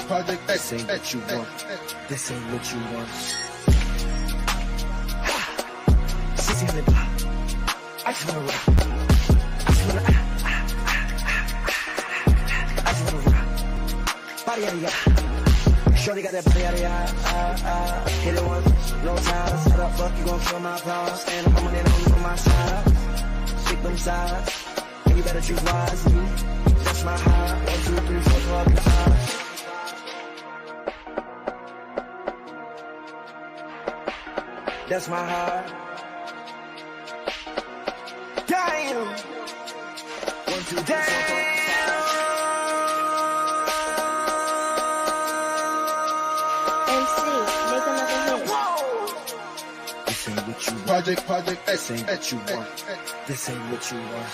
Project, this ain't what you want. This ain't what you want. Sissy on the block. I just wanna rock. I just wanna rock. Body out of ya. Shorty got that body out of ya. Hit it once, no time. Set up, fuck, you gon' kill my power. Stand up, I'm on it, on my side. Shake them sides, and you better choose wisely. That's my high. 1, 2, 3, 4, 5. That's my heart. Damn. 1, 2, 3, 4, 5. MC, make another hit. This ain't what you want. Project, this ain't what you want. This ain't what you want.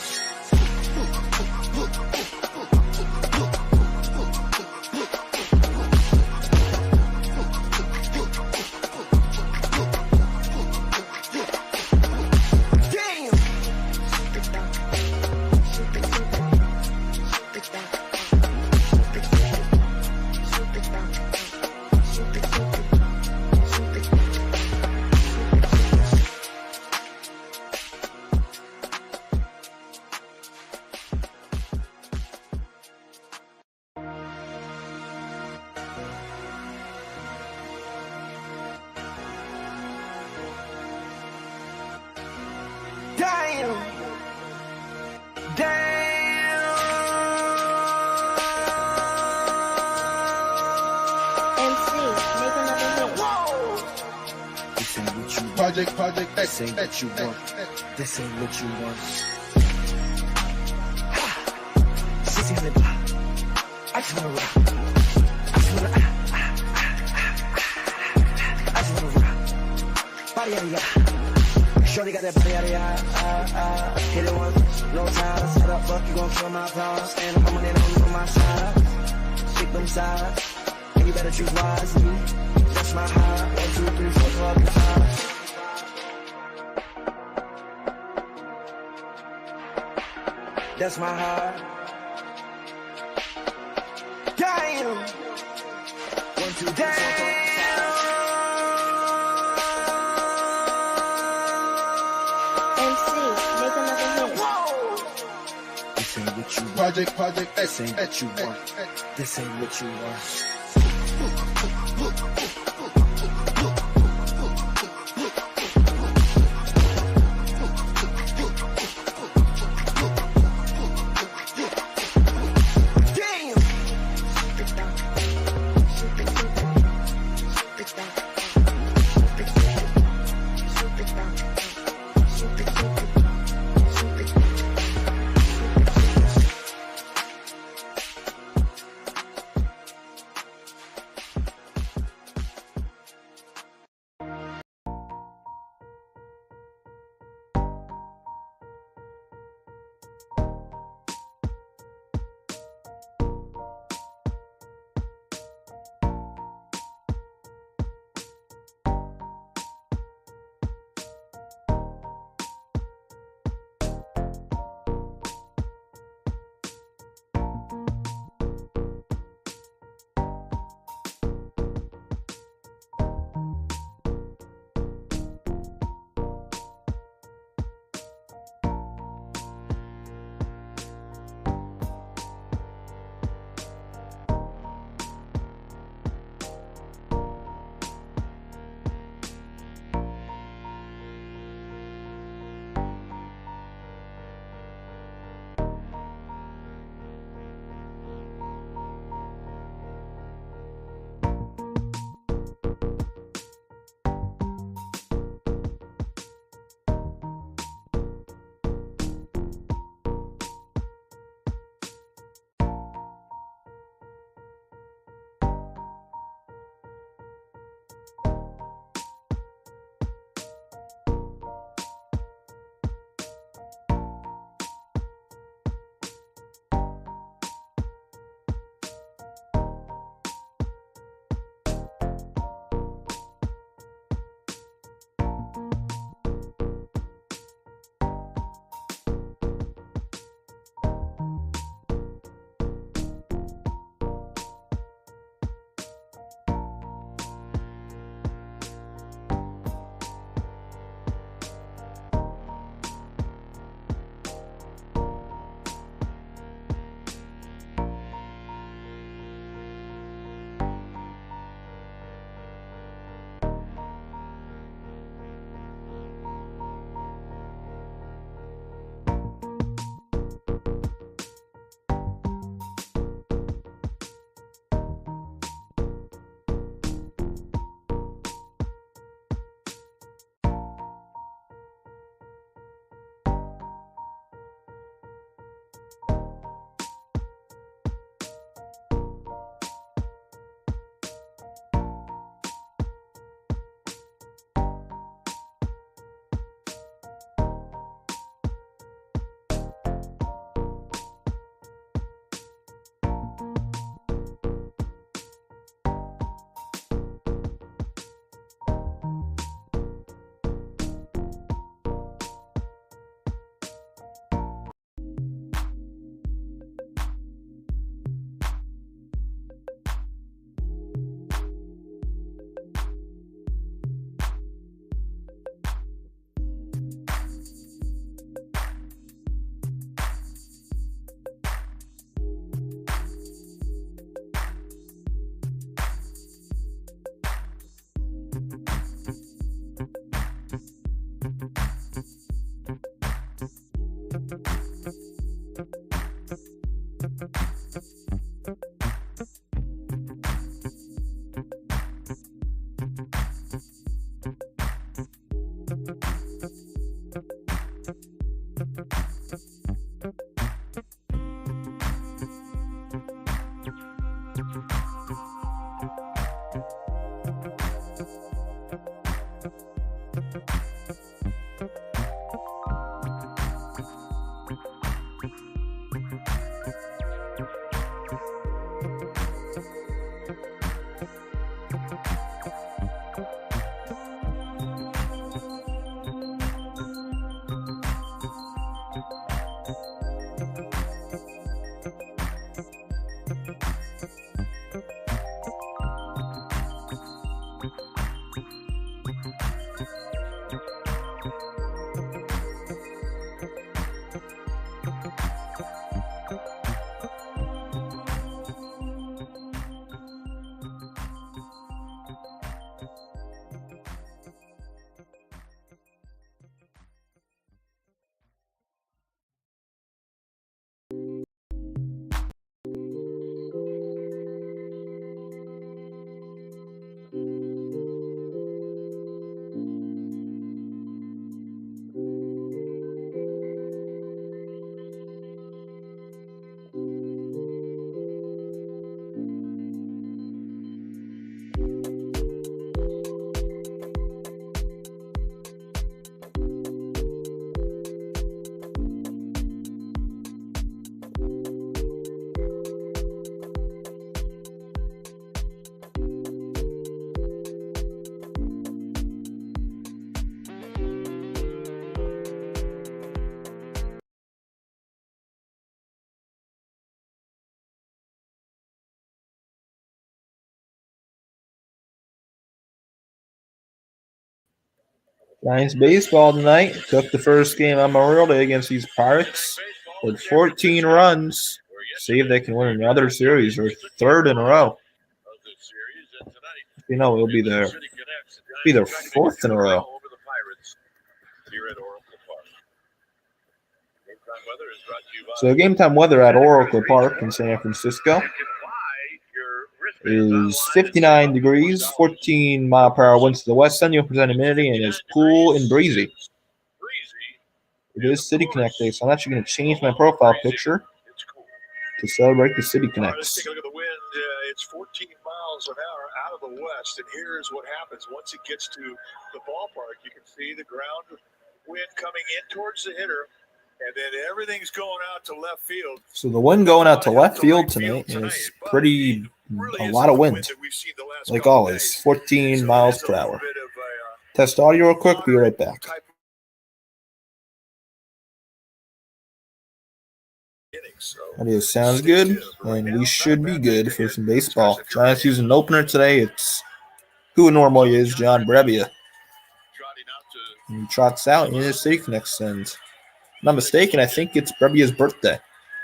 Project, this ain't what you want. This ain't what you want. Sissy on the block. I just wanna rock. I just wanna rock. Body out of ya. Shorty got that body out of ya. Hit it once, no time. Set up, fuck, you gon' kill my power. Stand up, I'm on it, on my side. Shake them sides, and you better choose wisely. That's my high. 1, 2, 3, 4, 5. That's my heart. Damn. 1, 2, 3, 4, 5. MC, make another hit. This ain't what you want. Project, this ain't what you want. This ain't what you want. Giants baseball tonight took the first game on Memorial Day against these Pirates with 14 runs. See if they can win another series or third in a row. You know, it'll be their fourth in a row. So game time weather at Oracle Park in San Francisco is 59 degrees, 14 mile per hour winds to the west, 70% humidity, and it's cool and breezy. It is City Connect Day, so I'm actually going to change my profile picture to celebrate the City Connects. Take a look at the wind. It's 14 miles an hour out of the west, and here's what happens once it gets to the ballpark. You can see the ground wind coming in towards the hitter, and then everything's going out to left field. So the wind going out to left field tonight is pretty a lot of wind, like always, 14 miles per hour. Test audio real quick, be right back. Audio sounds good, and we should be good for some baseball. Giants using an opener today. It's who normally is John Brebbia. He trots out in his City Connects, and if I'm not mistaken, I think it's Brebbia's birthday.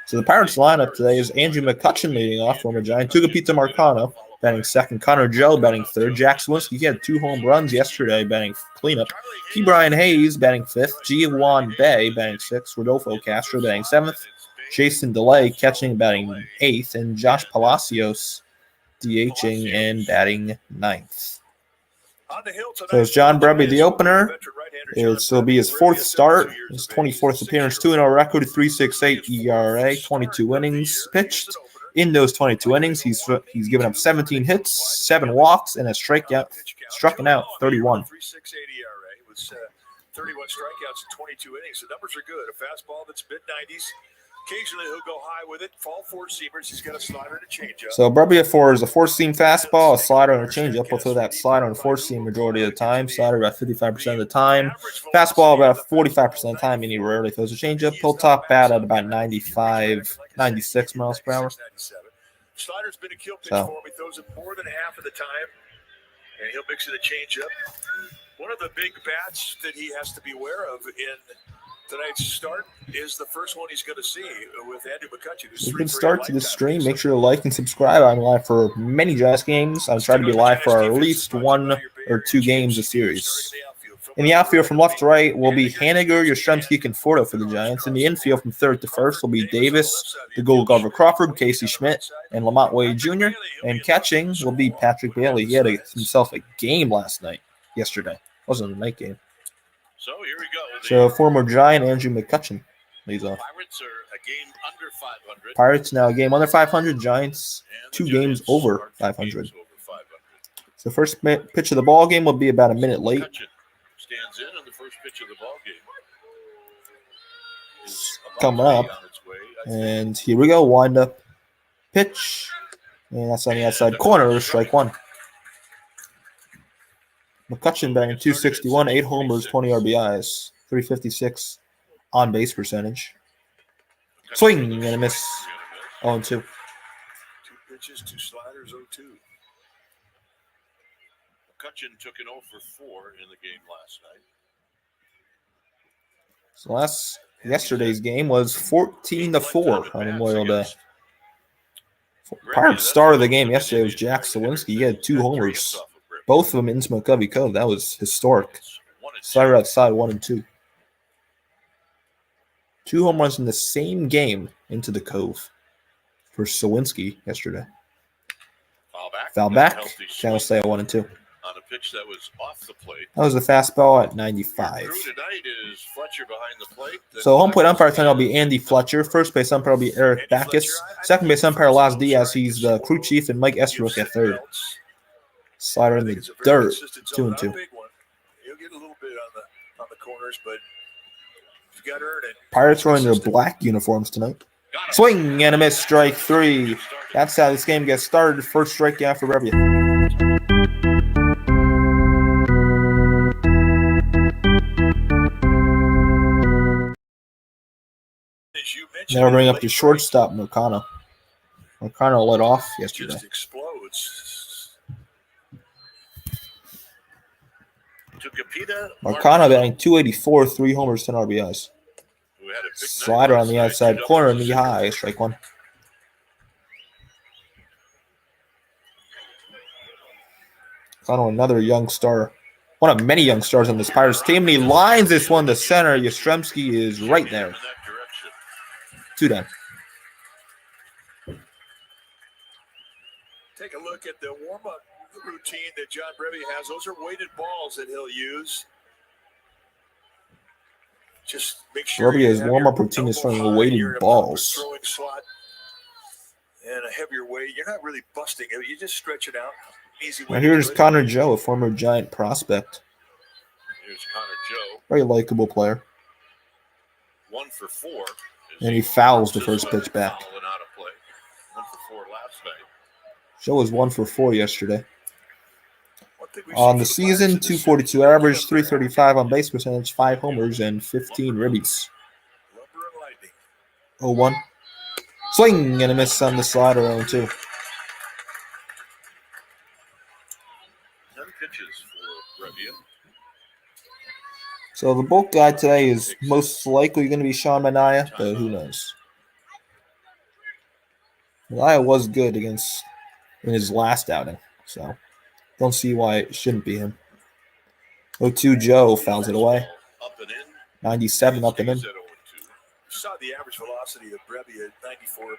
So the Pirates lineup today is Andrew McCutchen leading off, former Giant. Tucapita Marcano batting second. Connor Joe batting third. Jack Swinsky, he had 2 home runs yesterday batting cleanup. Key Brian Hayes batting fifth. Giovanni Bay batting sixth. Rodolfo Castro batting seventh. Jason DeLay catching, batting eighth, and Josh Palacios DHing and batting ninth. So it's John Brebbia, the opener. It'll be his 4th start, his 24th appearance, 2-0 record, 3.68 ERA, 22 innings pitched. In those 22 innings, he's given up 17 hits, 7 walks, and has struck out 31. 31 strikeouts in 22 innings. The numbers are good. A fastball that's mid-90s. Occasionally he'll go high with it. Fall 4-seamers. He's got a slider and a changeup. So Brebbia is a 4-seam fastball, a slider, and a changeup. We'll throw that slider and 4-seam majority of the time. Slider about 55% of the time. Fastball about 45% of the time, and he rarely throws a changeup. He'll top bat at about 95, 96 miles per hour. Slider's been a kill pitch for him. He throws it more than half of the time, and he'll mix it a changeup. One of the big bats that he has to be aware of in tonight's start is the first one he's going to see with Andrew McCutchen. You can start to the stream. Make sure to like and subscribe. I'm live for many Giants games. I'm trying to be live for at least 1 or 2 games a series. In the outfield from left to right will be Haniger, Yastrzemski, Conforto for the Giants. In the infield from third to first will be Davis, the Gold Glover Crawford, Casey Schmidt, and Lamont Wade Jr. And catching will be Patrick Bailey. He had himself a game yesterday. Wasn't a night game. So here we go. So former Giant Andrew McCutchen leads off. Pirates are a game under 500. Pirates now a game under 500. Giants 2 games over 500. So first pitch of the ball game will be about a minute late. Stands in on the first pitch of the ball game. Coming up, and here we go. Wind up pitch, and that's on the outside corner. Strike 1. McCutchen batting 261, 8 homers, 20 RBIs, 356 on base percentage. Swing and a miss. 0-2. 2 pitches, 2 sliders, 0-2. McCutchen took an 0 for 4 in the game last night. So yesterday's game was 14-4 on Memorial Day. Pirates star of the game yesterday was Jack Sawinski. He had 2 homers. Both of them in Smokeovie Cove. That was historic. Slider outside 1 and 2. 2 home runs in the same game into the Cove for Sawinski yesterday. Foul back. Channel stay at 1 and 2. On a pitch that was off the plate. That was a fastball at 95. Crew tonight is Fletcher behind the plate. So home plate umpire tonight will be Andy Fletcher. First base umpire will be Eric Backus. Second base umpire Laz Diaz. He's the crew chief, and Mike Estabrook at third. Slider in the dirt, 2 and 2. He'll get a little bit on the corners, but you got to earn it. Pirates wearing their black uniforms tonight. Swing and a miss, strike 3. That's how this game gets started. First strikeout for Brebbia. Now bring up the shortstop, Marcano. Marcano led off yesterday. Just explodes. Marcano batting .284, 3 homers, 10 RBIs. Slider on the outside corner, knee high, strike one. Marcano, another young star. One of many young stars on this Pirates team, and he lines this one to center. Yastrzemski is right there. 2 down. Take a look at the warm-up routine that John Brebbia has. Those are weighted balls that he'll use. Just make sure Brebbia's warm-up routine is throwing weighted balls. Throwing slot and a heavier weight. You're not really busting it. You just stretch it out. Easy way. Now here's Connor Joe, a former Giant prospect. Here's Connor Joe. Very likable player. 1 for 4. And he fouls the first pitch back. 1 for 4 last night. Joe was 1 for 4 yesterday. On the season, 242 average, 335 on base percentage, 5 homers, and 15 ribbies. 0-1. Swing and a miss on the slider, 0-2. 10 pitches for Brebbia. So the bulk guy today is most likely going to be Sean Manaea, but who knows? Manaea was good in his last outing, so don't see why it shouldn't be him. 0-2 Joe fouls it away. 97 up and in. You saw the average velocity of Brebbia at 94.8,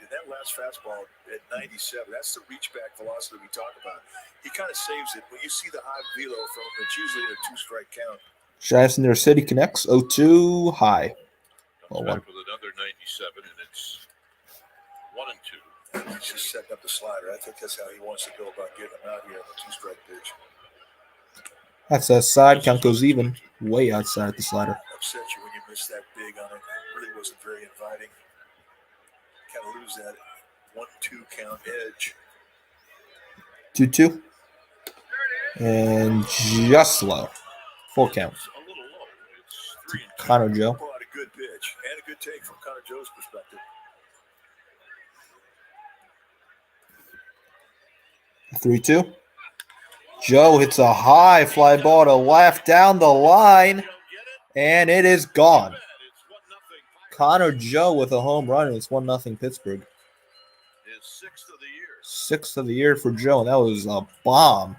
and that last fastball at 97. That's the reach back velocity we talk about. He kind of saves it. When you see the high velo from him, it's usually a 2-strike count. Giants near City connects. 0-2 high. Comes back with another 97, and it's 1 and 2. He's just setting up the slider. I think that's how he wants to go about getting him out here on the 2-strike pitch. That's a side. Count goes even. Way outside the slider. Upset you when you miss that big on it. Really wasn't very inviting. Kind of lose that 1-2 count edge. 2-2. And just low. Full count. A little low. It's 3 and 2. Connor Joe. Pull out a good pitch and a good take from Connor Joe's perspective. 3-2. Joe hits a high fly ball to left down the line, and it is gone. Connor Joe with a home run, and it's 1-0 Pittsburgh. His 6th of the year. 6th of the year for Joe, and that was a bomb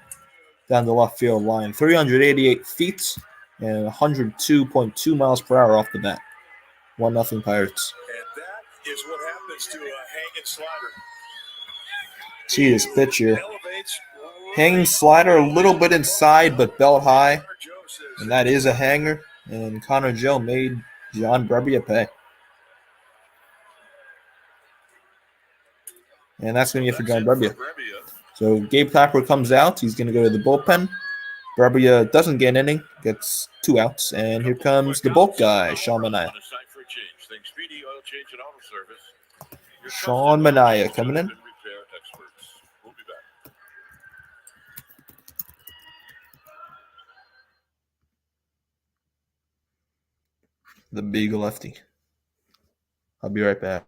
down the left field line. 388 feet and 102.2 miles per hour off the bat. 1-0 Pirates. And that is what happens to a hanging slider. See this pitch here. Hanging slider a little bit inside, but belt high. And that is a hanger. And Connor Joe made John Brebbia pay. And that's going to be it for John Brebbia. So Gabe Clapper comes out. He's going to go to the bullpen. Brebbia doesn't get an inning. Gets 2 outs. And here comes the bulk guy, Sean Manaea. Sean Manaea coming in. The big lefty. I'll be right back.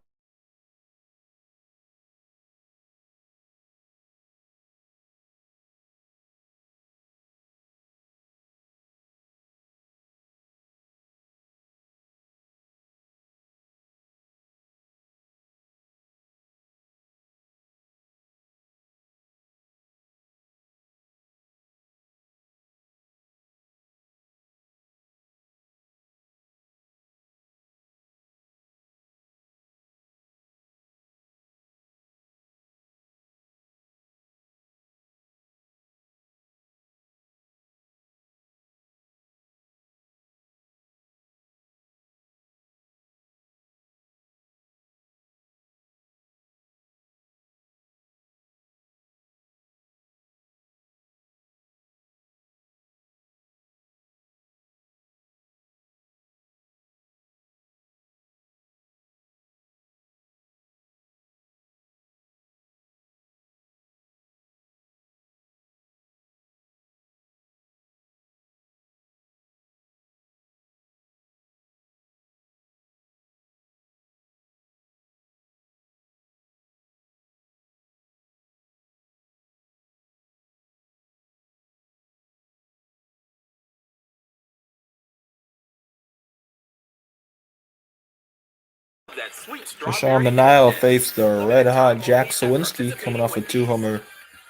Sean Manaea will face the red-hot Jack Sawinski, coming off a 2-homer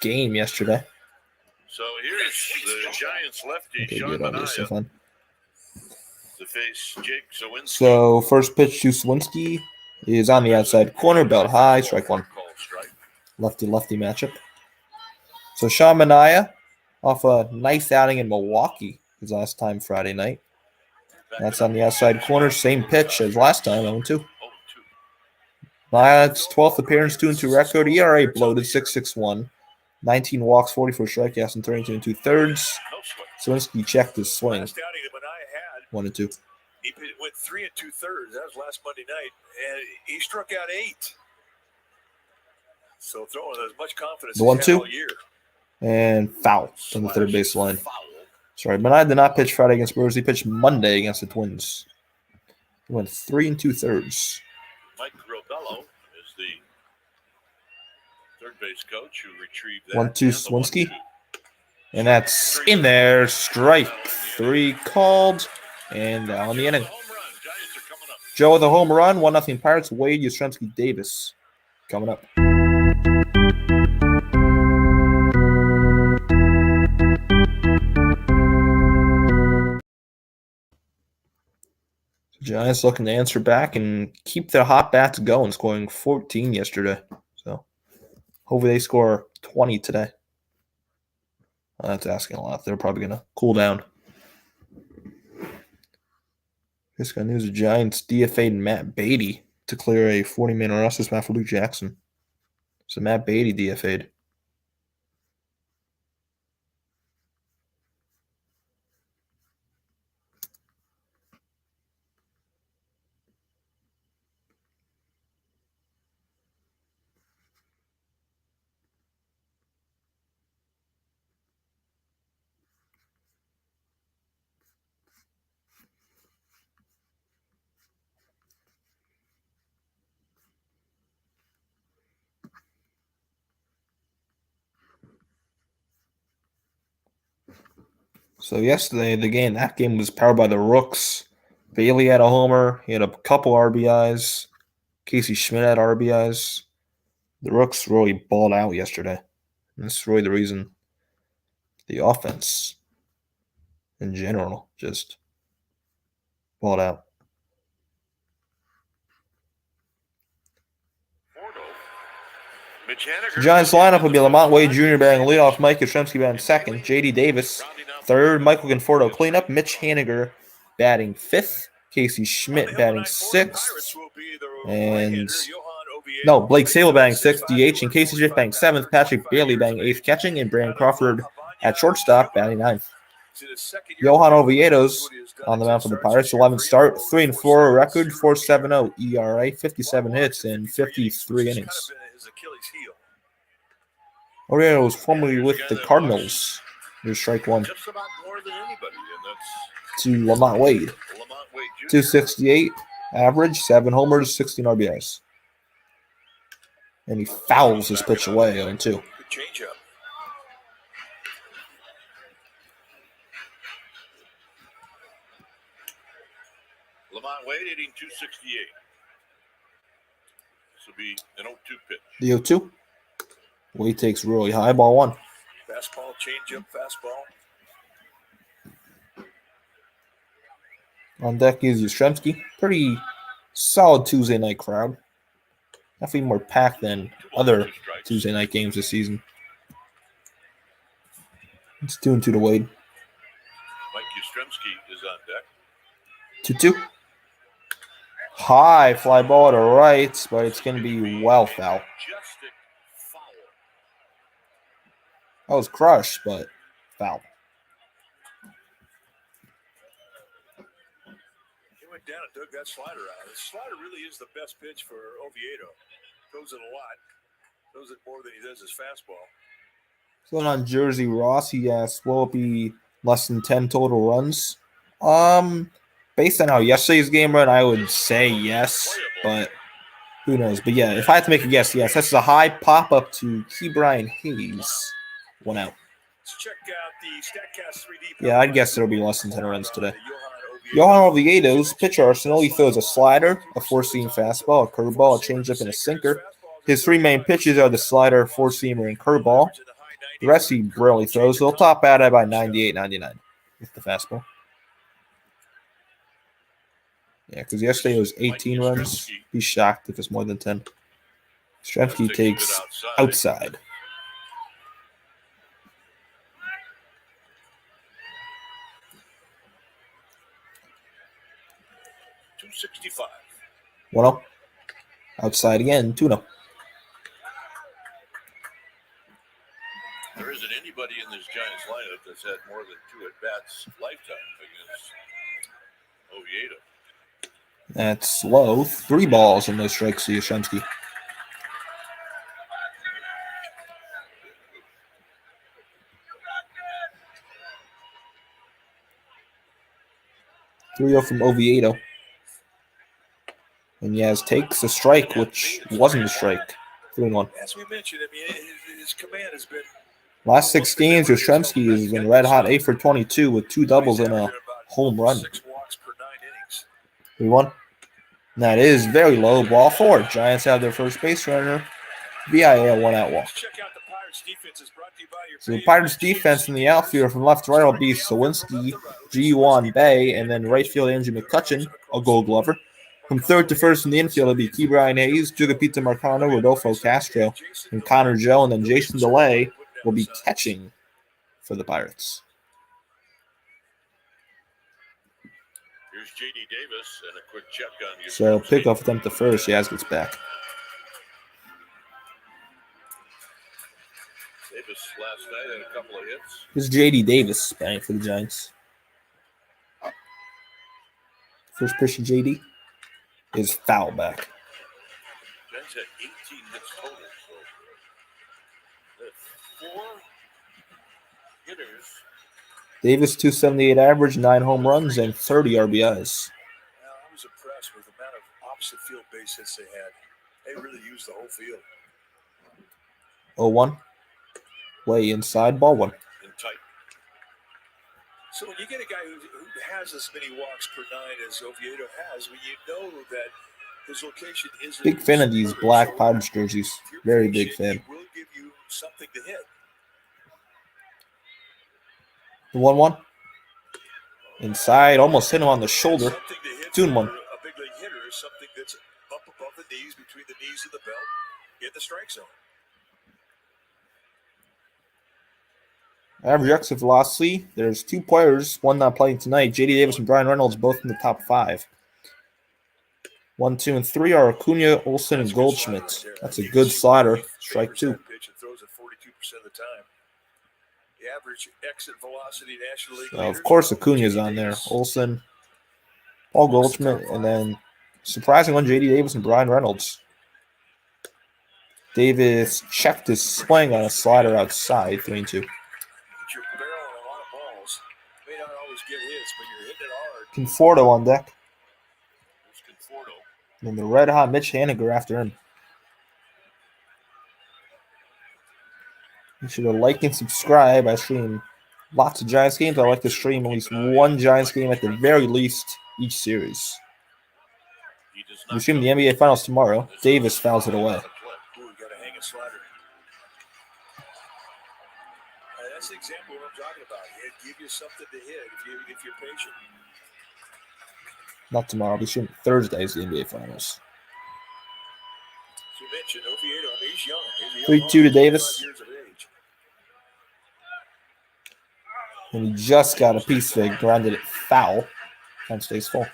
game yesterday. So here's the Giants lefty, Okay, Sean good audio, Manaea, so fun. to face Jake Sawinski. So first pitch to Sawinski is on the outside corner, belt high, strike one. Lefty-lefty matchup. So Sean Manaea off a nice outing in Milwaukee his last time Friday night. That's on the outside corner, same pitch as last time, 0-2. Manaea's 12th appearance, 2-2 record, ERA bloated, 6.61. 19 walks, 44 strikeouts, and 32 2/3. Sawinski checked his swing. 1-2. He went 3 2/3. That was last Monday night, and he struck out 8. So throwing as much confidence The 1-2 all year. And foul on the third base line. Sorry, Manaea did not pitch Friday against Brewers. He pitched Monday against the Twins. He went 3 2/3. Mike Robello is the third base coach who retrieved that. 1-2 Sawinski. And that's in there. Strike 3 called. And down the inning. Joe with a home run. 1-0 Pirates. Wade Yastrzemski Davis coming up. Giants looking to answer back and keep their hot bats going, scoring 14 yesterday. So hopefully they score 20 today. Well, that's asking a lot. They're probably going to cool down. Just got news of Giants DFA'd Matt Beatty to clear a 40-man roster spot for Luke Jackson. So Matt Beatty DFA'd. So yesterday, that game was powered by the Rooks. Bailey had a homer. He had a couple RBIs. Casey Schmidt had RBIs. The Rooks really balled out yesterday. And that's really the reason the offense in general just balled out. The Giants lineup would be Lamont Wade Jr. batting leadoff, Mike Yastrzemski batting second, J.D. Davis third, Michael Conforto cleanup, Mitch Haniger batting fifth, Casey Schmidt batting sixth, Blake Sable batting sixth, DH, and Casey Schmidt batting seventh, Patrick Bailey batting eighth catching, and Brandon Crawford at shortstop batting ninth. Johan Oviedo's on the mound for the Pirates, 11th start, 3-4 record, 4.70 ERA, 57 hits, and 53 innings. Oviedo was formerly with the Cardinals. Here's strike one. To Lamont Wade. 268 average, 7 homers, 16 RBIs. And he fouls his pitch away 0-2. Lamont Wade hitting 268. This will be an 0-2 pitch. The 0-2. Wade takes really high, ball one. Fastball, changeup, fastball. On deck is Yastrzemski. Pretty solid Tuesday night crowd. Definitely more packed than other Tuesday night games this season. It's 2-2 to Wade. Mike Yastrzemski is on deck. 2-2. High fly ball to right, but it's going to be well foul. That was crushed, but foul. He went down and dug that slider out. The slider really is the best pitch for Oviedo. Throws it a lot. Throws it more than he does his fastball. So on Jersey Ross, he asked, will it be less than 10 total runs? Based on how yesterday's game ran, I would say yes, but who knows? But yeah, if I had to make a guess, yes. That's a high pop-up to Ke'Bryan Hayes. 1 out. Let's check out the StatCast 3D. Yeah, I'd guess there'll be less than 10 runs today. Johan Oviedo's pitcher arsenal, he throws a slider, a four-seam fastball, a curveball, a changeup, and a sinker. His three main pitches are the slider, four-seamer, and curveball. The rest he rarely throws. He'll top out at about 98, 99 with the fastball. Yeah, because yesterday it was 18 runs. Be shocked if it's more than 10. Stremke takes outside. .265. 1-0. Outside again, 2-0. There isn't anybody in this Giants lineup that's had more than 2 at-bats lifetime against Oviedo. That's low. 3 balls and no strikes to Yastrzemski. Three-0 from Oviedo. And Yaz takes a strike, which wasn't a strike. 3-1. As we mentioned, I mean, his command has been. Last 6 games, Yastrzemski has been red hot, 8 for 22 with 2 doubles and a home run. 6 walks per 9 innings. 3-1. That is very low. Ball 4. Giants have their first base runner via a 1-out walk. So the Pirates defense in the outfield from left to right will be Sawinski, G1 Bay, and then right field Andrew McCutcheon, a Gold Glover. From third to first in the infield will be Key Brian Hayes, Jugapita Marcano, Rodolfo Castro, and Connor Joe, and then Jason DeLay will be catching for the Pirates. Here's J.D. Davis and a quick check on you. So pickoff attempt to first. Yaz gets back. Davis last night had a couple of hits. Here's J.D. Davis batting for the Giants. First pitch to J.D. is foul back. Giants had 18 hits total. So 4 hitters. Davis, 278 average, 9 home runs, and 30 RBIs. Well, I was impressed with the amount of opposite field base hits they had. They really used the whole field. 0-1. Way inside, ball 1. And tight. So when you get a guy who has as many walks per 9 as Oviedo has, when you know that his location isn't. Big fan of these black Pirates jerseys. Very big fan. He will give you something to hit. The 1-1. Inside, almost hit him on the shoulder. 2-1. A big league hitter is something that's up above the knees, between the knees of the belt, in the strike zone. Average exit velocity. There's 2 players, one not playing tonight. J.D. Davis and Brian Reynolds both in the top 5. 1, 2, and 3 are Acuna, Olsen, and Goldschmidt. That's a good slider. Strike 2. Pitch and throws it 42% of the time. The average exit velocity National League. Of course, Acuna's on there. Olsen, Paul Goldschmidt, and then surprising one, J.D. Davis and Brian Reynolds. Davis checked his swing on a slider outside, 3-2. You're barreling a lot of balls. May not always get hits, but you're hitting it hard. Conforto on deck. There's Conforto. And the red-hot Mitch Haniger after him. You should like and subscribe. I stream lots of Giants games. I like to stream at least one Giants game at the very least each series. We stream the NBA Finals tomorrow. Davis fouls it away. That's the example of what I'm talking about. It give you something to hit if you're patient. Not tomorrow. We stream Thursday's the NBA Finals. As you mentioned, Oviedo, I mean, he's young. 3-2 to Davis. Years of age. And he just got a piece of it, grounded it foul. And stays full.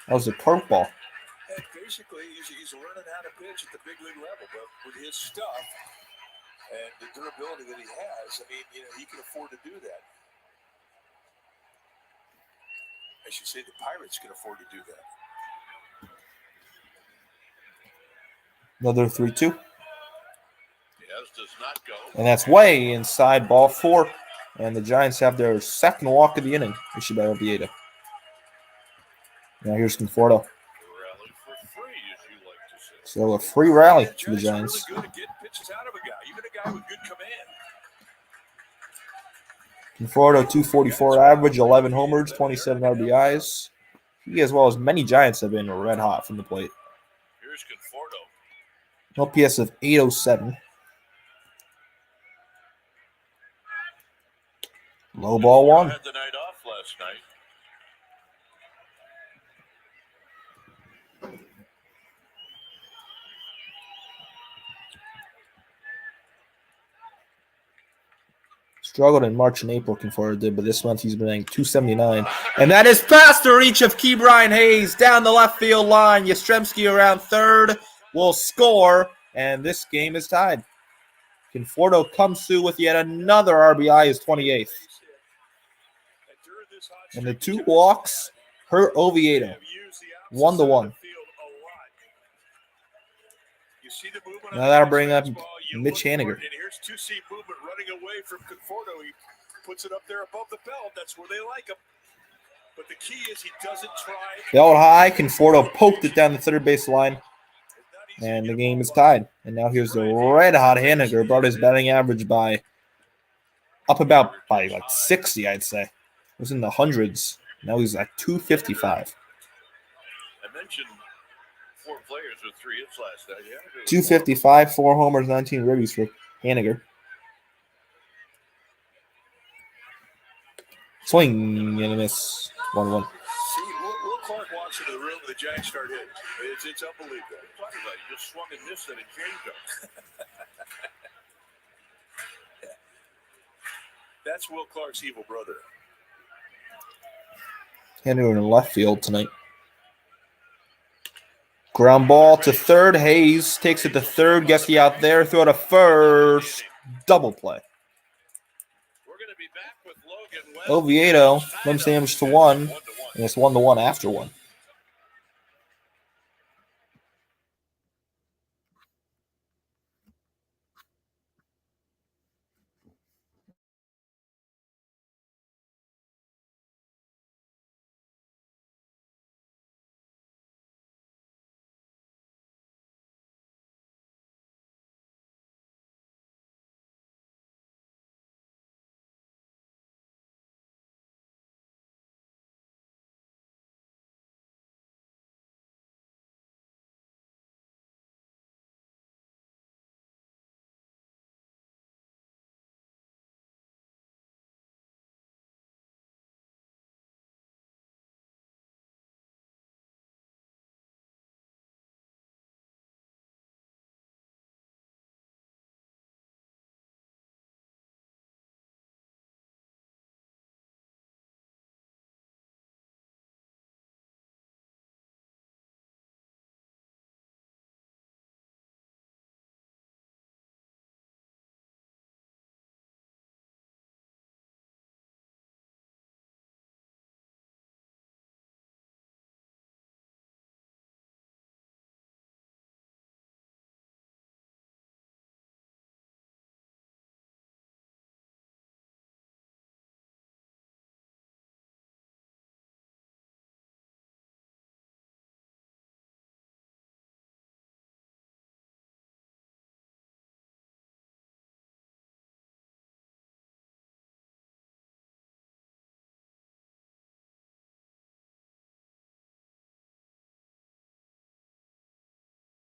That was a curveball. And basically, he's learning how to pitch at the big league level, but with his stuff and the durability that he has, I mean, he can afford to do that. I should say the Pirates can afford to do that. Another 3-2. Yes, does not go. And that's way inside, ball 4. And the Giants have their second walk of the inning, issued by Oviedo. Now here's Conforto. So a free rally for the Giants. Really good at getting pitches out of a guy, even a guy with good command. Conforto, 244 average, 11 homers, 27 RBIs. He, as well as many Giants, have been red hot from the plate. Here's Conforto. OPS of 807. Low ball one. Had the night off last night. Struggled in March and April, Conforto did, but this month he's been hitting 279. And that is past the reach of Ke'Bryan Hayes down the left field line. Yastrzemski around third will score, and this game is tied. Conforto comes through with yet another RBI, his 28th. And the two walks hurt Oviedo. 1-1. Now that'll bring up Mitch Haniger. And here's 2C movement running away from Conforto. He puts it up there above the belt. That's where they like him. But the key is he doesn't try. Belt high. Conforto poked it down the third base line. And the game is tied. And now here's the red-hot Haniger. Brought his batting average by like 60, I'd say. It was in the hundreds. Now he's at 255. I mentioned 4 players with 3 hits last night. Yeah, 255, 4 homers, 19 ribbies for Haniger. Swing and a miss. 1-1. See, Will Clark walks into the room and the Giants start hitting. It's unbelievable. Talking about you just swung and missed and it changed up. That's Will Clark's evil brother. Haniger in the left field tonight. Ground ball to third. Hayes takes it to third. Gesky out there. Throw to first. Double play. We're going to be back with Logan Webb. Oviedo limits damage to 1. And it's 1-1 after 1.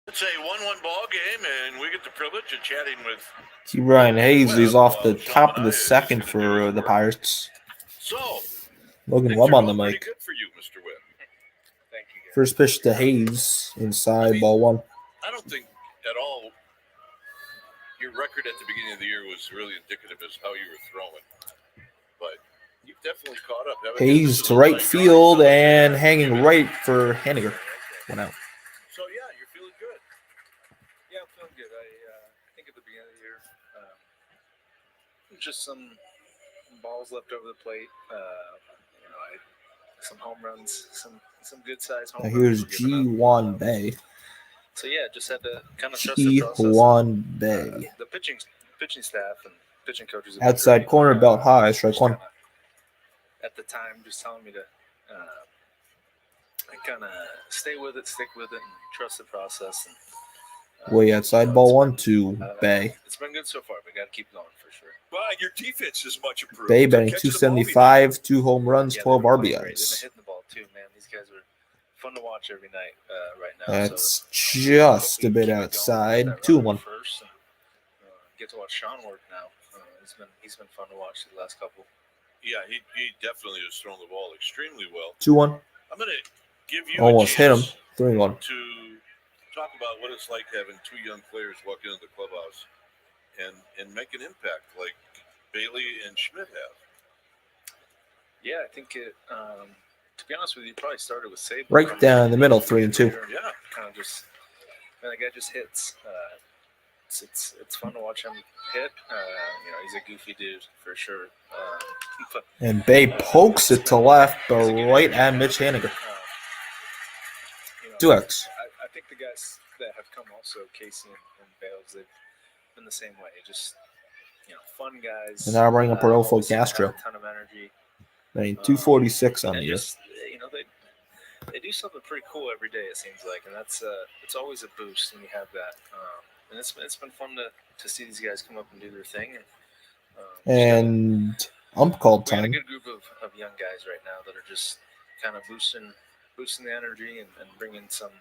It's a 1-1 ball game, and we get the privilege of chatting with Ke'Bryan Hayes is off the top of the second for the Pirates. So, Logan Webb on the pretty mic. good for you, Mr. Webb. Thank you, guys. First pitch to Hayes inside, ball 1. I don't think at all your record at the beginning of the year was really indicative as how you were throwing. But you've definitely caught up. Hayes to right field and hanging right for Haniger. 1 out. So, yeah, you're feeling good. Yeah, I'm feeling good. I think at the beginning of the year, just some balls left over the plate. Some home runs, some good size home Now runs. here's G1 Bay. So yeah, just had to kind of trust the process. G1 Bay. The pitching staff and pitching coaches. Outside corner, belt high, strike 1. At the time, just telling me to kind of stay with it, stick with it, and trust the process. And Way outside, ball 1-2, Bay. It's been good so far. We got to keep going for sure. Well, and your defense is much improved. Bay They're batting catching the ball, 275, 2 home runs, Yeah, 12 they've been playing great. They've been RBIs. hitting the ball too, man. These guys are fun to watch every night right now. That's so, just a hopefully bit keep it going. outside. That 2-1. First, and, get to watch Sean work now. He's been fun to watch the last couple. Yeah, he definitely has thrown the ball extremely well. 2-1. I'm going to give you Almost a hit him. chance 3-1. to talk about what it's like having two young players walk into the clubhouse and make an impact like Bailey and Schmidt have. Yeah, I think it. To be honest with you, probably started with Sable. Right down the middle, 3-2. Yeah, kind of just. Man, the guy just hits. It's fun to watch him hit. He's a goofy dude for sure. And Bay pokes it to left, but right at Mitch Haniger. 2X. I think the guys that have come also, Casey and Bales, they've been the same way. Just fun guys. And now bring up Rodolfo Castro. A ton of energy. I mean, 246 on the year. Just, they do something pretty cool every day. It seems like, and that's it's always a boost when you have that. And it's been fun to see these guys come up and do their thing. And ump called we got a time. good group of young guys right now that are just kind of boosting the energy and bringing some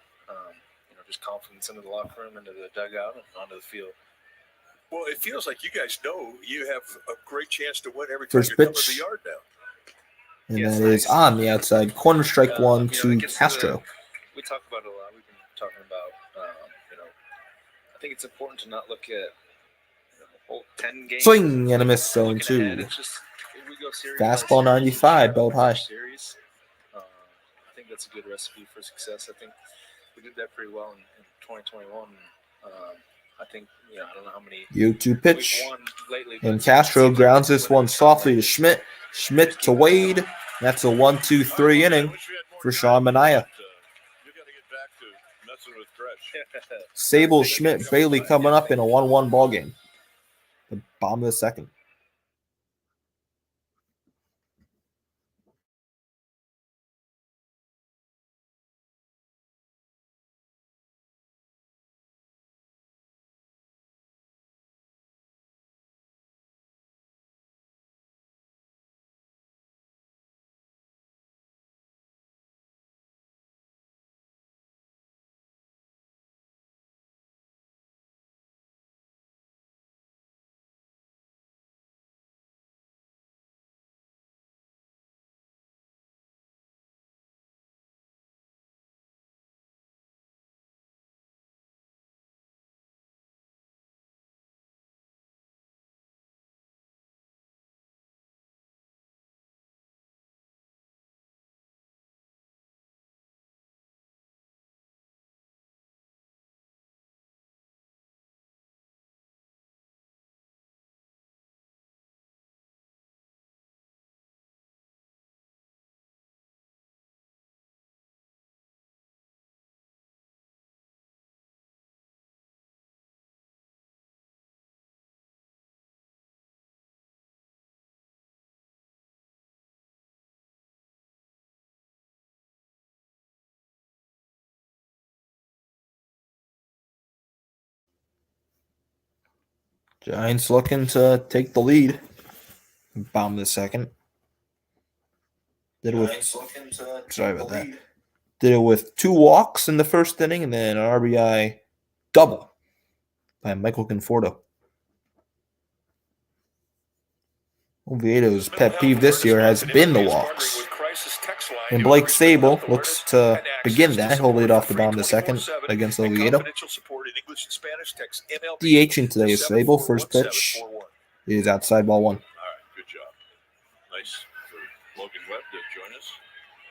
just confidence into the locker room, into the dugout, and onto the field. Well, it feels like you guys know you have a great chance to win every time First you come to pitch. the yard now. And Yes, that is nice. on the outside. Corner strike 1 it to gets Castro. We talk about it a lot. We've been talking about, I think it's important to not look at whole 10 games. Swing and a miss, zone Looking 2. ahead, it's just, we go series by Fastball series, 95, belt high. Series. I think that's a good recipe for success. I think we did that pretty well in 2021. I think, I don't know how many 0-2 pitch. we've won lately. And but Castro it seems grounds like this one softly to Schmidt. Schmidt to Wade. That's a 1-2-3 inning for Sean Mania. You got to get back to messing with Gretsch. Sable, Schmidt, Bailey coming up in a 1-1 ball game. The bottom of the second. Giants looking to take the lead. Bottom of the second. Did it with 2 walks in the first inning and then an RBI double by Michael Conforto. Oviedo's pet peeve this year has been the walks. And Blake Sable looks to begin that. He'll lead off the bottom of the second against Oviedo. DHing today is Sable. First pitch is outside ball 1. All right, good job. Nice for Logan Webb to join us.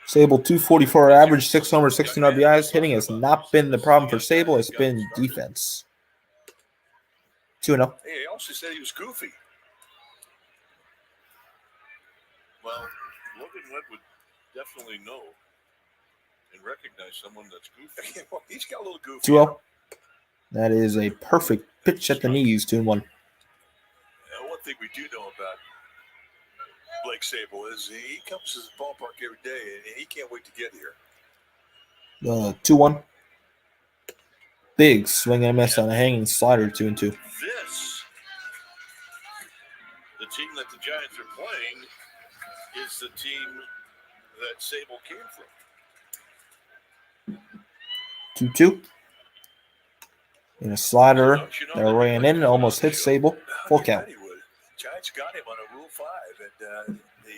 Sable 244 average, 6 homers, 16 RBIs. Hitting has not been the problem for Sable. It's been defense. 2-0. Hey, he also said he was goofy. Well, Logan Webb would definitely know and recognize someone that's goofy. Well, he's got a little goofy. 2-0. That is a perfect pitch at the knees, 2-1. One thing we do know about Blake Sable is he comes to the ballpark every day, and he can't wait to get here. 2-1. Big swing and a miss on a hanging slider, 2-2. This, the team that the Giants are playing, is the team that Sable came from. 2-2. And a slider that ran in and almost hit Sable. Full count. Giants got him on a Rule 5, and the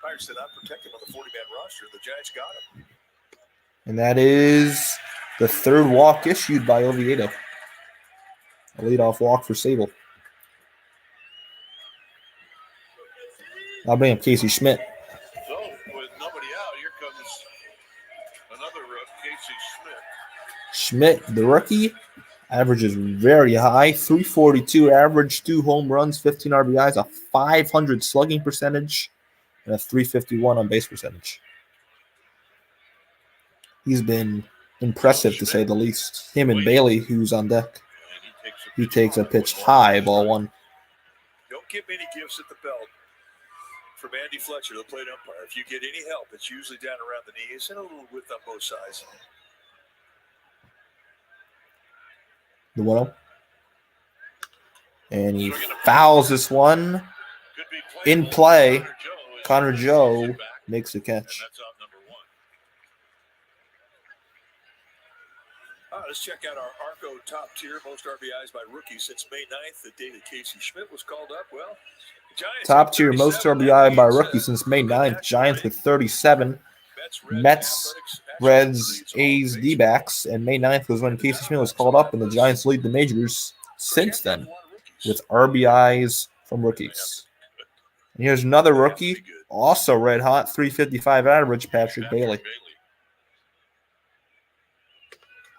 Pirates did not protect him on the 40-man roster. The Giants got him. And that is the third walk issued by Oviedo. A leadoff walk for Sable. I'll bring up Casey Schmidt. So, with nobody out, here comes another Casey Schmidt. Schmidt, the rookie, averages very high. 342 average, 2 home runs, 15 RBIs, a 500 slugging percentage, and a 351 on base percentage. He's been impressive, to say the least. Him and Bailey, who's on deck. He takes a pitch high, ball 1. Don't give any gifts at the belt from Andy Fletcher, the plate umpire. If you get any help, it's usually down around the knees and a little width on both sides. The 1-0. And he fouls this one. In play, Connor Joe makes the catch. Let's check out our Arco top tier, most RBIs by rookies since May 9th, the day that Casey Schmidt was called up. Well, Giants top tier, most RBI by rookies since May 9th. Giants with 37. Mets, Reds, A's, D-backs. And May 9th was when Casey Schmidt was called up, and the Giants lead the majors since then with RBIs from rookies. And here's another rookie, also red hot, 355 average, Patrick Bailey.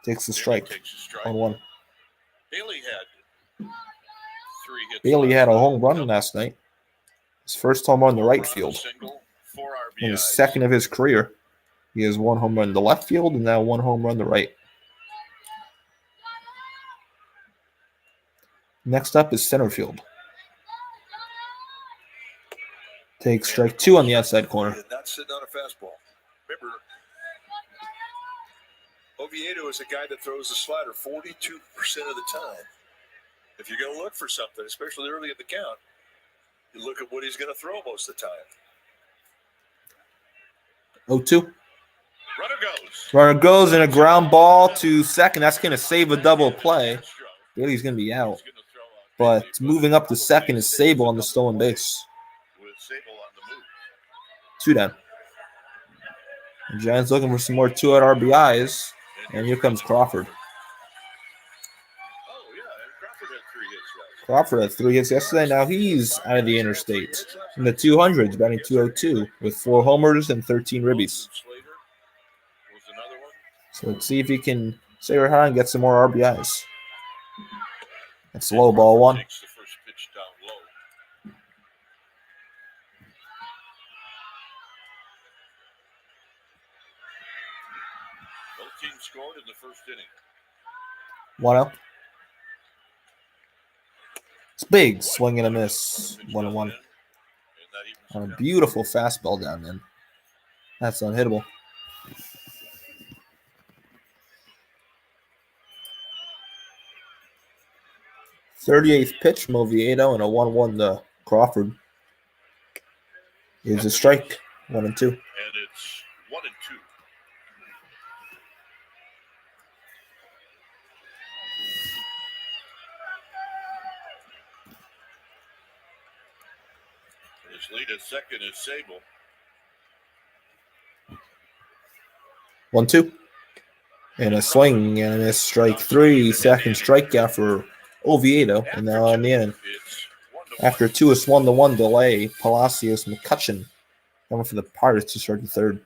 Takes the strike on 1. Bailey had a home run last night. His first home run in the right field. In his second of his career. He has 1 home run in the left field and now 1 home run in the right. Next up is center field. Takes strike 2 on the outside corner. Not sitting on a fastball. Remember, Oviedo is a guy that throws the slider 42% of the time. If you're going to look for something, especially early in the count, you look at what he's going to throw most of the time. 0-2. Runner goes in a ground ball to second. That's going to save a double play. Bailey's going to be out. But moving up to second is Sable on the stolen base. 2 down. The Giants looking for some more 2-out RBIs. And here comes Crawford. Crawford had 3 hits yesterday. Now he's out of the interstate. In the 200s, batting .202 with 4 homers and 13 ribbies. So let's see if he can stay right high and get some more RBIs. That's low, ball 1. Both teams scored in the first inning. 1-0. It's big. Swing and a miss. 1-1. On a beautiful fastball down then. That's unhittable. 38th pitch from Oviedo and a 1-1 to Crawford. Is a strike. 1-2. And it's 1-2. His lead at second is Sable. 1-2. And a swing and a miss. Strike 3. Second strikeout for Oviedo. And now on the end. After a 2-1 delay, Palacios McCutcheon coming for the Pirates to start the third.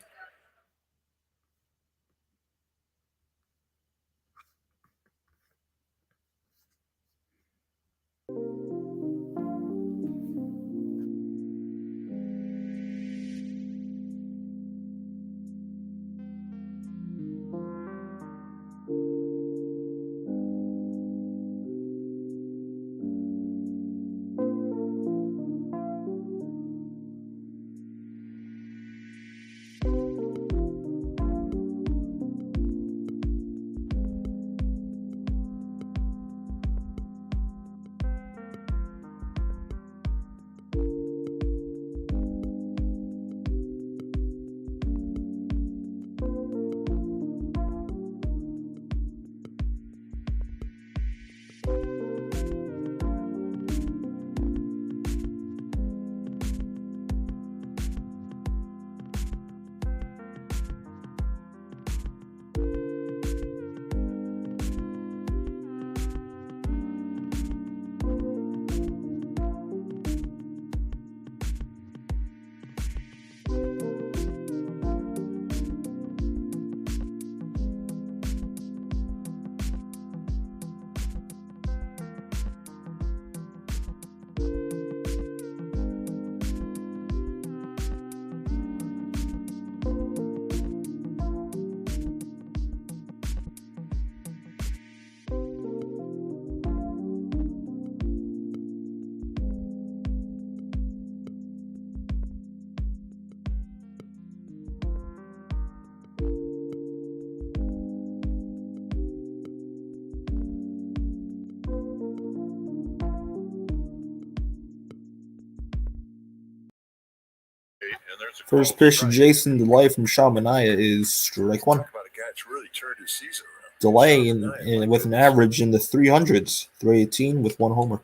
First pitch to Jason Delay from Sean Manaea is strike one. Talk about a guy that's really turned his season around. Delay with an average in the 300s, 318 with one homer.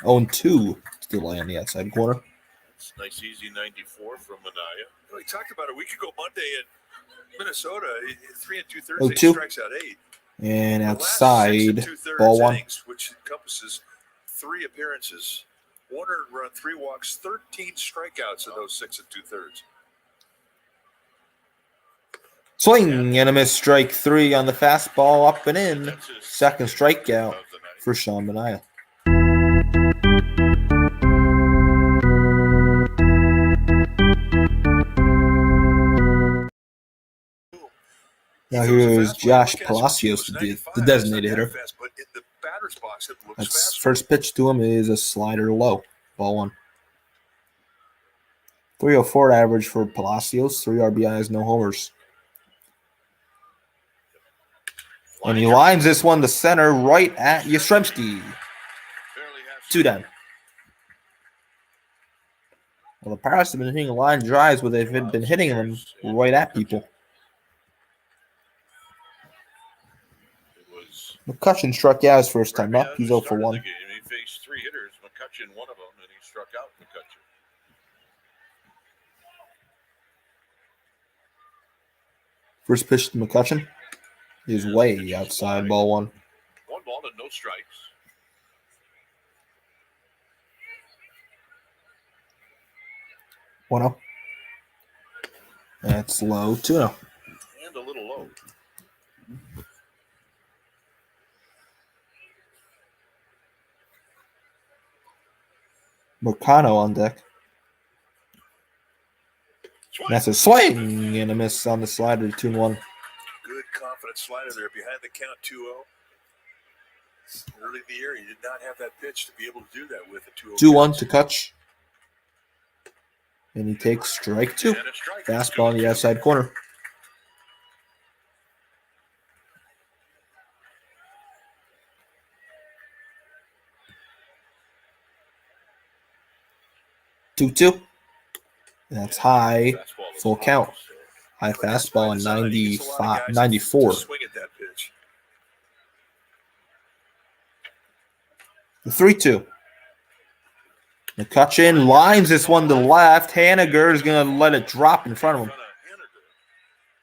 0-2 to Delay on the outside corner. It's nice, easy 94 from Manaea. We talked about a week ago Monday in Minnesota. 3 2/3, 8 strikes out 8. And outside, ball one. Innings, which encompasses 3 appearances. 1 earned run, 3 walks, 13 strikeouts in those 6 2/3. Swing and a miss, strike 3 on the fastball, up and in. Second strikeout for Sean Manaea. Now here's Josh Palacios, the designated hitter. That's first pitch to him is a slider low, ball one. 304 average for Palacios, 3 RBIs, no homers. And he lines this one to center right at Yastrzemski. 2 down. Well, the Pirates have been hitting line drives where they've been hitting them right at people. McCutcheon struck out his first time up. He's 0 for 1. He faced 3 hitters, McCutcheon one of them, and he struck out McCutcheon. First pitch to McCutcheon is way outside, ball one. 1 ball and no strikes. 1-0. That's low, 2-0. And a little low. Mercado on deck. That's a swing and a miss on the slider, 2-1. Good confident slider there behind the count, 2-0. Early in the year, he did not have that pitch to be able to do that with a 2-0. 2-1 to Kutch. And he takes strike 2. Fastball in the outside corner. Two. That's high, full count. High fastball in 94. Swing at that pitch. The 3-2. McCutcheon lines this one to left. Haniger is going to let it drop in front of him.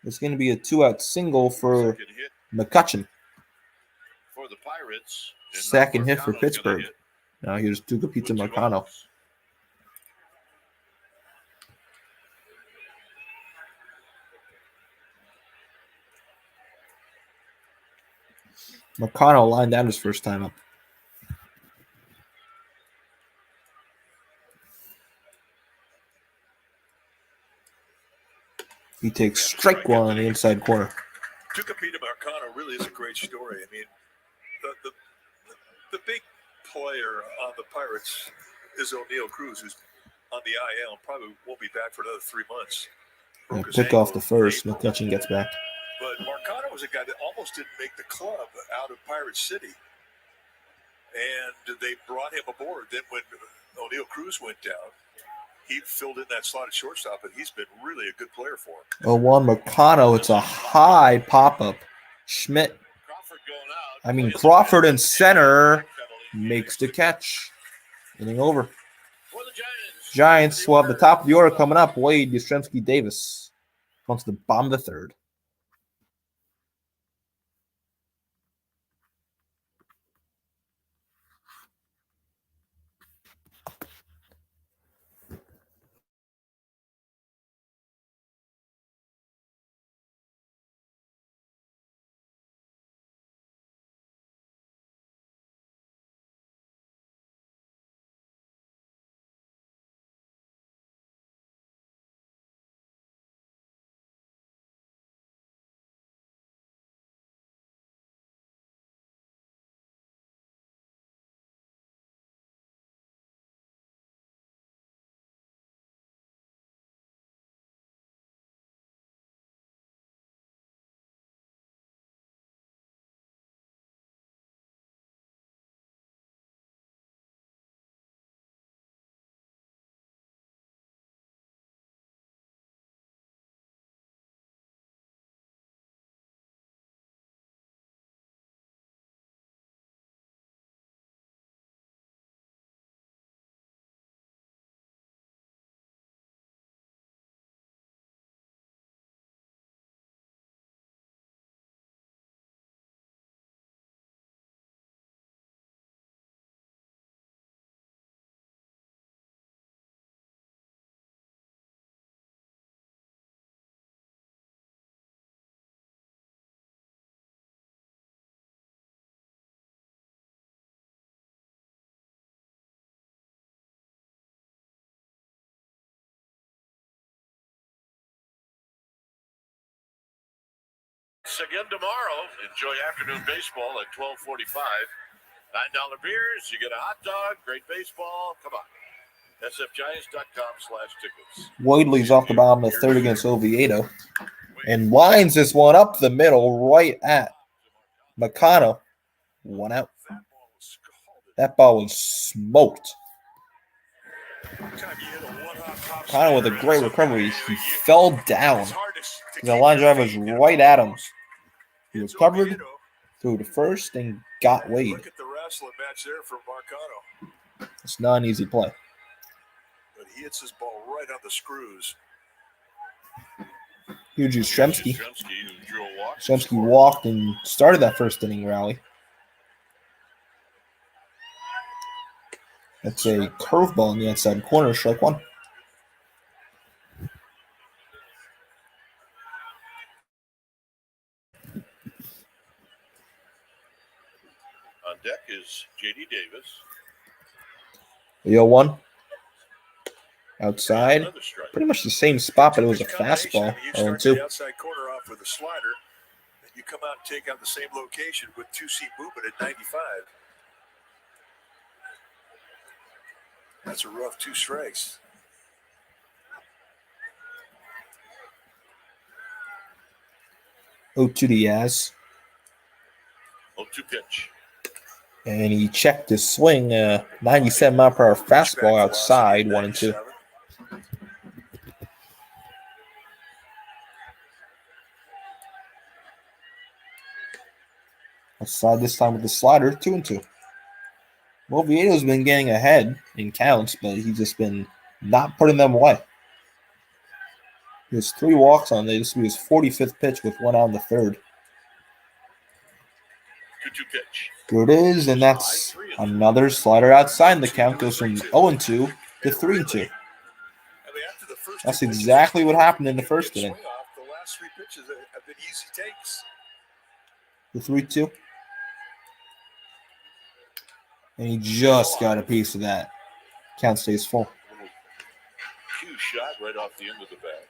It's going to be a 2-out single for McCutcheon. For the Pirates. Second hit for Pittsburgh. Now here's Tuca Pizza Marcano. Marcano lined out his first time up. He takes strike 1 on the inside corner. Tuca Pizza Marcano really is a great story. I mean, the big player on the Pirates is O'Neal Cruz, who's on the IL and probably won't be back for another 3 months. Pick off the first. McCutcheon gets back. But Marcano was a guy that almost didn't make the club out of Pirate City. And they brought him aboard. Then when O'Neal Cruz went down, he filled in that slot at shortstop, and he's been really a good player for him. 0-1 Marcano. It's a high pop-up. Schmidt. Crawford in center makes the catch. Inning over. Giants will have the top of the order coming up. Wade, Yastrzemski, Davis. Comes to the bottom of the third. again tomorrow. Enjoy afternoon baseball at 12:45. $9 beers, you get a hot dog, great baseball. Come on. sfgiants.com/tickets. Whiteley's off the bottom of the third against Oviedo. And lines this one up the middle right at Makano. 1 out. That ball was smoked. Makano with a great recovery. He fell down. The line drive was right at him. He recovered, threw to first, and got Wade. Look at the wrestling match there for Marcano. It's not an easy play. But he hits his ball right on the screws. Huge Yastrzemski. Who drew a walk. Yastrzemski walked and started that first inning rally. That's a curveball in the outside corner, strike one. On deck is J.D. Davis. The 0-1. Outside. Pretty much the same spot, but it was a fastball. You start 0-2. the outside corner off with a slider, and you come out and take out the same location with two-seat movement at 95. That's a rough 2 strikes. To Diaz. 0-2 pitch. And he checked his swing. 97 mile per hour fastball outside, 1-2. Outside this time with the slider, 2-2. Oviedo's been getting ahead in counts, but he's just been not putting them away. He has 3 walks on. This will be his 45th pitch with 1 out in the third. 2-2 pitch. Here it is, and that's another slider outside. The count goes from 0-2 to 3-2. That's exactly what happened in the first inning. The last 3 pitches have been easy takes. The 3-2. And he just got a piece of that. Count stays full. Cue shot right off the end of the bat.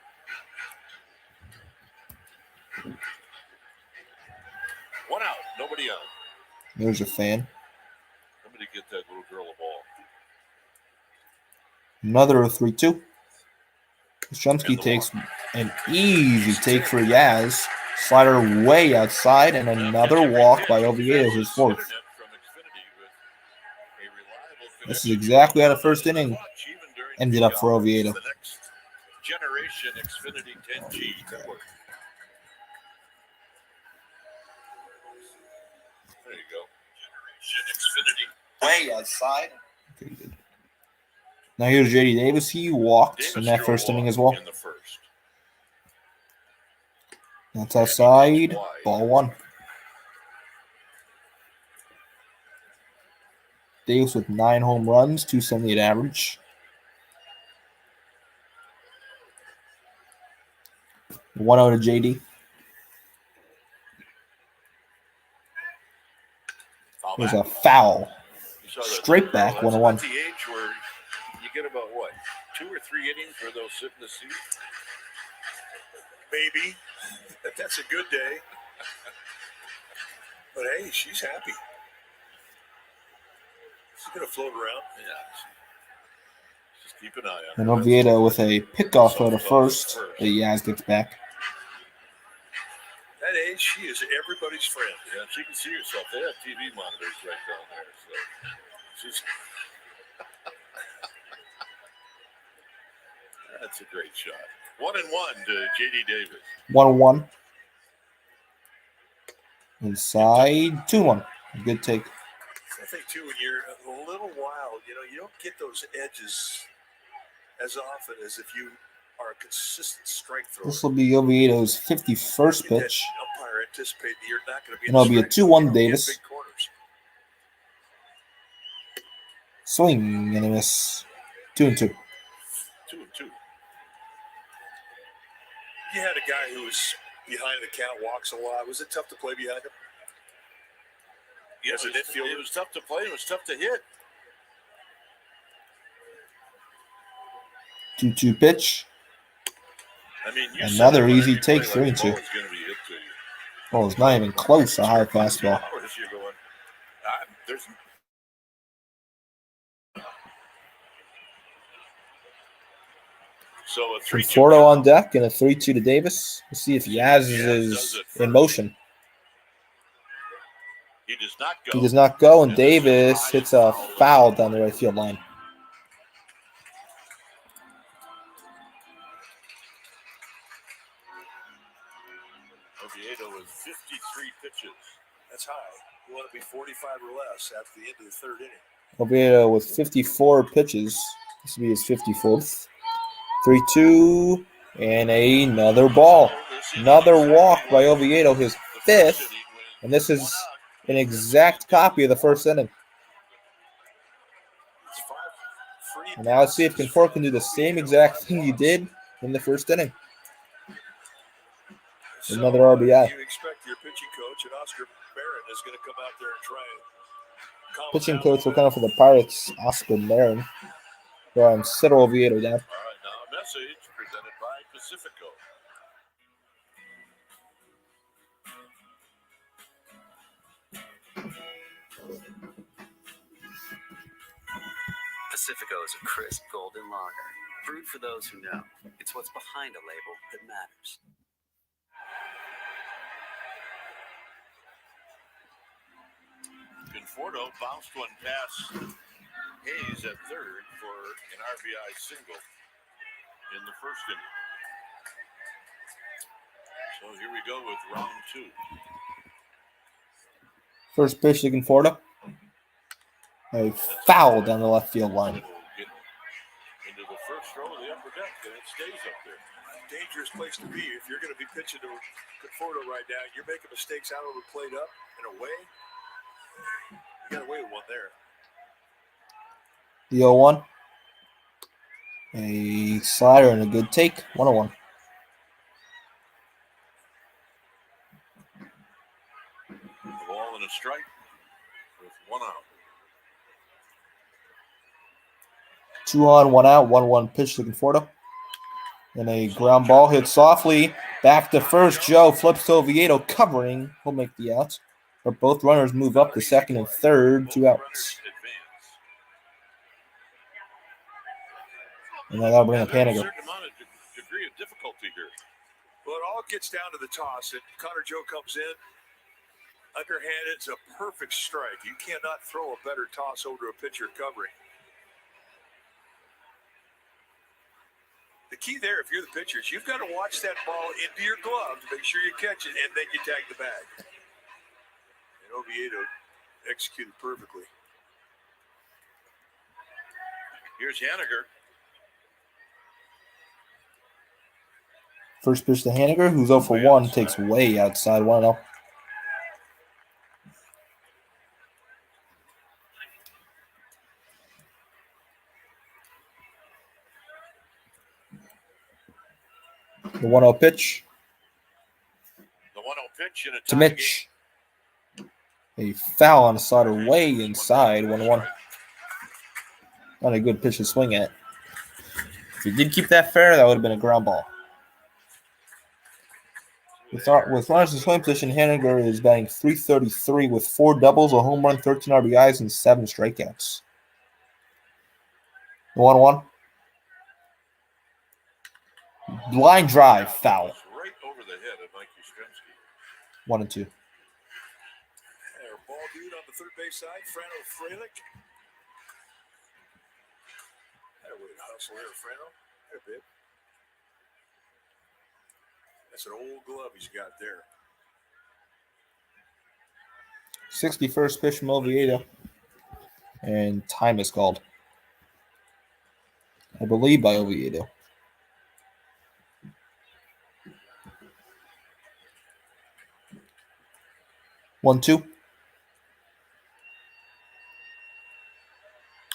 One out, nobody on. There's a fan. Somebody get that little girl a ball. Another 3-2. Yastrzemski takes an easy take for Yaz. Slider way outside, and another walk by Oviedo, his 4th. This is exactly how the first inning ended up for Oviedo. Generation Xfinity 10G network. There you go. Generation Xfinity. Way outside. Okay, good. Now here's J.D. Davis. He walked in that first inning as well. In the first. That's outside. Ball 1. Davis with 9 home runs, 278 average. 1-0 to JD. There's a foul. Straight back, 1-1. The age where you get about what, 2 or 3 innings where they'll sit in the seat. Maybe that's a good day. But hey, she's happy. She's gonna float around. Yeah. Just keep an eye on her. And Oviedo with a pickoff for the first. The Yaz gets back. That age, she is everybody's friend. Yeah, she can see herself. They have TV monitors right down there. So she's that's a great shot. 1-1 to J.D. Davis. 1-1. Inside 2-1. Good take. I think, too, when you're a little wild, you don't get those edges as often as if you are a consistent strike thrower. This will be Oviedo's 51st pitch. Umpire anticipate that you're not going to be. And it'll be a 2-1 Davis. Big corners. Swing and a miss. 2-2. 2-2. You had a guy who was behind the count, walks a lot. Was it tough to play behind him? Yeah, it was tough to play. It was tough to hit. 2-2 pitch. I mean, another easy take, 3-2. Oh, it's not even close. A high fastball. So a 3-2 Conforto on deck and a 3-2 to Davis. Let's see if Yaz is in motion. He does not go. He does not go, and Davis hits a foul down the right field line. Oviedo with 53 pitches. That's high. You want to be 45 or less after the end of the third inning. Oviedo with 54 pitches. This will be his 54th. 3-2, and another ball. Another walk by Oviedo, his 5th, and this is an exact copy of the first inning. And now let's see if Conforto can do the same exact thing he did in the first inning. Another RBI. You expect your pitching coach and Oscar Barron is going to come out there and try and Pitching coach will come up for the Pirates, Oscar Marin. Go and settle Oviedo down. All right, now a message presented by Pacifico. Pacifico is a crisp golden lager, brewed for those who know. It's what's behind a label that matters. Conforto bounced one past Hayes at third for an RBI single in the first inning. So here we go with round 2. First pitch to Conforto. A foul down the left field line. Get into the first row of the upper deck, and it stays up there. Dangerous place to be if you're going to be pitching to Conforto right now. You're making mistakes out over the plate up and away. You got away with one there. The 0-1. A slider and a good take. 1-1. The ball and a strike with 1 out. 2 on, 1 out. 1-1 pitch to Conforto. And a ground ball hit softly. Back to first. Joe flips to Oviedo, covering. He'll make the out. But both runners move up to second and third. 2 outs. And now that'll bring up Haniger. A certain amount of degree of difficulty here. Well, it all gets down to the toss, and Connor Joe comes in. Underhanded, it's a perfect strike. You cannot throw a better toss over to a pitcher covering. The key there, if you're the pitcher, is you've got to watch that ball into your glove to make sure you catch it, and then you tag the bag. And Oviedo executed perfectly. Here's Haniger. First pitch to Haniger, who's 0 for 1, takes way outside 1-0. The 1-0 pitch The 1-0 pitch in a to tie Mitch. A foul on the slider way inside 1-1. Not a good pitch to swing at. If he did keep that fair, that would have been a ground ball. With runners in scoring position, Haniger is batting .333 with 4 doubles, a home run, 13 RBIs, and 7 strikeouts. 1-1. Line drive, foul. right over the head of Mike Yastrzemski. 1-2. There, ball dude on the third base side, Frano Frelick. That way to hustle there, Frano. There, babe. That's an old glove he's got there. 61st pitch from Oviedo. And time is called. I believe by Oviedo. One-two.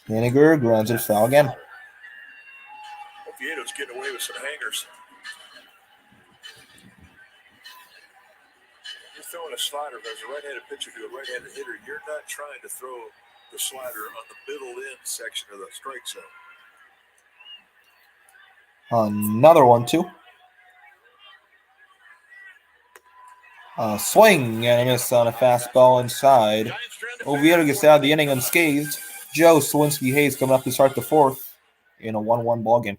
Haniger grounds it foul again. Oviedo's getting away with some hangers. You're throwing a slider, but as a right-handed pitcher to a right-handed hitter, you're not trying to throw the slider on the middle end section of the strike zone. Another 1-2. Swing and a miss on a fastball inside. Oviedo gets out of the inning unscathed. Joe Sawinski Hayes coming up to start the fourth in a 1-1 ball game.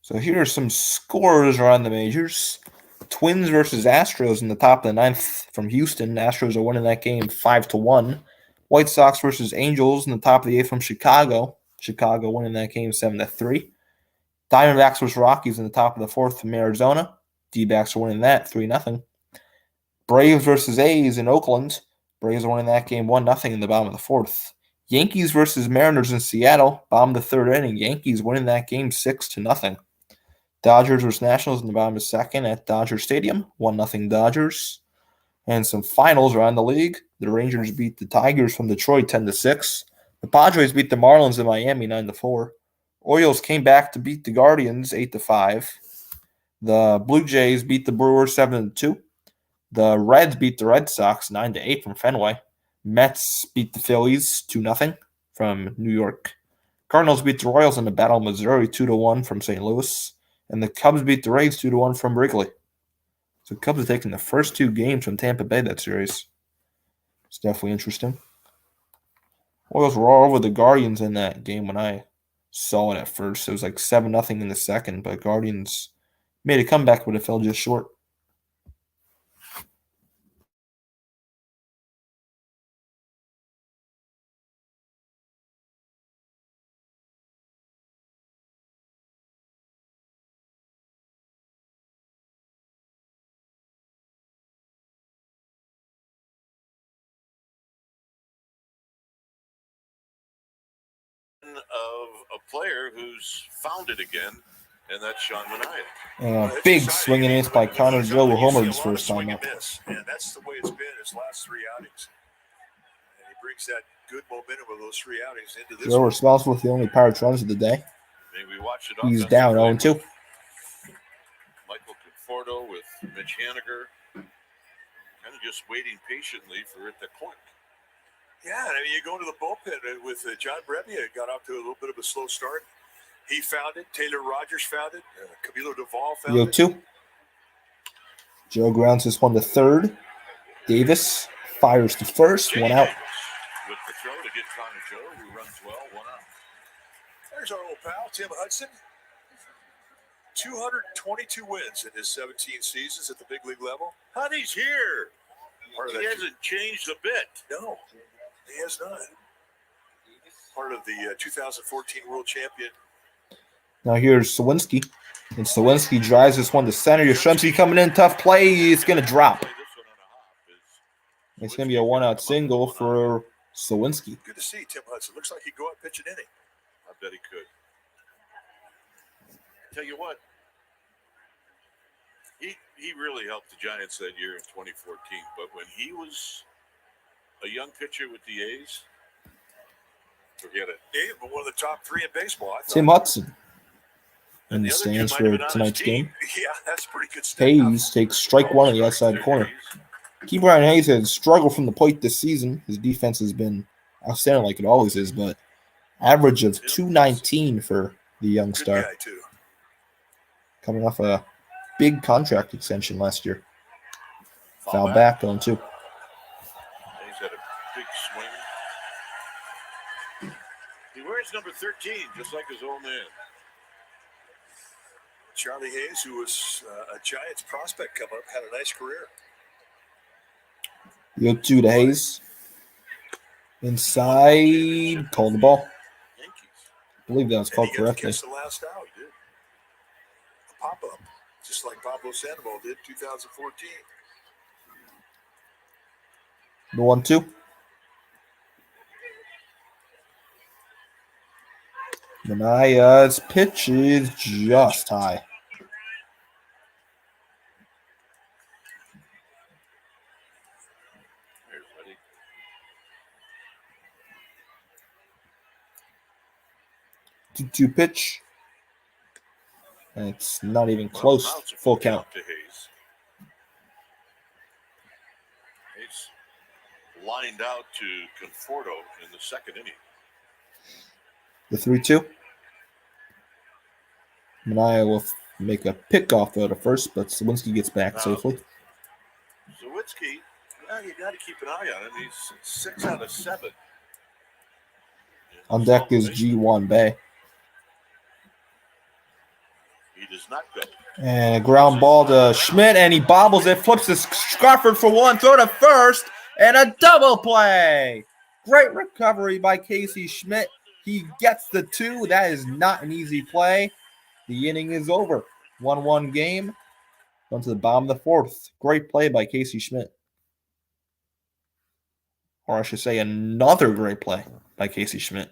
So here are some scores around the majors. Twins versus Astros in the top of the ninth from Houston. Astros are winning that game 5-1. White Sox versus Angels in the top of the eighth from Chicago. Chicago winning that game 7-3. Diamondbacks versus Rockies in the top of the fourth from Arizona. D-backs are winning that 3-0. Braves versus A's in Oakland. Braves are winning that game 1-0 in the bottom of the fourth. Yankees versus Mariners in Seattle. Bottom of the third inning. Yankees winning that game 6-0. Dodgers versus Nationals in the bottom of the second at Dodger Stadium. 1-0 Dodgers. And some finals around the league. The Rangers beat the Tigers from Detroit 10-6. The Padres beat the Marlins in Miami 9-4. Orioles came back to beat the Guardians 8-5. The Blue Jays beat the Brewers 7-2. The Reds beat the Red Sox 9-8 from Fenway. Mets beat the Phillies 2-0 from New York. Cardinals beat the Royals in the Battle of Missouri 2-1 from St. Louis. And the Cubs beat the Rays 2-1 from Wrigley. So the Cubs are taking the first two games from Tampa Bay that series. It's definitely interesting. Orioles were all over the Guardians in that game when I saw it at first. It was like 7-0 in the second, but Guardians made a comeback, but it fell just short. Of a player who's found it again, and that's Sean Manaea. Big swing and miss by Connor Joe who homered his first time up. And that's the way it's been his last three outings. And he brings that good momentum of those three outings into this. Joe responsible for the only Pirates runs of the day. He's down 0-2. Michael Conforto with Mitch Haniger, kind of just waiting patiently for it to click. Yeah, I mean, you go to the bullpen with John Brebbia. Got off to a little bit of a slow start. He found it. Taylor Rogers found it. Camilo Duvall found it. 0-2. Joe grounds this one to third. Davis fires to first. One out. With the throw to get Connor Joe, who runs well. 1 out. There's our old pal, Tim Hudson. 222 wins in his 17 seasons at the big league level. Honey's here. He hasn't changed a bit. No. He has not. Part of the 2014 World Champion. Now here's Sawinski. And Sawinski drives this one to center. Yastrzemski coming in. Tough play. It's going to drop. It's going to be a 1-out single for Sawinski. Good to see Tim Hudson. Looks like he'd go out and pitch an inning. I bet he could. Tell you what. He really helped the Giants that year in 2014. But when he was a young pitcher with the A's, forget it. Yeah, but one of the top three in baseball. Tim Hudson in the stands for tonight's game. Yeah, that's pretty good stuff. Hayes takes strike one on the outside corner. Key Brian Hayes has struggled from the plate this season. His defense has been outstanding like it always is, but average of 219 for the young star. Coming off a big contract extension last year. Foul back on 2. He's had a big swing. He wears number 13, just like his old man. Charlie Hayes, who was a Giants prospect come up, had a nice career. 0-2 to Hayes. Inside, called the ball. I believe that was called correctly. The last out, he did. A pop-up, just like Pablo Sandoval did 2014. The 1-2. Manaea's pitch is just high. Two pitch. And it's not even close. Full count. Hayes lined out to Conforto in the second inning. The 3-2. Mania will make a pickoff though to first, but Sawinski gets back safely. Zawinski, you got to keep an eye on him. He's 6 out of 7. On deck is G1 Bay. He does not go. And a ground ball to Schmidt, and he bobbles it, flips to Scarford for one, throw to first, and a double play. Great recovery by Casey Schmidt. He gets the 2. That is not an easy play. The inning is over. 1-1 game. Going to the bottom of the 4th. Great play by Casey Schmidt. Or I should say another great play by Casey Schmidt.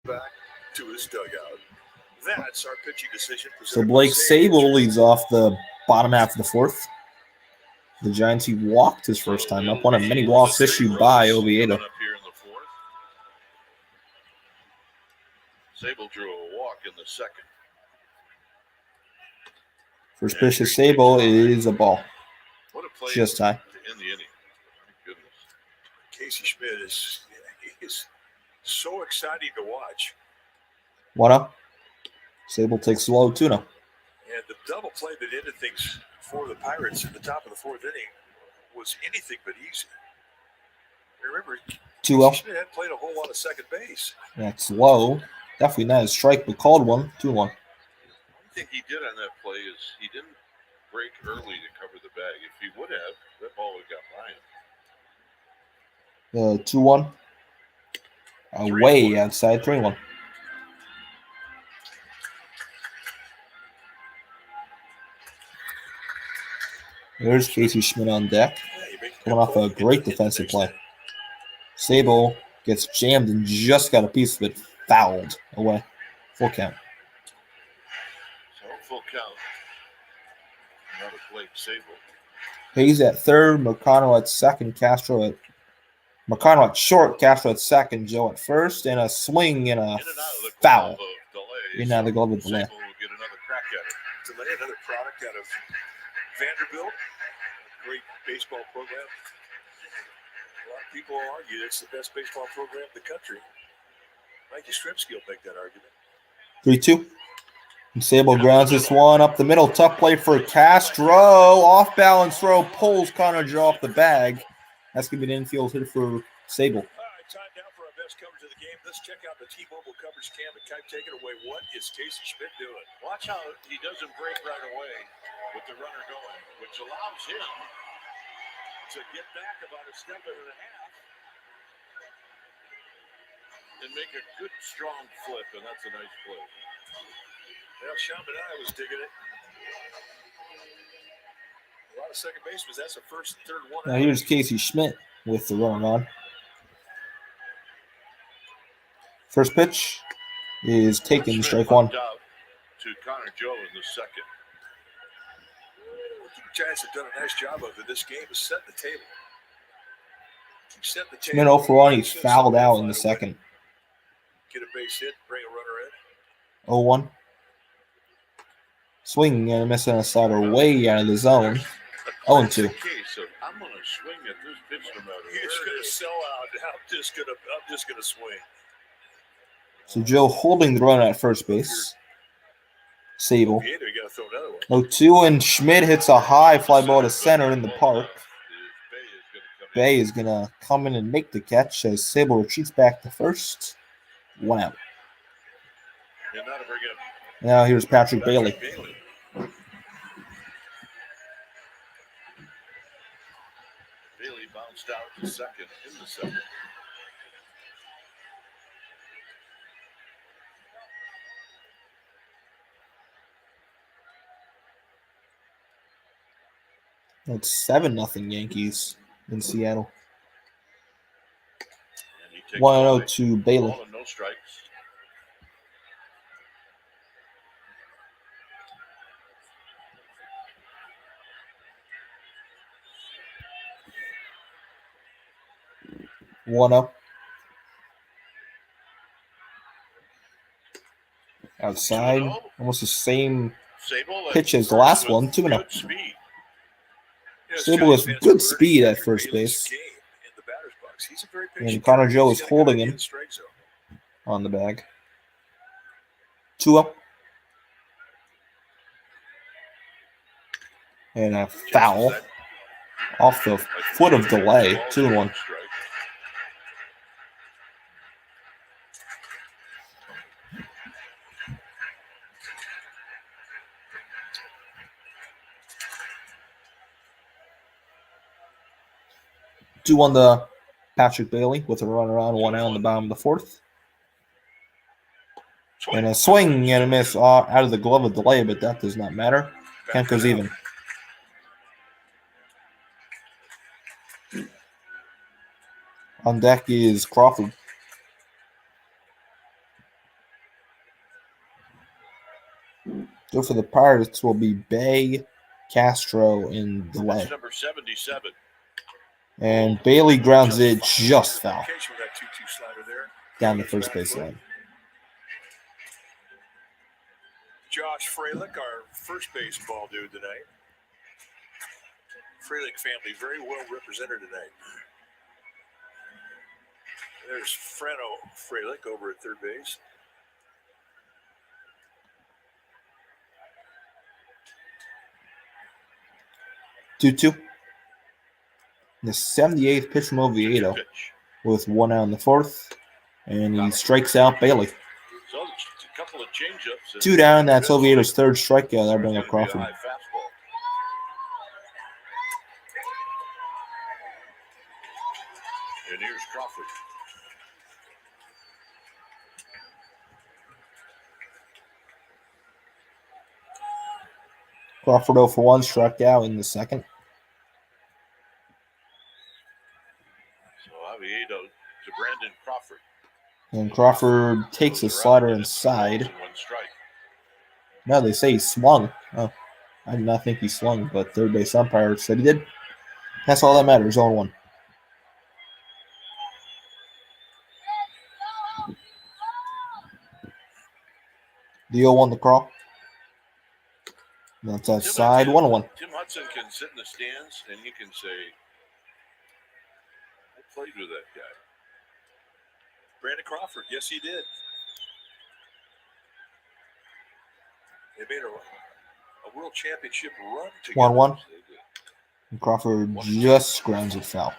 Back to his dugout. That's our pitching decision. So Blake Sable leads off the bottom half of the 4th. The Giants, he walked his first time up, one of many walks issued by Oviedo. Up here in the 4th. Sable drew a walk in the second. First pitch to Sable is a ball. What a play Just high. To end the inning. My goodness. Casey Schmidt is so exciting to watch. 1-0. Sable takes low 2-0. And the double play that ended things for the Pirates at the top of the 4th inning was anything but easy. Remember, 2-0. Schmidt hadn't played a whole lot of second base. That's low. Definitely not a strike, but called one. 2-1. One thing he did on that play is he didn't break early to cover the bag. If he would have, that ball would have got by him. 2-1. Away outside 3-1. There's Casey Schmidt on deck. Coming off a great defensive play. Sable gets jammed and just got a piece of it fouled away. Full count. So full count. Another Blake Sable. Hayes at third, McConnell at second, McConnell at short, Castro at second, Joe at first, and a swing and a foul. In and out of the glove of delay. Sable will get another crack at it. Delay, another product out of Vanderbilt. Great baseball program. A lot of people argue it's the best baseball program in the country. Mike Yastrzemski will make that argument. 3-2. And Sable grounds this one up the middle. Tough play for Castro. Off balance throw pulls Connor Joe off the bag. That's going to be an infield hit for Sable. All right, time now for our best coverage of the game. Let's check out the T-Mobile coverage cam and take it away. What is Casey Schmidt doing? Watch how he doesn't break right away with the runner going, which allows him to get back about a step and a half and make a good, strong flip, and that's a nice play. Well, Sean and I was digging it. A lot of second basemen. That's the first and third one. Now here's Casey Schmidt with the runner on. First pitch is taken, Schmidt strike one. bumped out to Connor Joe in the second. What the Giants have done a nice job of in this game is set the table. Set the Schmidt 0 for 1. He's fouled out in the second. Get a base hit, bring a runner in. 0-1. Swing and a miss on a slider way out of the zone. 0-2. I'm going to swing at this pitch no matter He's going to sell out. I'm just going to swing. So Joe holding the run at first base. Sable. 0-2, and Schmidt hits a high fly ball to center in the park. Bay is going to come in and make the catch as Sable retreats back to first. 1 out. Now here's Patrick Bailey. Bailey bounced out to second in the second. It's 7-0 Yankees in Seattle. 1-0 to Bailey. No strikes. One up. Outside. Almost the same pitch as the last one. 2-0. Sable has good speed at first base. And Connor Joe is holding him on the bag. 2 up. And a foul off the foot of delay. 2-1. Two on the Patrick Bailey with a run around 1 out in the bottom of the fourth. And a swing and a miss out of the glove of delay, but that does not matter. Count goes even. On deck is Crawford. Go for the Pirates will be Bay, Castro, and delay. Number 77. And Bailey grounds it just foul down the first base line. Josh Fralick, our first base ball dude tonight. Fralick family very well represented tonight. There's Freno Fralick over at third base. Two. The 78th pitch from Oviedo with 1 out in the fourth, and he strikes out Bailey. So a couple of change-ups. 2 down. That's Oviedo's third strikeout. That'll bring up Crawford. And here's Crawford. Crawford 0 for 1, struck out in the second. Oviedo to Brandon Crawford. And Crawford takes a slider inside. No, they say he swung. Oh, I did not think he swung, but third base umpire said he did. That's all that matters. 0-1. The 0-1 the crawl. That's outside. 1-1. Tim Hudson can sit in the stands and he can say, played with that guy. Brandon Crawford, yes, he did. They made a world championship run together. 1-1. And Crawford just grounds it foul.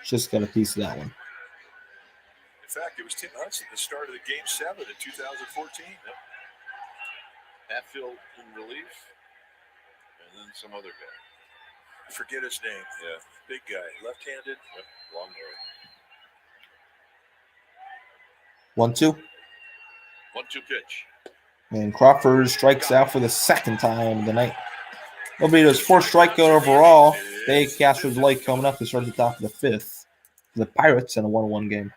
Just got a piece of that one. In fact, it was Tim Hudson that started the Game 7 in 2014. Hatfield in relief, and then some other guy. Forget his name. Yeah. Big guy, left-handed. Yep. Long hair. 1-2. 1-2 pitch. And Crawford strikes out for the second time of the night. Oviedo's fourth strikeout overall. Bay, Castro's late coming up to start at the top of the fifth. The Pirates in a 1-1 game.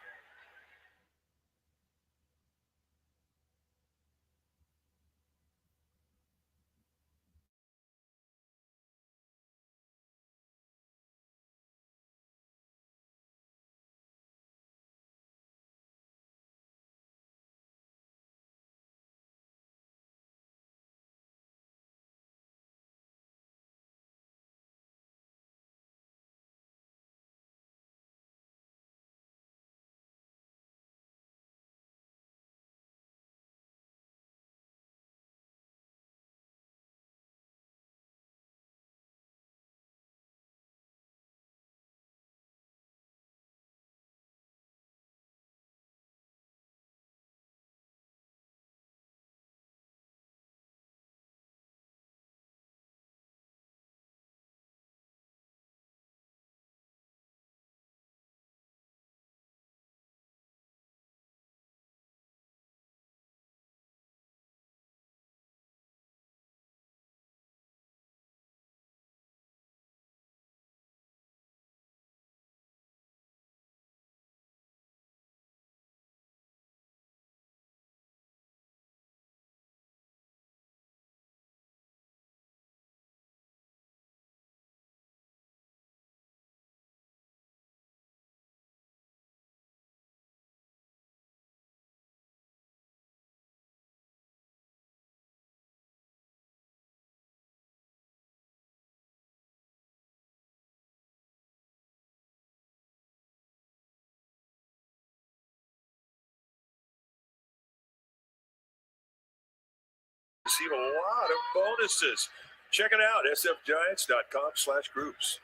receive a lot of bonuses. Check it out, sfgiants.com/groups.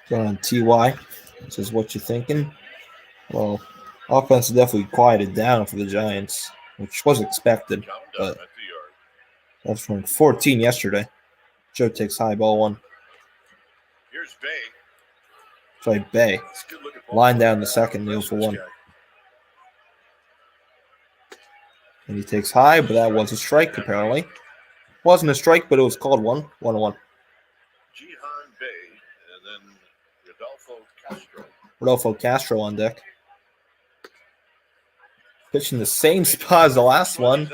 Going on TY. This is what you're thinking. Well, offense definitely quieted down for the Giants, which was expected. But that's from 14 yesterday. Joe takes high ball one. Here's Bay. Sorry, Bay. Line down the second, kneel for one. And he takes high, but that was a strike apparently. Wasn't a strike, but it was called one. 1-1. Jihan Bay and then Rodolfo Castro on deck. Pitching the same spot as the last one.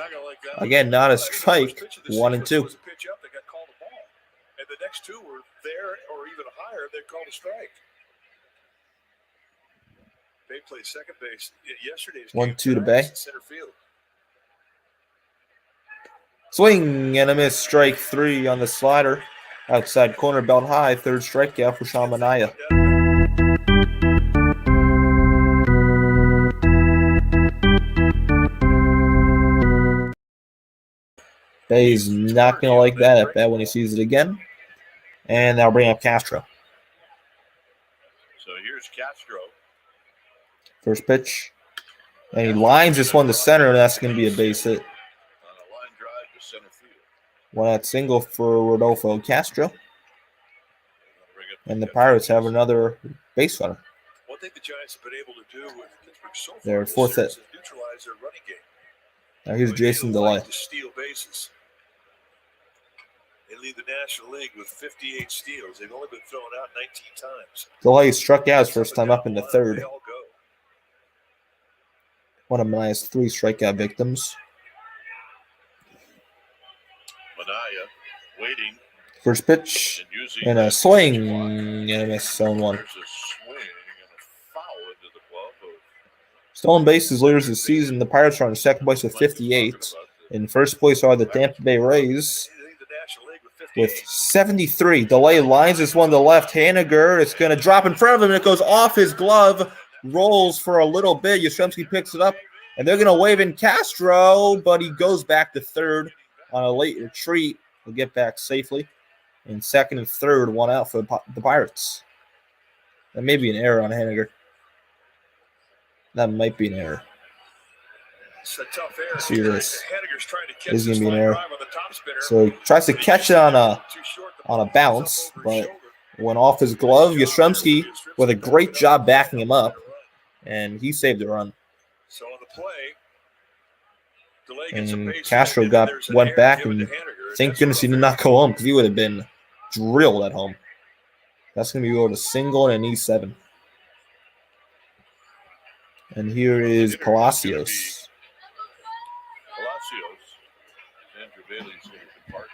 Again, not a strike. 1-2. And the next two were there or even higher. They called a strike. Bay played second base yesterday's 1-2 to Bay. Center field. Swing and a miss. Strike 3 on the slider. Outside corner, belt high. Third strikeout for Sean Manaea. Bay's not going to like that at bat when he sees it again. And they'll bring up Castro. So here's Castro. First pitch. And he lines this one to center, and that's going to be a base hit. On a line drive to center field. One out single for Rodolfo Castro. And the Pirates have another base runner. One thing the Giants have been able to do with Pittsburgh so far Their fourth hit. is neutralize their running game. Now here's Jason DeLay. To steal bases. They lead the National League with 58 steals. They've only been thrown out 19 times. DeLay struck out his first time up in the third. They all go. One of Manaea's 3 strikeout victims. Manaea waiting First pitch and using and a swing and a miss. Zone 1. There's a swing and a foul into the glove of Stolen bases leaders this season. The Pirates are in second place with 58. In first place are the Tampa Bay Rays They lead the National League with 58. with 73. DeLay lines this one to left. Haniger, it's going to drop in front of him. It goes off his glove. Rolls for a little bit. Yastrzemski picks it up. And they're going to wave in Castro, but he goes back to third on a late retreat. He'll get back safely. And second and third, one out for the Pirates. That may be an error on Haniger. That might be an error. It's a tough error. See this. Haniger's trying to catch This is this gonna be an line error. drive on the top spinner. So he tries to catch it on a bounce, but went off his glove. Yastrzemski with a great job backing him up, and he saved the run. So on the play, DeLay gets a And base Castro hit, and there's an went error back, given and to Haniger. thank That's goodness he what did not go home because he would have been drilled at home. That's going to be over to single and an E7. And here is Palacios. Palacios. Andrew Bailey's favorite part.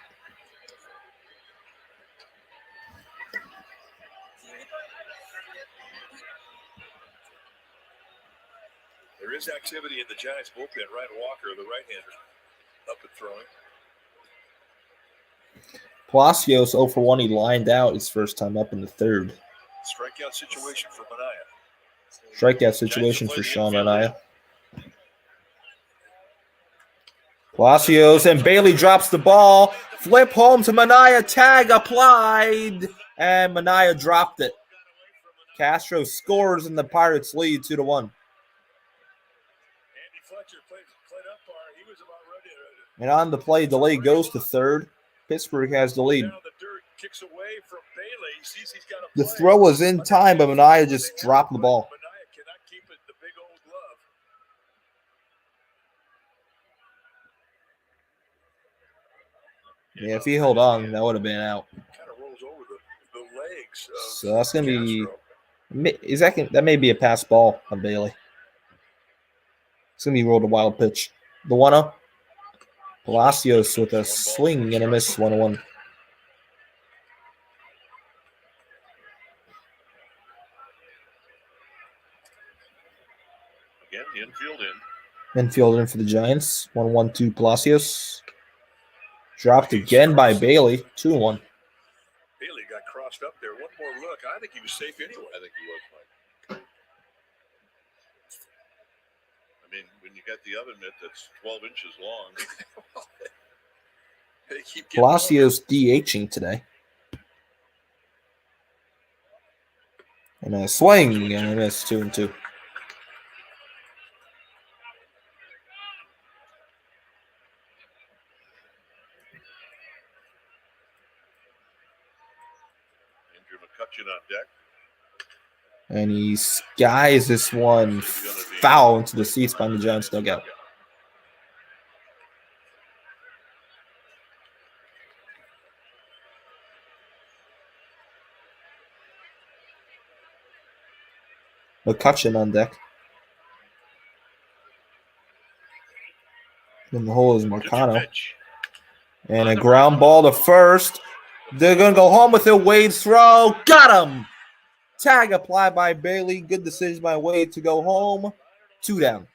There is activity in the Giants bullpen. Ryan Walker, the right-hander, up and throwing. Palacios 0 for 1. He lined out his first time up in the third. Strikeout situation for Manaea. Strikeout situation for Sean Manaea. Palacios and Bailey drops the ball. Flip home to Manaea. Tag applied. And Manaea dropped it. Castro scores and the Pirates lead 2-1. Andy Fletcher played umpire. He was about ready to. And on the play, DeLay goes to third. Pittsburgh has the lead. Down the dirt, kicks away from Bailey. He sees he's got a The play. throw was in time, but Manaea just dropped the ball. Manaea cannot keep it. The big old glove. Yeah, if he held on, that would have been out. Kind of rolls over the legs. Of So that's going to be Castro. that may be a pass ball on Bailey. It's going to be rolled a wild pitch. The 1-0. Palacios with a swing and a miss, 1-1. Again, infield in. Infield in for the Giants. 1-1-2 Palacios. Dropped again by Bailey. 2-1. Bailey got crossed up there. One more look. I think he was safe anyway. I think he was, Mike. I mean, when you got the oven mitt that's 12 inches long. Palacios DHing today. And a swing, and a miss, 2-2. Andrew McCutcheon on deck. And he skies this one foul into the seats behind the Giants dugout. McCutcheon on deck. In the hole is Marcano. And a ground ball to first. They're going to go home with it. Wade's throw. Got him. Tag applied by Bailey. Good decision by Wade to go home. 2 down.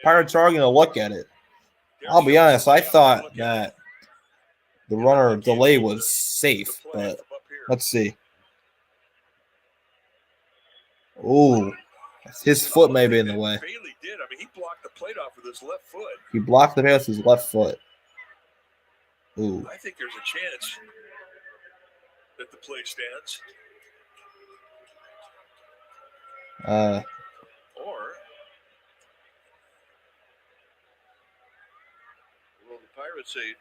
Pirates are going to look at it. I'll be honest. I thought that the runner delay was safe, but let's see. Ooh. His foot may be in the way. Bailey did. I mean, he blocked the plate off with his left foot. He blocked the pass with his left foot. Ooh. I think there's a chance that the play stands. Or well, the Pirates say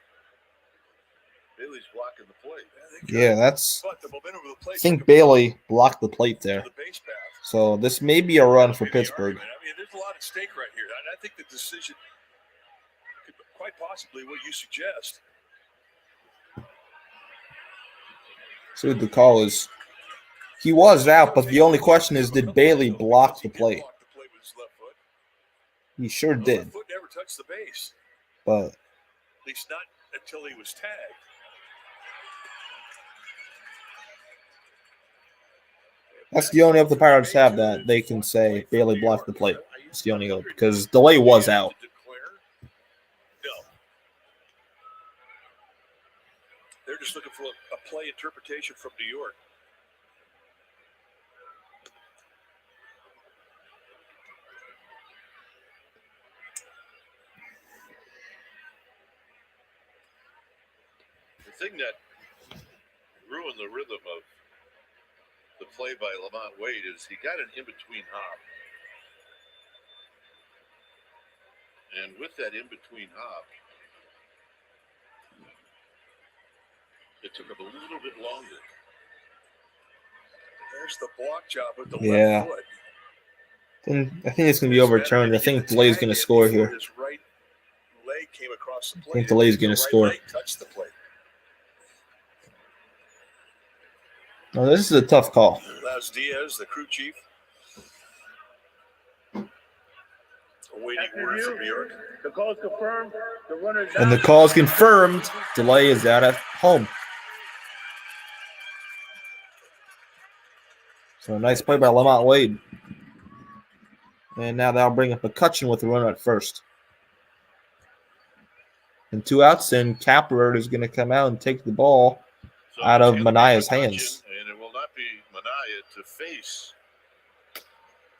Bailey's blocking the plate. Yeah, that's. But the momentum of the plate. I think Bailey blocked the plate there. The base path. So this may be a run for Pittsburgh. I mean, there's a lot at stake right here. And I think the decision could quite possibly what you suggest. See what the call is. He was out, but the only question is, did Bailey block the plate? He sure did. The foot never touched the base. But at least not until he was tagged. that's the only hope the Pirates have, that they can say Bailey blocked the plate. It's the only hope, because delay was out. No. They're just looking for a play interpretation from New York. The thing that ruined the rhythm of the play by Lamont Wade is he got an in-between hop. And with that in-between hop, it took him a little bit longer. There's the block job with the Yeah. left foot. I think it's going to be overturned. I think Delay's going to score here. His right leg came across the plate. I think Delay's going to score. Leg touched the plate. No, this is a tough call. Las Diaz, the crew chief. Awaiting word from New York. The call is confirmed. The runner is And the call is confirmed. Delay is out at home. So a nice play by Lamont Wade. And now that'll bring up McCutcheon with the runner at first. And 2 outs, and Capler is going to come out and take the ball out of Manaya's hands. And it will not be Manaya to face.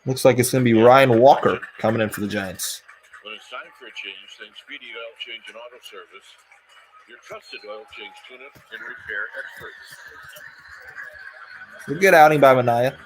Looks like it's going to be Ryan Walker coming in for the Giants. When it's time for a change, then Speedy Oil Change and Auto Service, your trusted oil change tune-up and repair experts. A good outing by Manaya.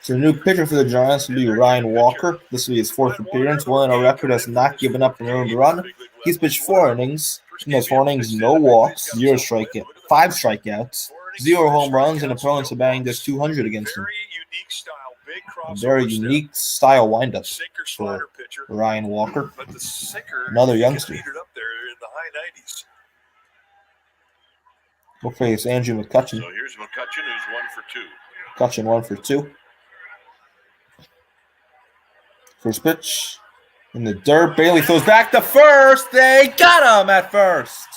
So the new pitcher for the Giants will be Ryan Walker. This will be his 4th appearance. Willing a record has not given up an earned run. He's pitched 4 innings. In those 4 innings, no walks, 0 strikeouts, 5 strikeouts, 0 home runs, and opponents have banged just 200 against him. A very unique style windup for Ryan Walker, another youngster. We'll face Andrew McCutchen. So here's McCutchen, who's 1 for 2. McCutchen 1 for 2. First pitch in the dirt. Bailey throws back to first. They got him at first.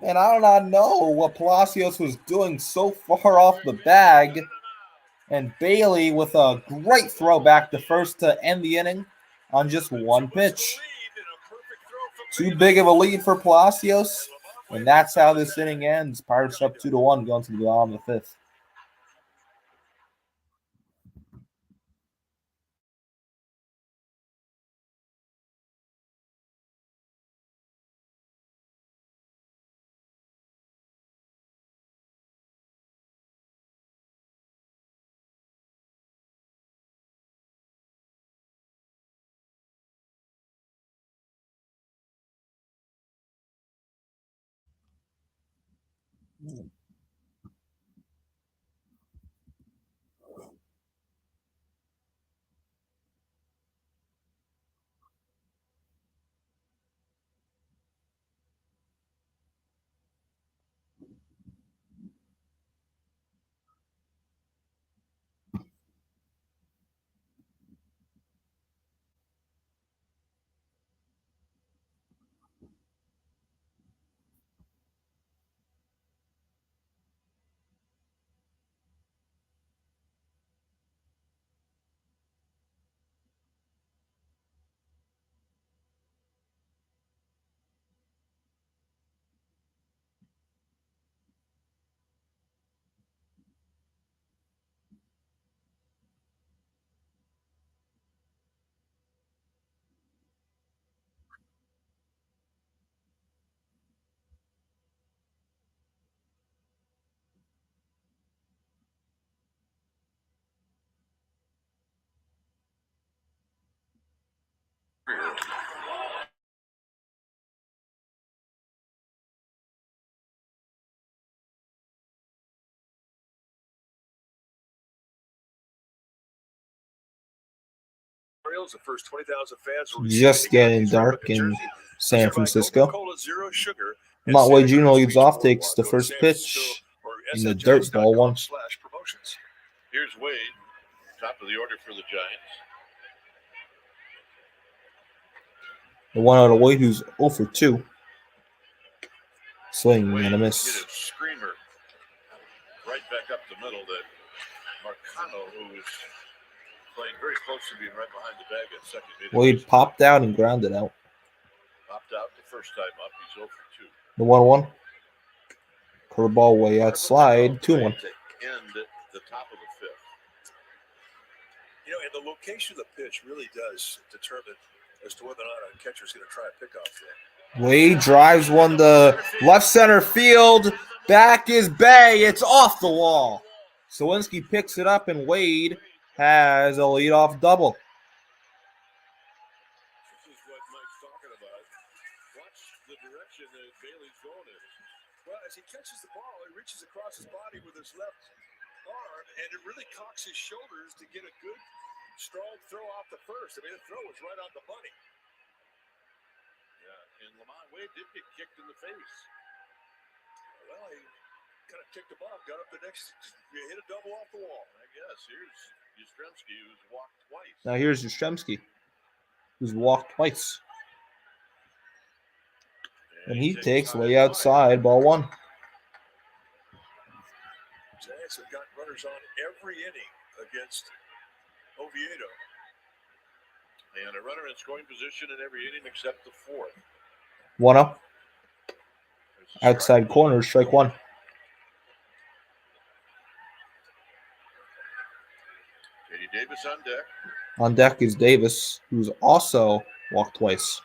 Man, I do not know what Palacios was doing so far off the bag. And Bailey with a great throw back to first to end the inning on just 1 pitch. Too big of a lead for Palacios. And that's how this inning ends. Pirates up 2-1 going to the bottom of the 5th. The first 20,000 fans will Just getting dark in San Francisco. Montway Jr. leads off, takes the first pitch in the dirt, ball 1. Here's Wade, top of the order for the Giants. The 1-out of Wade, who's 0 for 2. Swing and a miss. Hit a screamer right back up the middle that Marcano, who was playing very close to being right behind the bag at second. Wade popped out and grounded out. Popped out the first time up. He's 0 for 2. The 1-1. Curveball way outside. 2-1. To end the top of the 5th. You know, and the location of the pitch really does determine as to whether or not a catcher is going to try a pickoff there. Wade drives one to left center field. Back is Bay. It's off the wall. Sawinski picks it up, and Wade has a leadoff double. This is what Mike's talking about. Watch the direction that Bailey's going in. Well, as he catches the ball, he reaches across his body with his left arm, and it really cocks his shoulders to get a good, strong throw off the first. I mean, the throw was right on the money. Yeah, and Lamont Wade did get kicked in the face. Well, he kind of ticked him off, got up the next, hit a double off the wall. I guess here's Yastrzemski, who's walked twice. Now here's Yastrzemski, who's walked twice. And he takes way outside, ball 1. Giants have got runners on every inning against Oviedo. And a runner in scoring position in every inning except the 4th. 1-0. Outside corner, strike 1. J.D. Davis on deck. On deck is Davis, who's also walked twice.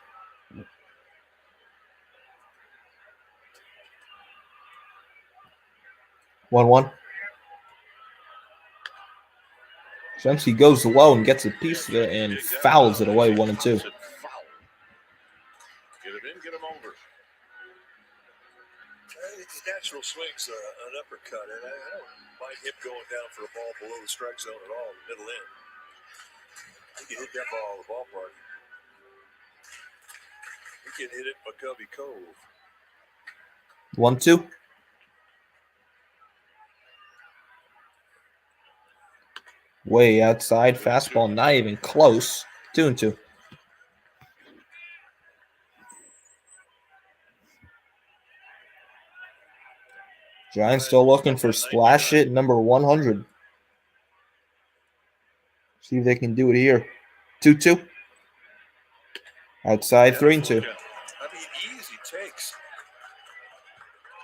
1-1. Shamsky goes low and gets a piece of it and fouls it away 1-2. Get him in, get him over. His natural swing's an uppercut, and I don't mind him going down for a ball below the strike zone at all, the middle end. He can hit that ball in the ballpark. He can hit it McCovey Cove. 1-2. Way outside, fastball, not even close. 2-2. Giants still looking for splash hit number 100. See if they can do it here. 2-2. Outside, 3-2. I mean, easy takes.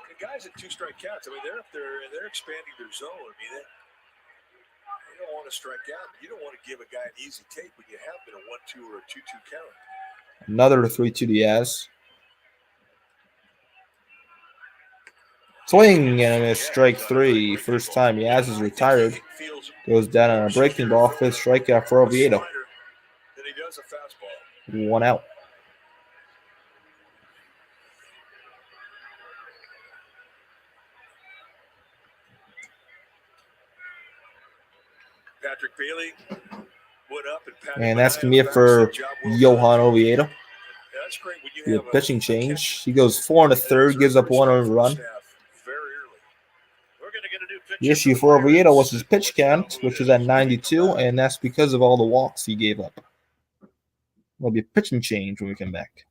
The guys at 2 strike counts, I mean, they're up there and they're expanding their zone. I mean, they don't want to strike out. You don't want to give a guy an easy take when you have been a 1-2 or a 2-2 count. Another 3-2 Diaz. Swing and a strike 3. First time Diaz is retired. Goes down on a breaking ball. 5th strikeout for Oviedo. 1 out. Patrick Bailey went up and that's going to be it for Johan Oviedo. That's great when you The have pitching change. He goes 4 1/3, gives up 1 earned run. The issue for Oviedo was his pitch count, which was at 92, and that's because of all the walks he gave up. There'll be a pitching change when we come back.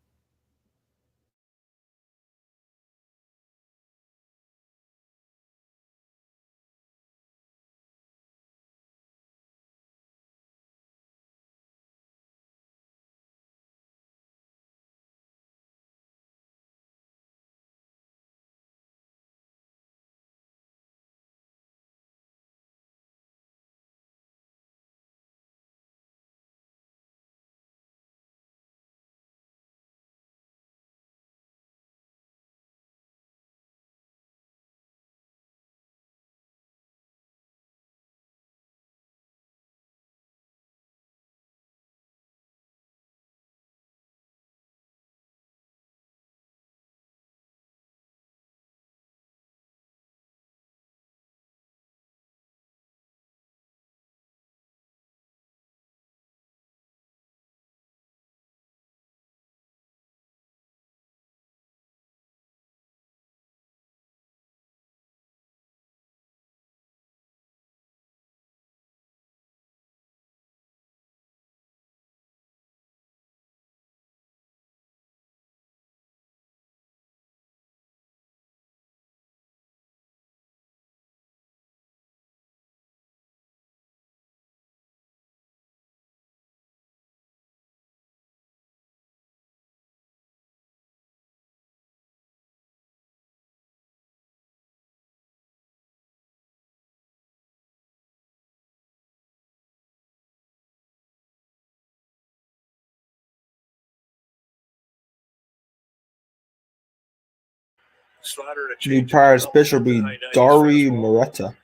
New Pirates pitcher will be Dari Moreta. And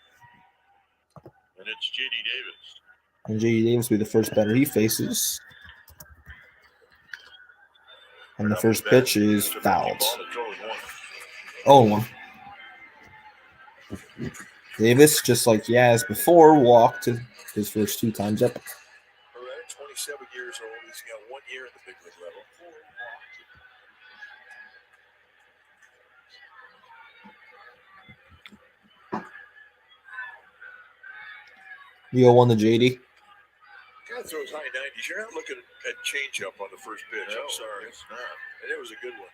it's J.D. Davis. And J.D. Davis will be the first batter he faces. And the first pitch is fouled. 0-1. Davis, just like Yaz before, walked his first 2 times up. 27 years old. He's got 1 year at the big league level. You go 1 to JD. Guy throws high 90s. You're not looking at changeup on the first pitch. No, I'm sorry. it's not. And it was a good one.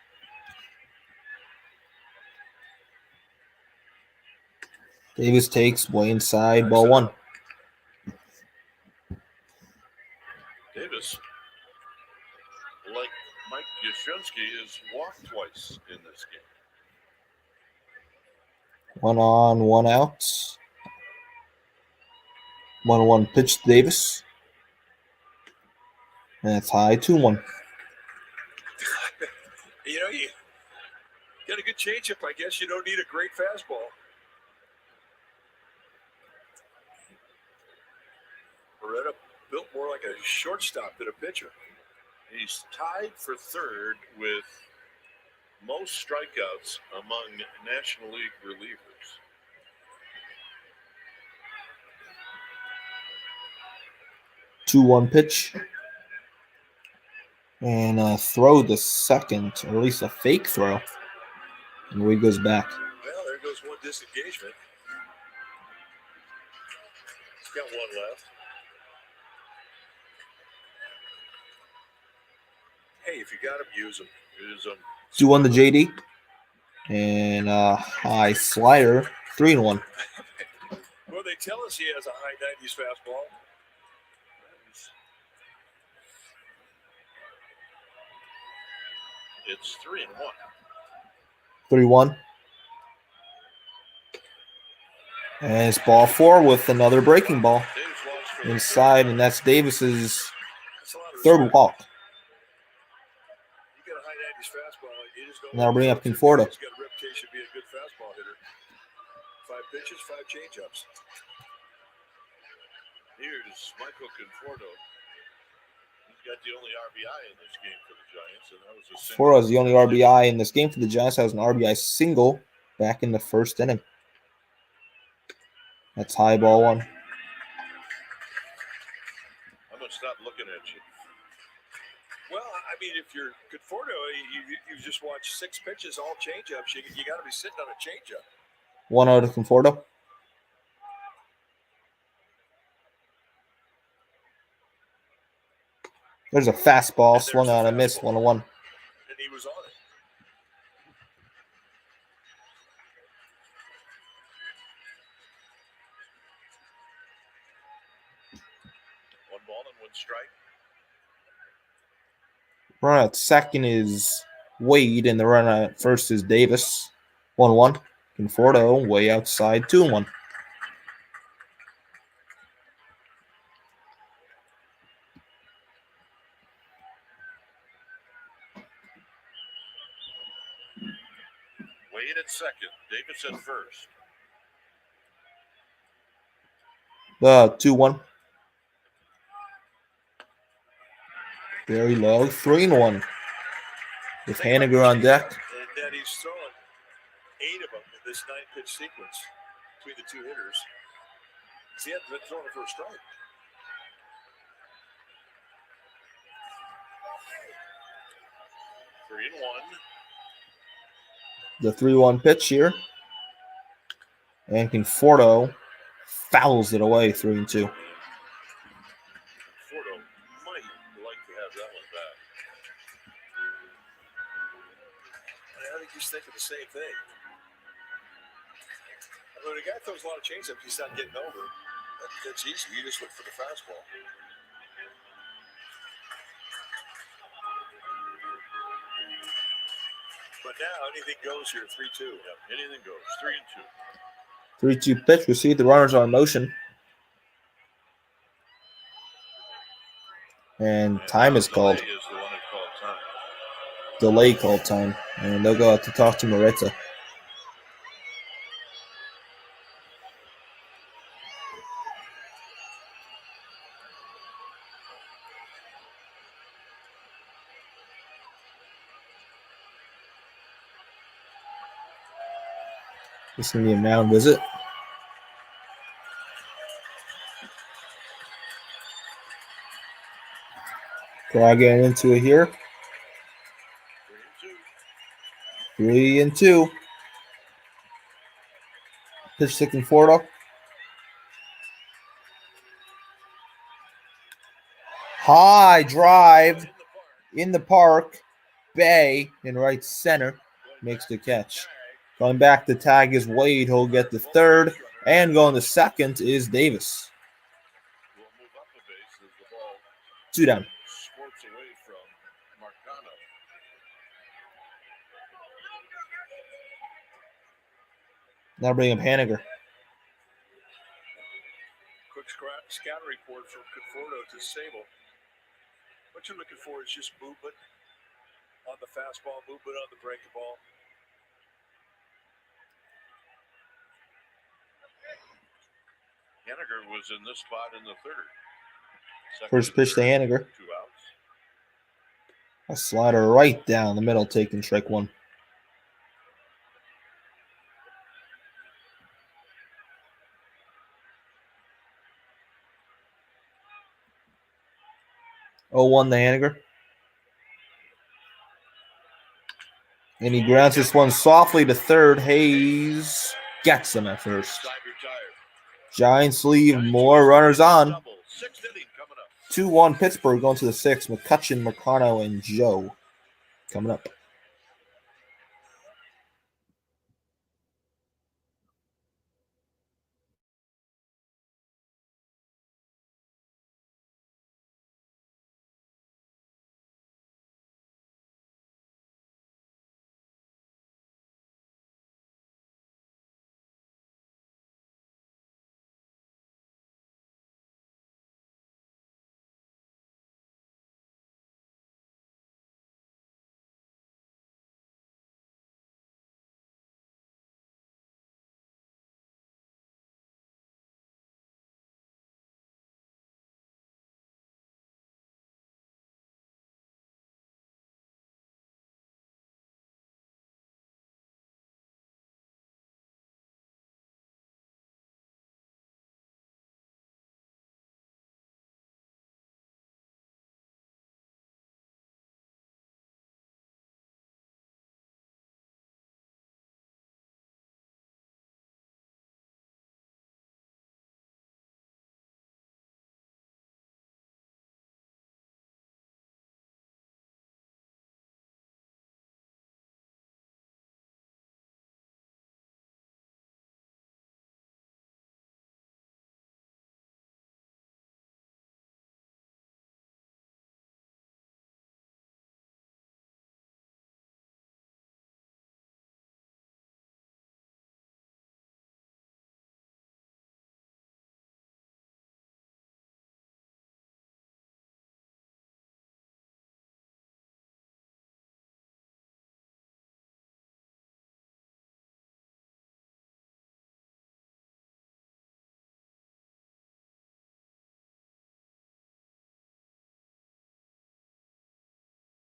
Davis takes way inside, ball 1. Davis, like Mike Yastrzemski, has walked twice in this game. 1 on, 1 out. 1-1 pitch to Davis. And it's high, 2-1. You know, you got a good changeup. I guess you don't need a great fastball. Beretta built more like a shortstop than a pitcher. He's tied for third with most strikeouts among National League relievers. 2-1 pitch. And throw the second, or at least a fake throw. And Wade goes back. Well, there goes one disengagement. He's got one left. Hey, if you got him, use him. Use him. 2-1 to JD. And high slider, 3-1. Well, they tell us he has a high 90s fastball. It's 3-1. 3-1. And it's ball 4 with another breaking ball inside, and that's Davis's third walk. You got a high 90s fastball. You just don't. Now bring up Conforto. He's got a reputation to be a good fastball hitter. 5 pitches, 5 changeups. Here's Michael Conforto. He's got the only RBI in this game for the Giants, and that was a single. Conforto is the only RBI in this game for the Giants. Has an RBI single back in the first inning. That's high ball 1. I'm gonna stop looking at you. Well, I mean, if you're Conforto, you just watched 6 pitches, all changeups. You got to be sitting on a changeup. 1-0 to Conforto. There's a fastball swung on a miss, 1-1. And he was on it. One ball and 1 strike. Runner at second is Wade, and the runner at first is Davis. 1-1. Conforto way outside, 2-1. Wade at second. Davis at first. 2-1. Very low, 3-1. With Haniger on deck. And that he's throwing 8 of them in this 9-pitch sequence between the 2 hitters. He hadn't been throwing the first strike. Three and 1. The 3-1 pitch here. And Conforto fouls it away, 3-2. Conforto might like to have that one back. I think he's thinking the same thing. When a guy throws a lot of changeups, he's not getting over. That's easy. You just look for the fastball. But now anything goes here, 3-2. Yeah, anything goes. 3 and 2. 3-2 pitch. We see the runners are in motion. And time is called. Delay is the one that called time. Delay called time. And they'll go out to talk to Morita. This is going to be a mound visit. Try getting into it here. 3 and 2. 3-2. Pitch to Conforto. High drive in the park. Bay in right center makes the catch. Going back to tag is Wade. He'll get the third. And going to second is Davis. We'll move up a base as the ball 2 down. squirts away from Marcano. Now bring up Haniger. Quick scout report from Conforto to Sable. What you're looking for is just movement on the fastball, movement on the breaking ball. Haniger was in this spot in the third. First pitch to Haniger. 2 outs. A slider right down the middle, taking strike one. Oh, 1 to Haniger. And he grounds this one softly to third. Hayes gets him at first. Side retired. Giants leave more runners on. Double. 6th inning coming up. 2-1 Pittsburgh going to the 6th. McCutchen, Mercado, and Joe coming up.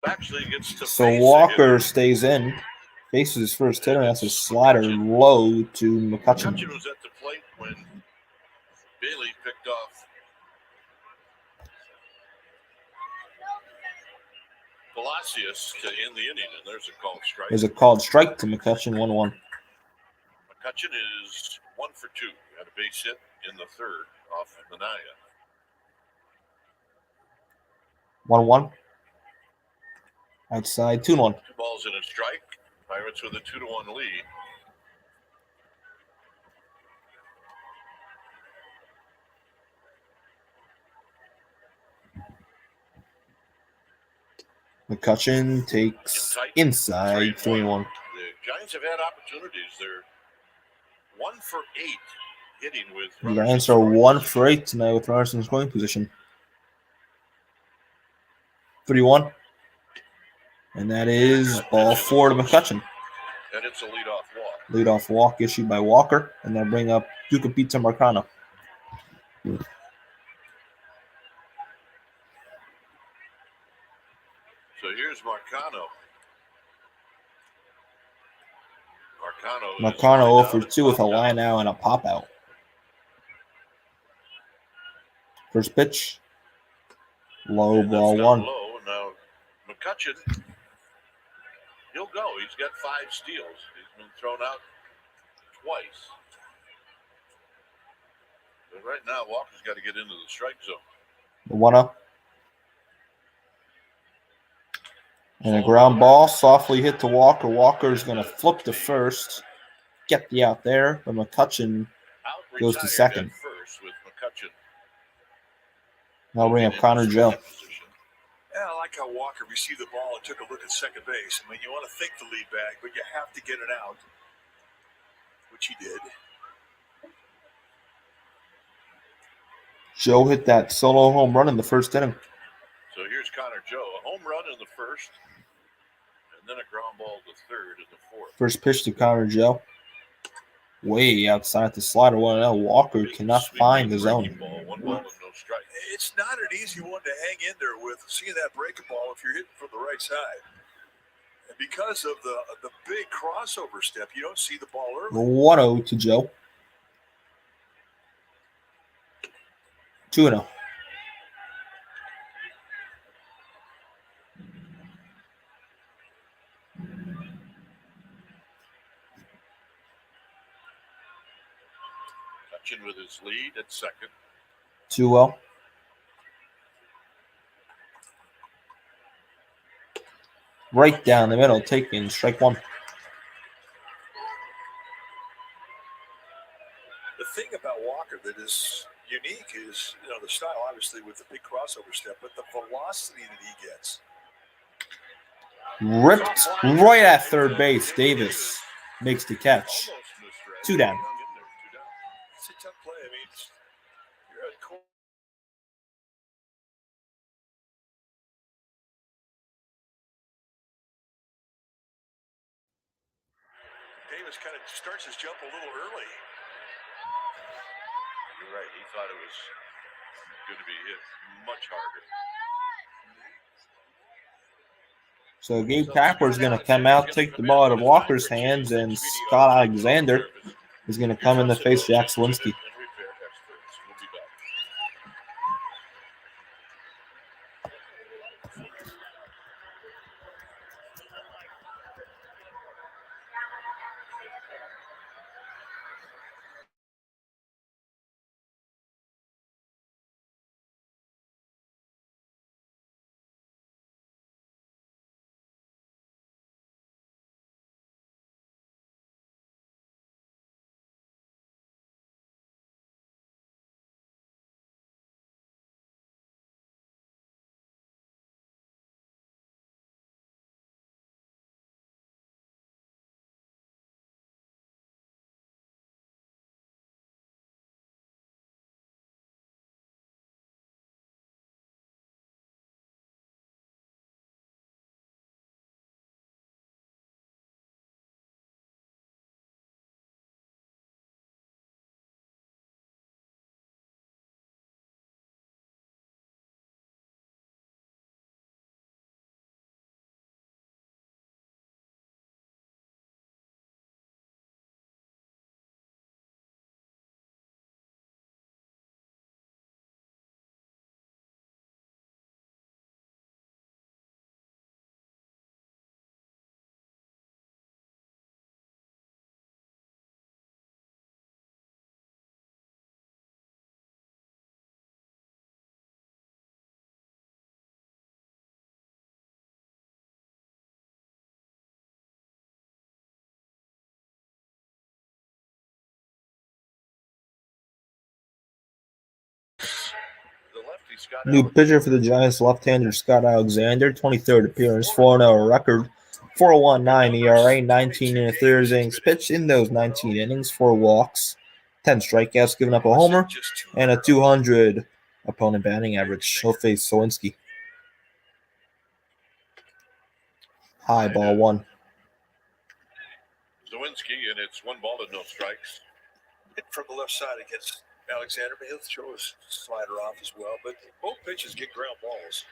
Actually gets to So face Walker it. stays in. Faces his first hitter. That's a slider low to McCutchen. McCutchen was at the plate when Bailey picked off Palacios to end the inning, and there's a called strike. There's a called strike to McCutchen, 1-1. McCutchen is 1 for 2. Had a base hit in the third off of Minaya. 1-1. Outside, 2-1. 2 balls and a strike. Pirates with a 2-1 lead. McCutchen takes inside, 3-1. The Giants have had opportunities. They're 1 for 8 hitting with. The Giants are 1 for 8 tonight with runners in scoring position. 3-1. And that is ball 4 to McCutchen. And it's a leadoff walk. Leadoff walk issued by Walker. And they'll bring up Duca Pizza Marcano. So here's Marcano. Marcano 0 for 2 with a line out and a pop out. First pitch. Low, ball 1. Low. Now McCutchen, he'll go. He's got 5 steals. He's been thrown out twice. But right now, Walker's got to get into the strike zone. The 1-0. And a ground ball softly hit to Walker. Walker's going to flip to first. Get the out there. But McCutchen goes to second. First with McCutchen. Now bring up Connor Joe. Yeah, I like how Walker received the ball and took a look at second base. I mean, you want to think the lead back, but you have to get it out, which he did. Joe hit that solo home run in the first inning. So here's Connor Joe. A home run in the first, and then a ground ball to third in the fourth. First pitch to Connor Joe. Way outside the slider. 1-0. Walker cannot find the zone. Ball, 1 ball and no strike. It's not an easy one to hang in there with. Seeing that breaking ball if you're hitting from the right side. And because of the big crossover step, you don't see the ball early. 1-0 to Joe. 2-0. Touching with his lead at second. 2-0. Right down the middle, taking strike one. The thing about Walker that is unique is, the style, obviously, with the big crossover step, but the velocity that he gets. Ripped right at third base. Davis makes the catch. 2 down. It's a tough play. I mean, you're at court. Davis kind of starts his jump a little early. You're right. He thought it was going to be hit much harder. So Gabe Kapler's going to come out, take the ball out of Walker's hands, and Scott Alexander is going to come in to face Jack Swinsky. New pitcher for the Giants, left-hander Scott Alexander, 23rd appearance, 4-0 record, 4.19 ERA, 19 innings pitched in those 19 innings, 4 walks, 10 strikeouts, giving up a homer, and a 200 opponent batting average. He'll face Sawinski. High ball 1. Zawinski, and it's 1 ball and no strikes. Hit from the left side against Alexander, but he'll throw his slider off as well. But both pitches get ground balls.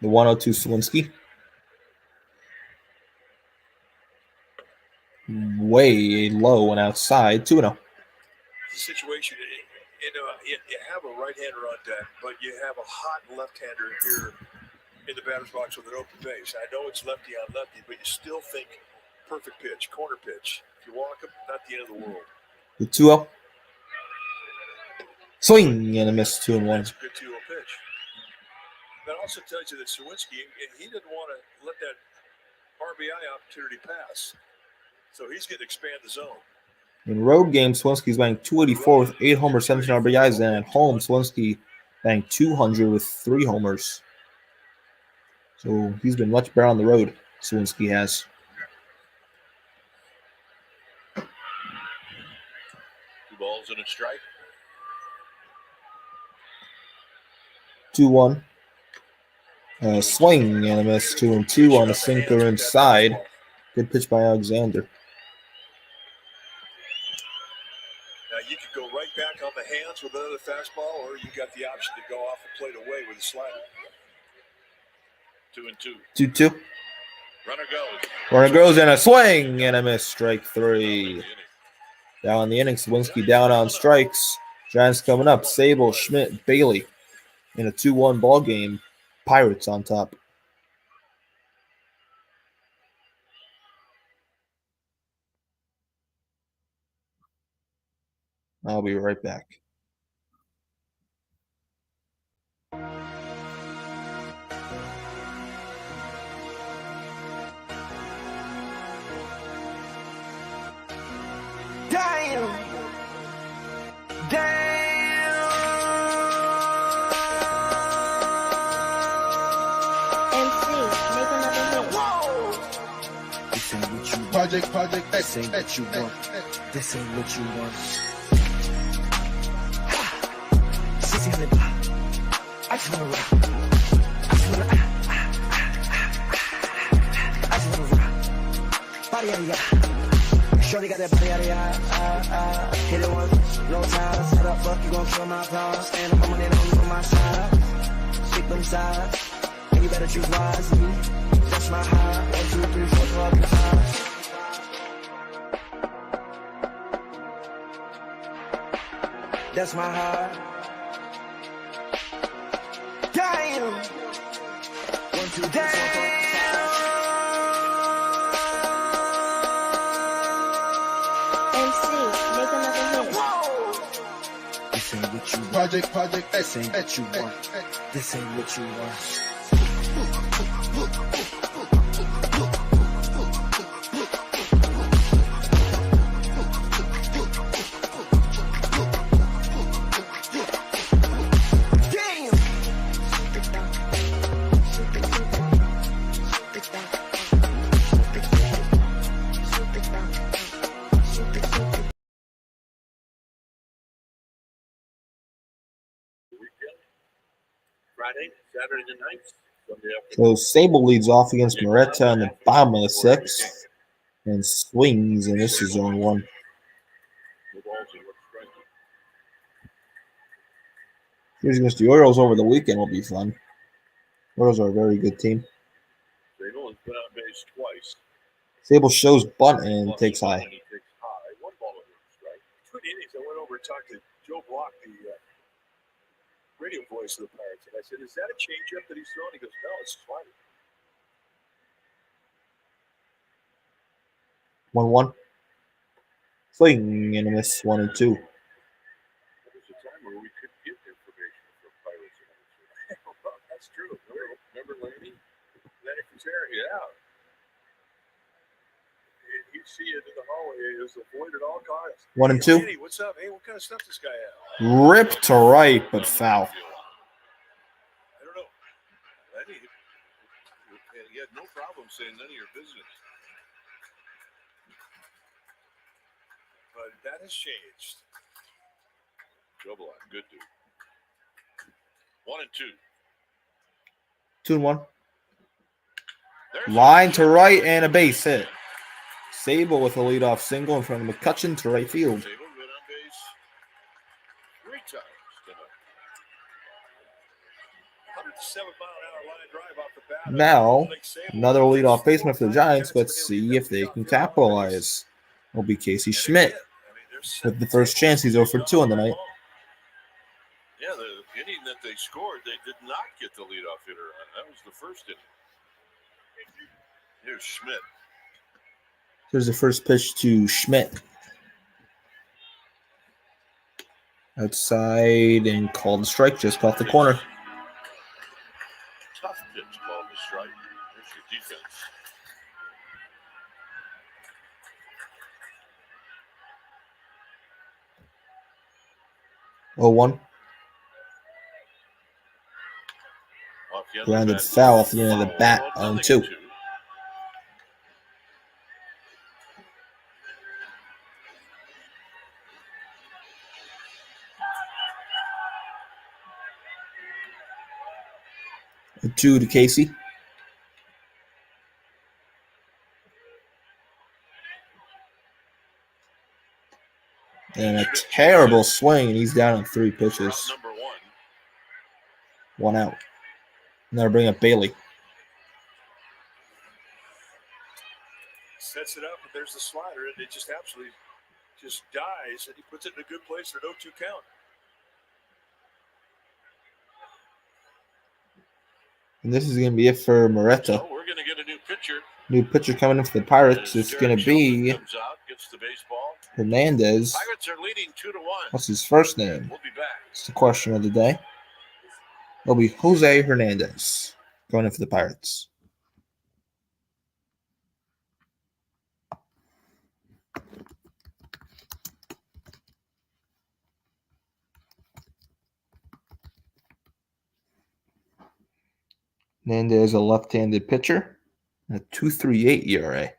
The 1-0 Sawinski. Way low and outside, 2-0. Situation, you have a right-hander on deck, but you have a hot left-hander here in the batter's box with an open base. I know it's lefty on lefty, but you still think perfect pitch, corner pitch. If you walk him, not the end of the world. The 2-0. Swing and a miss, 2-1. That's a good 2-0 pitch. That also tells you that Sawinski, he didn't want to let that RBI opportunity pass. So he's going to expand the zone. In road games, Sawinski's batting 284 with 8 homers, 17 RBIs, and at home, Sawinski batting 200 with 3 homers. So he's been much better on the road, Sawinski has. 2 balls and a strike. 2-1. Swing and a miss, 2-2 on a sinker inside. Good pitch by Alexander. back on the hands with another fastball, or you got the option to go off the plate away with a slider. 2-2. 2-2. Runner goes. Runner goes and a swing and a miss. Strike 3. Down in the inning, Sawinski down on strikes. Giants coming up. Sable, Schmidt, Bailey in a 2-1 ball game. Pirates on top. I'll be right back. Damn. MC, make another hit. This ain't what you want. Project, This ain't what you want. This ain't what you want. Sissy on the block. I just wanna rock. I just wanna rock. Body out of ya. Shorty got that body out of ya. Hit it once, no time. Set up, fuck, you gon' kill my power. Stand up, I'm on it, on my side. Stick them sides. And you better choose wisely. That's my high. 1, 2, 3, 4, 5. That's my heart. Damn. 1, 2, 3, 4, 5. MC, make another hit. This ain't what you want. project, This ain't what you want. This ain't what you want. Damn. Friday, Saturday night, Sunday afternoon. So Sable leads off against Moretta in the bottom of the 6th and swings, and this is zone 1. No balls and one strike. Here's against the Orioles over the weekend will be fun. Orioles are a very good team. Sable has been on base twice. Sable shows bunt and takes high. And he takes high. 1 ball and 1 strike. Between innings, I went over and talked to Joe Block, the radio voice of the Pirates, and I said, "Is that a changeup that he's throwing?" He goes, "No, it's a slider." 1-1. Swing and a miss. 1 and 2. There was a time where we could get information from Pirates. That's true. Remember Laney? Lenny Kazarian. Yeah. And you see it in the hallway. It was avoid at all costs. 1 and Hey, 2. Laney, what's up? Hey, what kind of stuff this guy have? Ripped to right, but foul. I don't know. Lenny, he had no problem saying none of your business. But that has changed. Trouble on. Good dude. 1 and 2. 2 and 1. There's Line to right and a base hit. Sable with a leadoff single in front of McCutcheon to right field. Sable good on base 3 times tonight. 107-mile-an-hour line drive off the bat. Now, another leadoff baseman for the Giants. Let's see if they can capitalize. Will be Casey Schmidt. With the first chance, he's 0 for 2 on the night. Yeah, the inning that they scored, they did not get the leadoff hitter on. That was the first inning. Here's Schmidt. Here's the first pitch to Schmidt. Outside and called the strike just off the corner. Tough pitch called the strike. Here's your defense. Oh, 1. Off the end of the Grounded bat. foul off the end of the bat Foul, on 2. 2. A 2 to Casey. And a terrible swing, and he's down on 3 pitches. Number 1. 1 out. And they'll bring up Bailey. Sets it up, and there's the slider, and it just absolutely just dies, and he puts it in a good place for no 2 count. And this is going to be it for Moreta. So we're going to get a new pitcher. New pitcher coming in for the Pirates. It's going to be Comes out, gets the baseball. Hernandez. Pirates are leading 2-1. What's his first name? We'll be back. It's the question of the day. It'll be Jose Hernandez going in for the Pirates. Hernandez, a left-handed pitcher, a 2.38 ERA.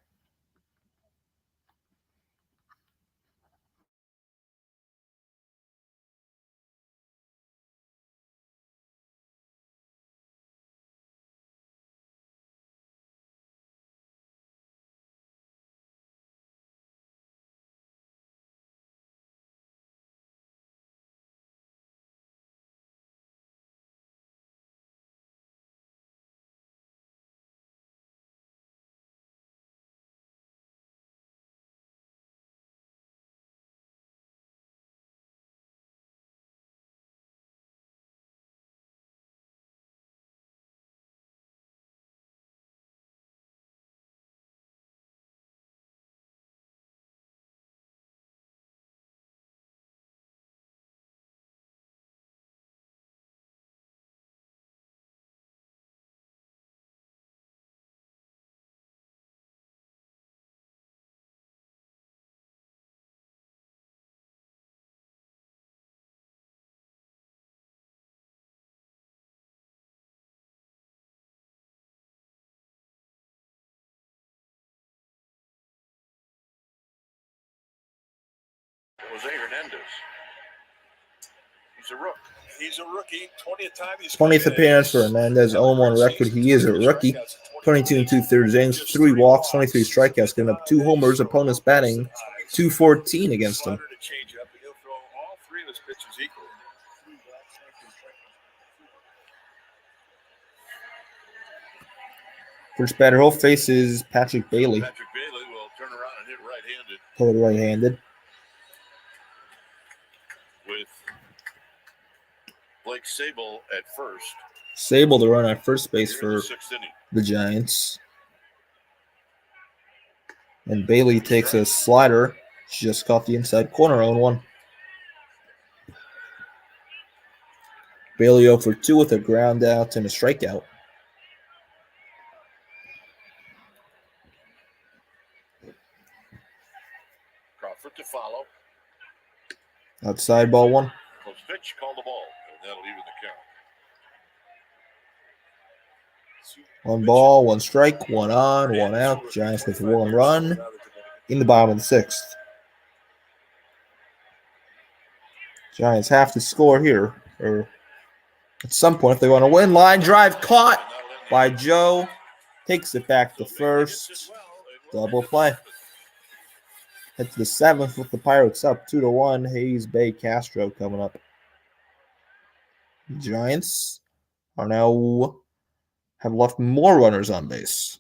Jose Hernandez. He's a rook. He's a rookie. 20th time he's 20th appearance for Hernandez. 0-1 record. He is a rookie. 22 2/3 innings, 3 walks, 23 strikeouts, giving up 2 homers. Opponents batting .214 against him. He'll throw all 3 of his pitches equally. First batter he'll face is Patrick Bailey. Patrick Bailey will turn around and hit right-handed. Totally right-handed. With Blake Sable at first. Sable to run at first base Here in for the 6th inning. the Giants. And Bailey takes a slider. Just caught the inside corner, 0-1. Bailey 0 for 2 with a ground out and a strikeout. Crawford to follow. Outside ball 1. Close pitch, call the ball. And that'll even the count. 1 ball, 1 strike, 1 on, 1 out. Giants with 1 run in the bottom of the 6th. Giants have to score here, or at some point if they want to win. Line drive caught by Joe. Takes it back to first. Double play. Head to the 7th with the Pirates up 2-1. Hayes, Bay, Castro coming up. Giants are now have left more runners on base.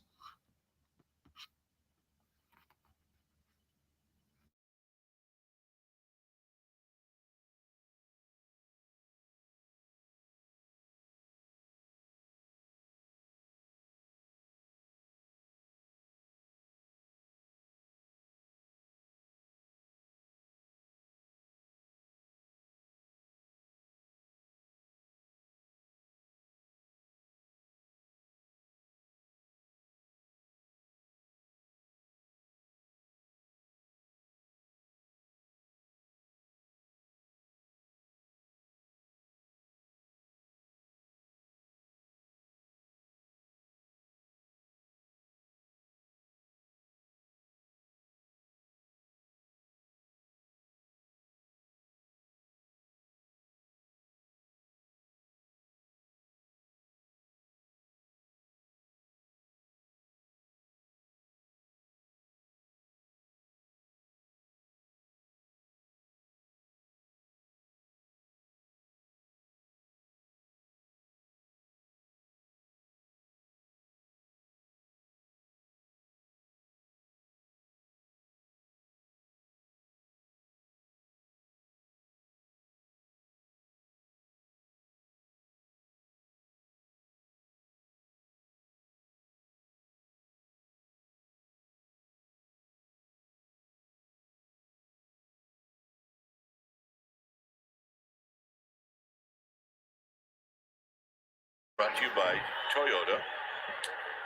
Brought to you by Toyota.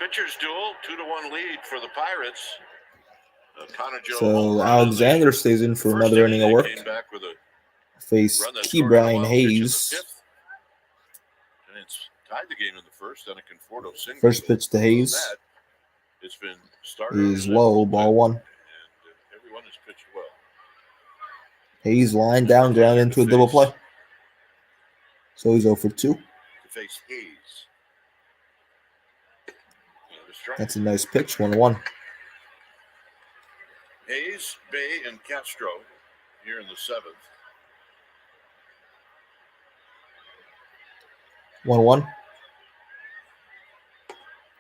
Pitchers duel, 2-1 lead for the Pirates. So Alexander stays in for another inning of work. Face Key Brian Hayes. Giants tied the game in the first on a Conforto single. First pitch to Hayes is low, ball one. And everyone has pitched well. Hayes lined down, ground into a double play. So he's 0 for 2. To face Hayes. That's a nice pitch, 1-1. Hayes, Bay, and Castro here in the 7th. 1-1.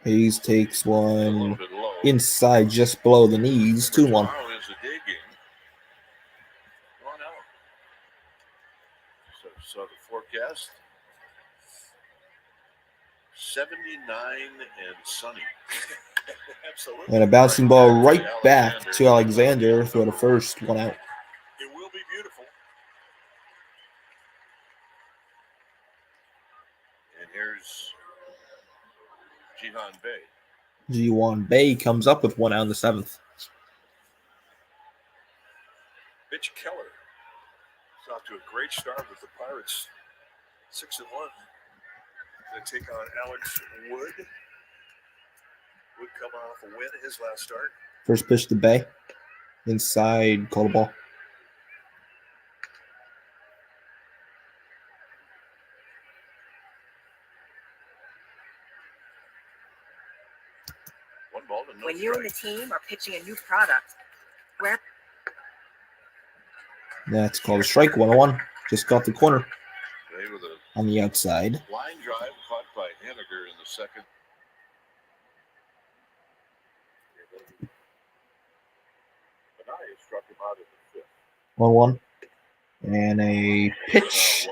Hayes takes one inside just below the knees, 2-1. Tomorrow is a day game. On out. So the forecast. 79 and sunny. And a bouncing ball right back to Alexander for the first, 1 out. It will be beautiful. And here's Jihan Bay. G1 Bay comes up with 1 out in the 7th. Mitch Keller is off to a great start with the Pirates. 6-1. Going to take on Alex Wood. Would come off a win his last start. First pitch to Bay. Inside, call the ball. One ball to no When you and the team are pitching a new product, where That's called a strike, 1-1. Just got the corner Bay with a on the outside. line drive caught by Henniger in the 2nd. Benai struck him out in the 5th. 1-1. And a pitch.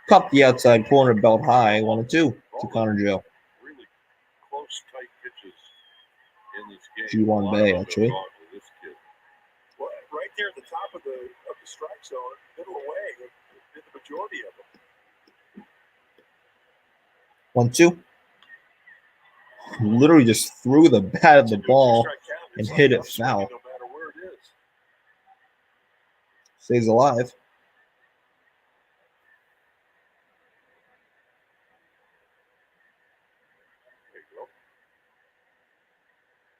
Caught the outside corner, belt high, 1-2 to Connor Joe. Really close, tight pitches in this game. G1 Bay, actually. This kid. Well, right there at the top of the strike zone, middle away, did the majority of them. 1-2. Literally just threw the bat of the ball and hit it foul. No matter where it is. Stays alive. There you go.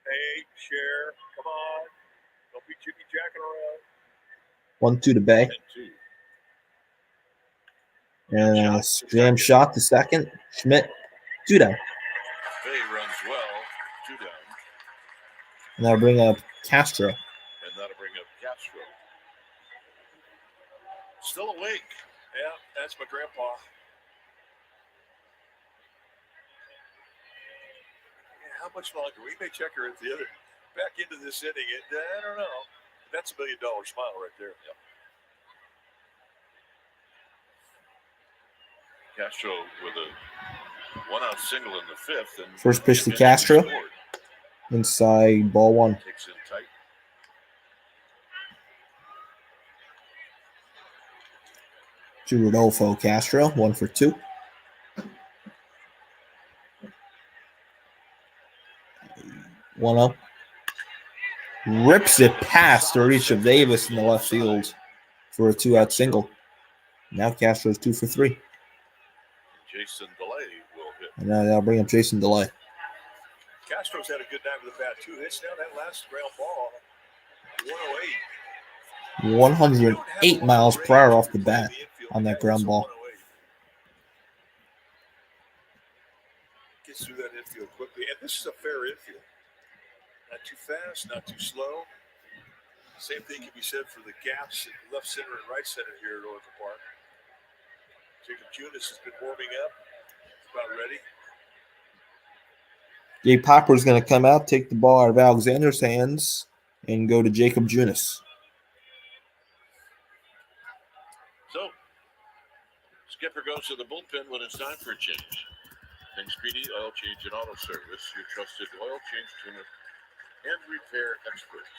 Hey, Cher, come on. Don't be jiggy jacking around. 1-2 to Bay. And 2. And a jam shot to second. Schmidt, 2 down. Bay runs well, 2 down. And that'll bring up Castro. And that'll bring up Castro. Still awake. Yeah, that's my grandpa. Yeah, how much longer? We may check her at the other back into this inning. I don't know. That's $1 million smile right there. Yep. Castro with a 1-out single in the 5th. And First pitch to Castro. Inside, ball 1. Takes in tight. To Rodolfo Castro, 1 for 2. 1-0. Rips it past Orisha Davis in the left field for a 2-out single. Now Castro's 2 for 3. Jason DeLay will hit. And now that'll bring up Jason DeLay. Castro's had a good night with the bat, 2 hits. Now that last ground ball, 108. 108 miles per hour off the bat on that ground ball. Gets through that infield quickly. And this is a fair infield. Not too fast, not too slow. Same thing can be said for the gaps in left center and right center here at Oracle Park. Jacob Junis has been warming up. About ready. Gabe Popper's going to come out, take the ball out of Alexander's hands, and go to Jacob Junis. So, skipper goes to the bullpen when it's time for a change. Think Speedy Oil Change and Auto Service, your trusted oil change, tune-up, and repair experts.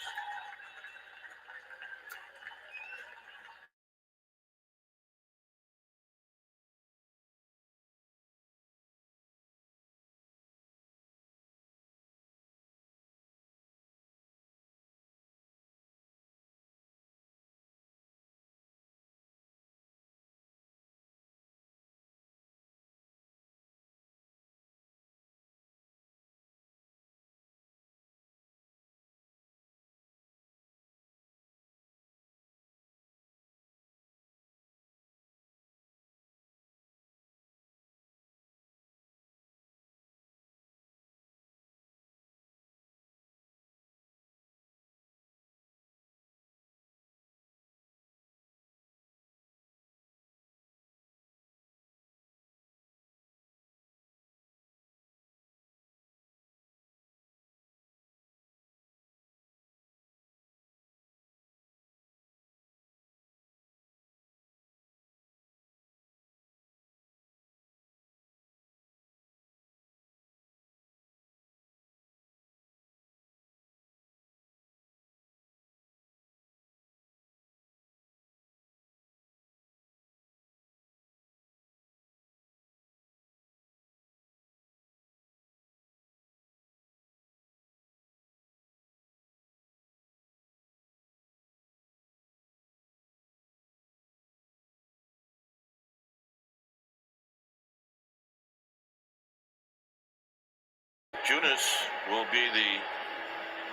Junis will be the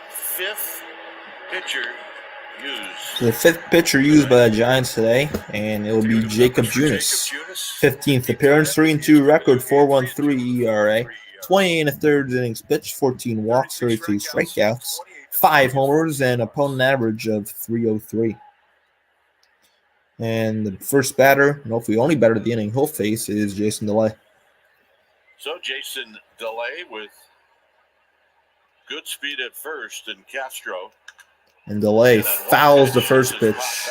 fifth pitcher used. The fifth pitcher used by the Giants today, and it will be Jacob Junis. 15th appearance, 3-2 record, 4.13 ERA, 20 1/3 innings pitched, 14 walks, 32 strikeouts, 5 homers, and opponent average of 303. And the first batter, and hopefully only batter of the inning he'll face, is Jason DeLay. So Jason DeLay with good speed at first, and Castro. And DeLay fouls the first pitch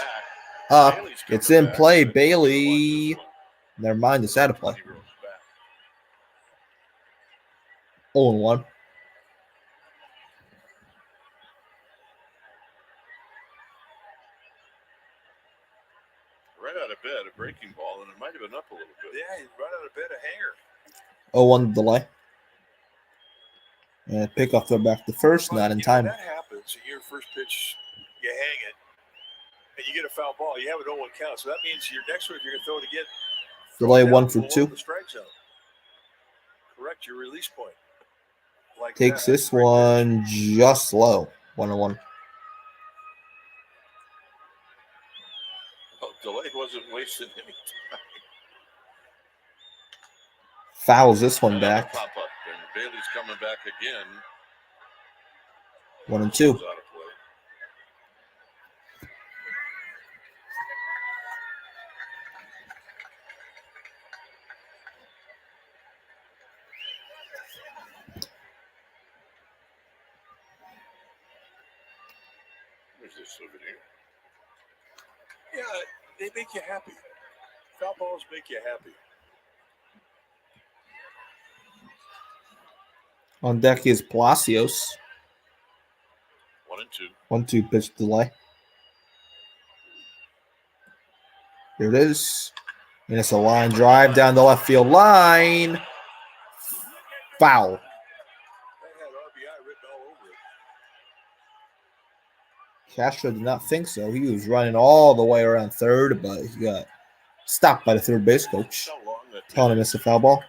up. It's in play. Bailey. Never mind, it's out of play. 0-1. Right out of bed, a breaking ball, and it might have been up a little bit. Yeah, he's right out of bed, a hanger. 0-1 DeLay. And pickoff throw back to first, not in time. When that happens, your first pitch, you hang it, and you get a foul ball. You have an 0-1 count, so that means your next one, if you're going to throw it again, DeLay 1 for 2. The strike zone. Correct your release point. Like Takes this one just low. 1-1. Oh, DeLay wasn't wasting any time. Fouls this one back. Pop up, and Bailey's coming back again. 1-2. Where's this souvenir? Yeah, they make you happy. Foul balls make you happy. On deck is Palacios. 1-2. 1-2 pitch delay. There it is. And it's a line drive down the left field line. Foul. That had RBI written all over it. Castro did not think so. He was running all the way around third, but he got stopped by the third base coach, telling him it's a foul ball.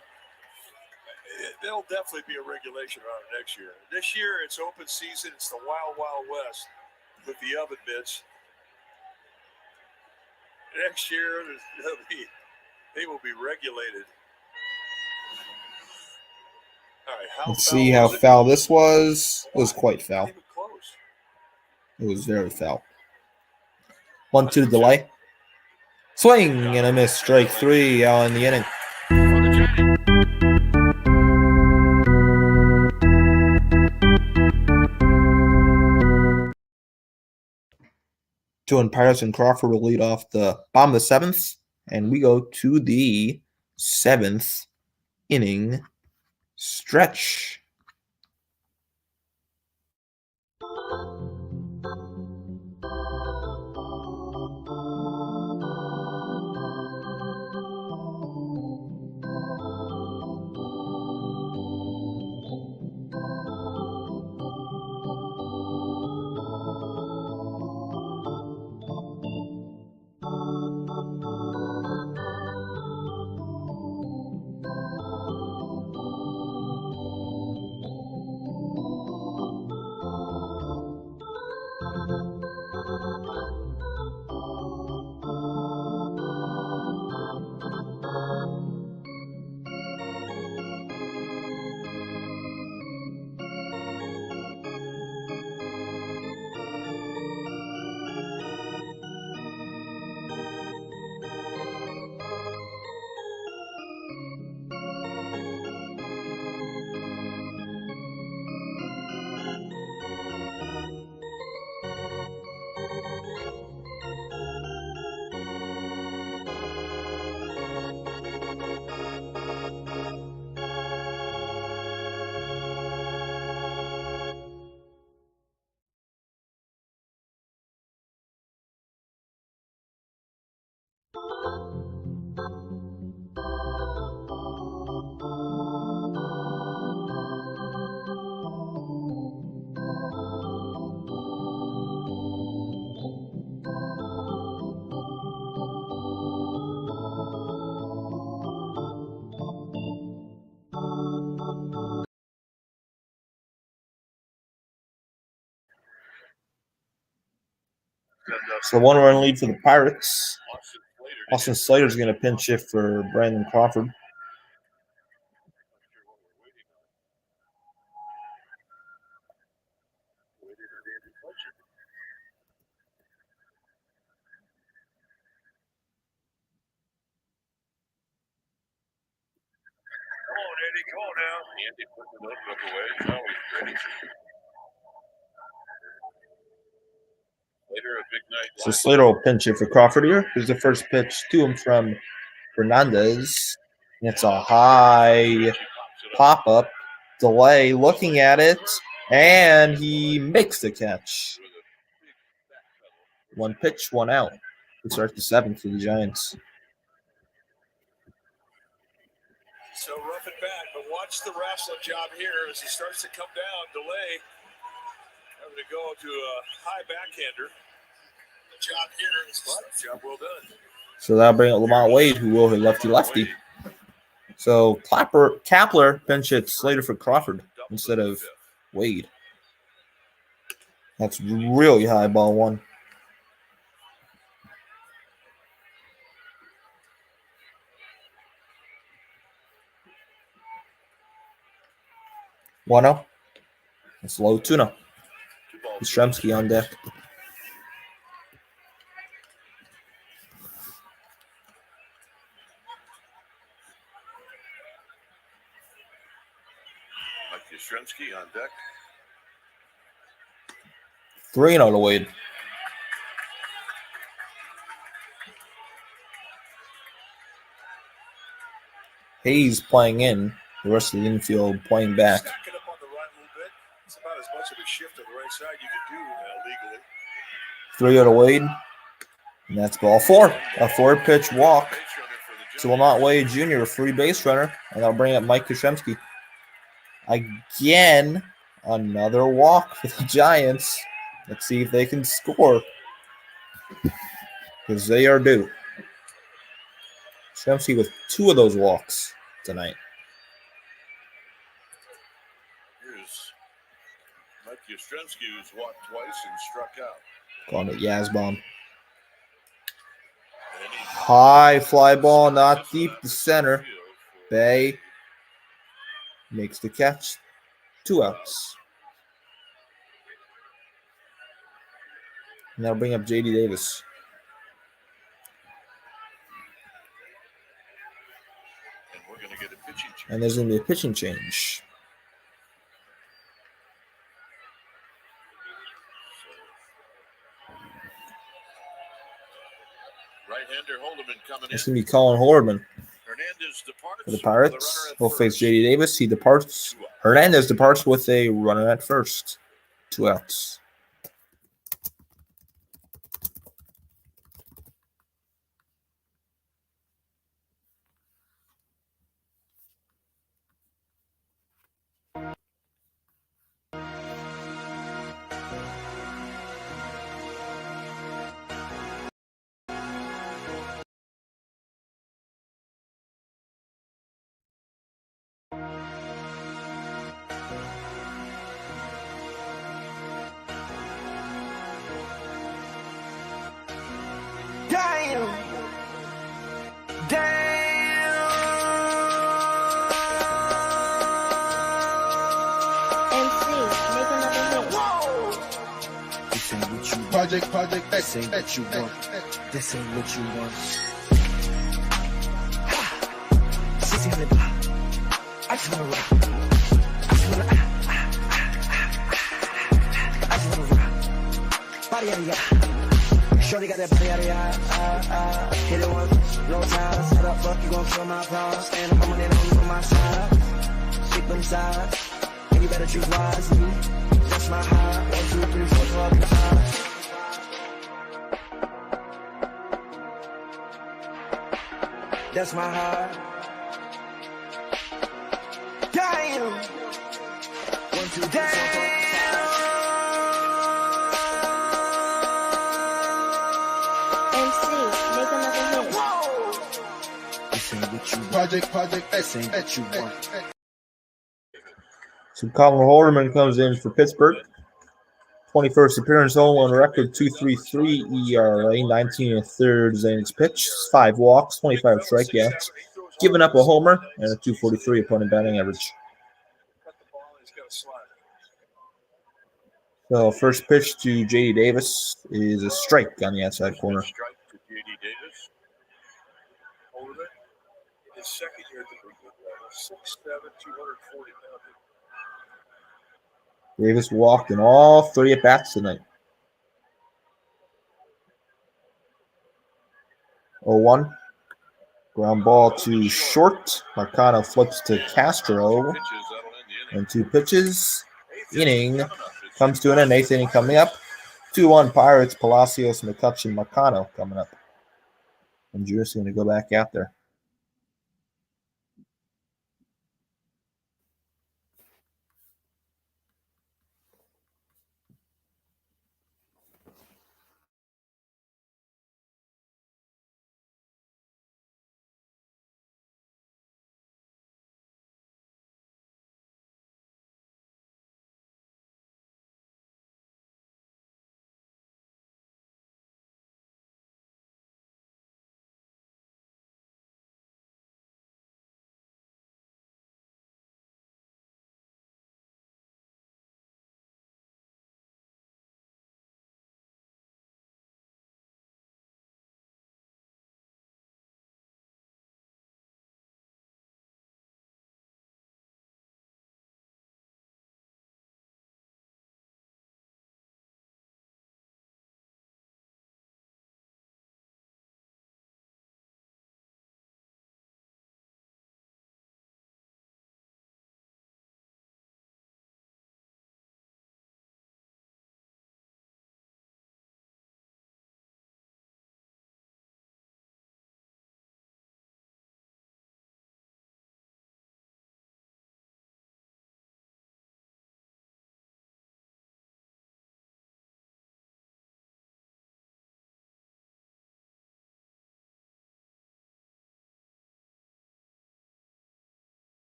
There'll definitely be a regulation on it next year. This year, it's open season. It's the wild, wild west with the oven mitts. Next year, they will be regulated. All right, Let's see how foul this was. It was quite foul. Not even close. It was very foul. 1-2 delay. Swing and a miss. Strike 3 out in the inning. Joe and Pirates and Crawford will lead off the bottom of the seventh, and we go to the seventh inning stretch. So 1-run lead for the Pirates. Austin Slater's going to pinch hit for Brandon Crawford. Come on now. Andy put the notebook away. Now he's ready. Later, a big night. So Slater will pinch it for Crawford here. Here's the first pitch to him from Fernandez. It's a high pop-up delay, looking at it, and he makes the catch. 1 pitch, 1 out. It starts the 7th for the Giants. So rough it back, but watch the wrestling job here as he starts to come down, delay. Having to go to a high backhander. The job here is job well done. So that'll bring up Lamont Wade, who will hit lefty-lefty. So Kapler pinch hits Slater for Crawford instead of Wade. That's really high, ball 1. One-oh. It's low 2-0. Yastrzemski on deck. Yastrzemski on deck. 3-0 to Wade. Hayes playing in. The rest of the infield playing back. Stack it up on the right a little bit. It's about as much of a shift to the right side you can do legally. 3-0 to Wade. And that's ball 4. A 4-pitch walk to Lamont Wade Jr., a free base runner. And that'll bring up Mike Yastrzemski. Again, another walk for the Giants. Let's see if they can score. Because they are due. Yastrzemski with 2 of those walks tonight. Here's Mike Yastrzemski, who's walked twice and struck out. Calling it Yazbomb. High fly ball, not deep to center. Bay makes the catch. 2 outs. And that'll bring up J.D. Davis. And we're going to get a pitching change. And there's going to be a pitching change. Right-hander Holderman coming in. It's going to be Colin Horman Hernandez departs for the Pirates. He'll face J.D. Davis. He departs. Hernandez departs with a runner at first. 2 outs. Project, this ain't what you want. This ain't what you want. 1600 block. I just wanna rock. I just wanna rock. Body out of ya. Shorty got that body out of ya. Hit it once, no time. Set up, fuck, you gon' feel my power. Stand up, I'm on it, on my side. Sleep inside. And you better choose wisely. That's my high. 1, 2, 3, 4, 5. That's my heart. Damn. 1, 2, 3, 4, MC, make another hit. this ain't what you project, this ain't what you want. So Colin Horman comes in for Pittsburgh. 21st appearance, on record, 2.33 ERA, 19 1/3 innings pitched, 5 walks, 25 strikeouts, giving up a homer, and a 2.43 opponent batting average. So first pitch to J.D. Davis is a strike on the outside corner. Strike to J.D. Davis. His second year at the big league level, 6'7", 240 pounds. Davis walked in all 30 at-bats tonight. 0-1. Ground ball to short. Marcano flips to Castro. And 2 pitches. Inning comes to an end. 8th inning coming up. 2-1 Pirates. Palacios, McCutchen, Marcano coming up. And Juris going to go back out there.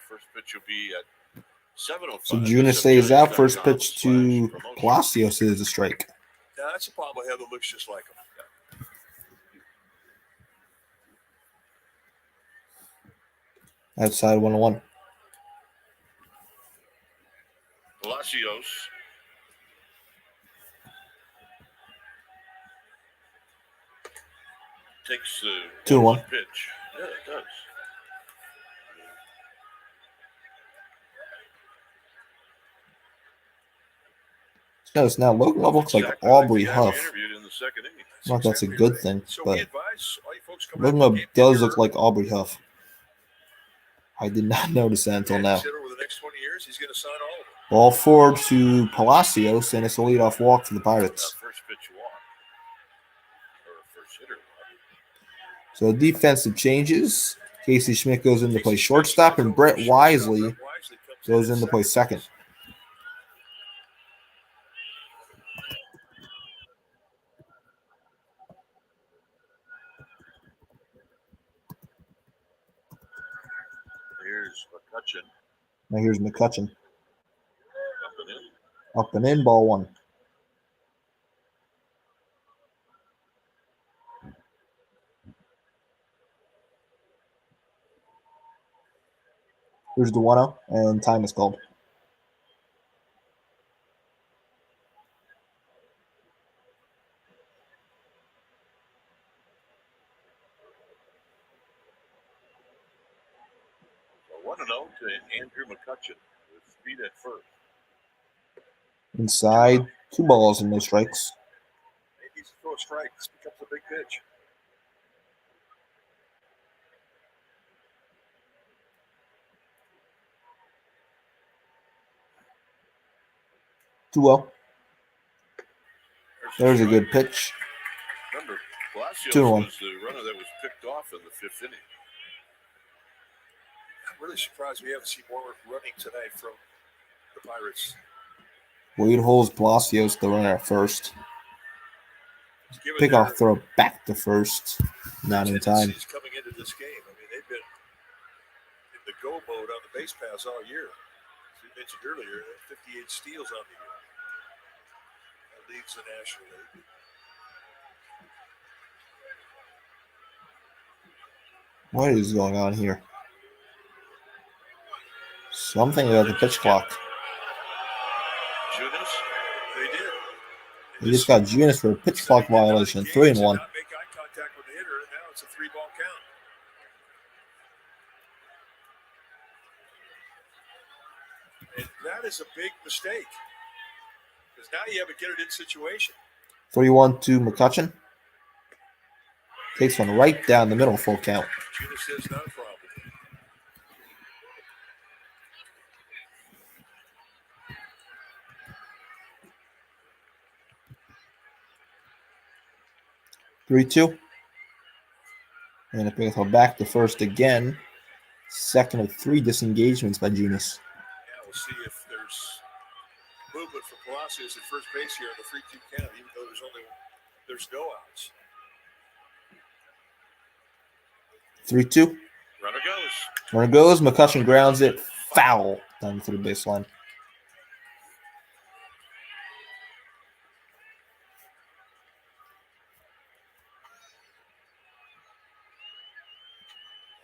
First pitch will be at 7:05. So Junis stays out. First pitch to Palacios is a strike. Yeah, that's a problem I have that looks just like him. Yeah. Outside 1-1. Palacios. Takes the 2-1 pitch. Yeah, it does. Yes, now Logan Love looks like Aubrey Huff. Not that's a good thing, but Logan Love does look like Aubrey Huff. I did not notice that until now. Ball forward to Palacios, and it's a leadoff walk for the Pirates. So defensive changes. Casey Schmidt goes in to play shortstop, and Brett Wisely goes in to play second. Now here's McCutchen. Up and in, ball 1. Here's the 1-0, and time is called. To Andrew McCutchen with speed at first. Inside, 2 balls and no strikes. Maybe he's throw a strike. This becomes a big pitch. Too well. There's a good pitch. Remember, Palacios 2-1. was the runner that was picked off in the 5th inning. really surprised we haven't seen more running tonight from the Pirates. Wade holds Palacios the runner at first. Given Pickoff throw back to first. Not in time. Coming into this game, I mean, they've been in the go mode on the base pass all year. As we mentioned earlier, 58 steals on the year. That leads the National League. What is going on here? Something about the pitch clock. Junis, they did. They just got Junis for a pitch clock violation. 3-1. Not make eye contact with the hitter, and now it's a 3-ball count. And that is a big mistake. Because now you have a get-it-in situation. 3-1 to McCutcheon. Takes one right down the middle, full count. Junis says not a problem. Three, 2. And a pickoff back to first again. Second of 3 disengagements by Junis. Yeah, we'll see if there's movement for Palacios at first base here in the 3-2 count, even though there's no outs. 3-2. Runner goes. Runner goes. McCutcheon grounds it. Foul down to the baseline.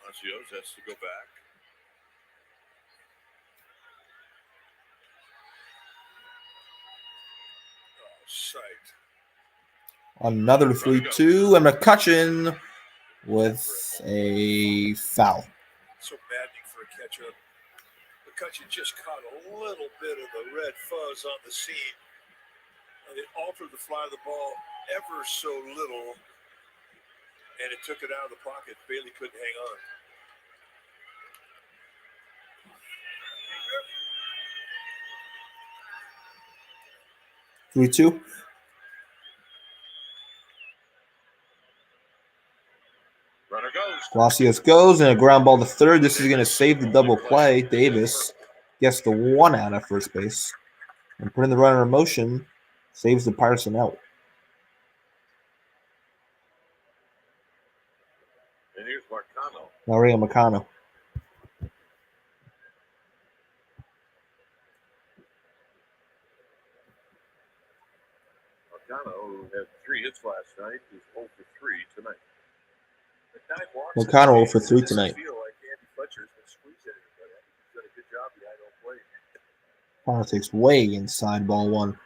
Palacios has to go back. Oh, sight. Another 3-2. And McCutcheon with a foul. So maddening for a catcher. McCutcheon just caught a little bit of the red fuzz on the seam. And it altered the fly of the ball ever so little. And it took it out of the pocket. Bailey couldn't hang on. Three, 2. Runner goes. Palacios goes, and a ground ball to third. This is going to save the double play. Davis gets the 1 out at first base. And putting the runner in motion, saves the Pirates an out. And here's Marcano. Mario Marcano. Marcano, who had 3 hits last night, is 0 for 3 tonight. Marcano 0 for 3 tonight. Feel like Andy Fletcher's been squeezing it, but he's done a good job behind home plate. Politics way inside ball 1.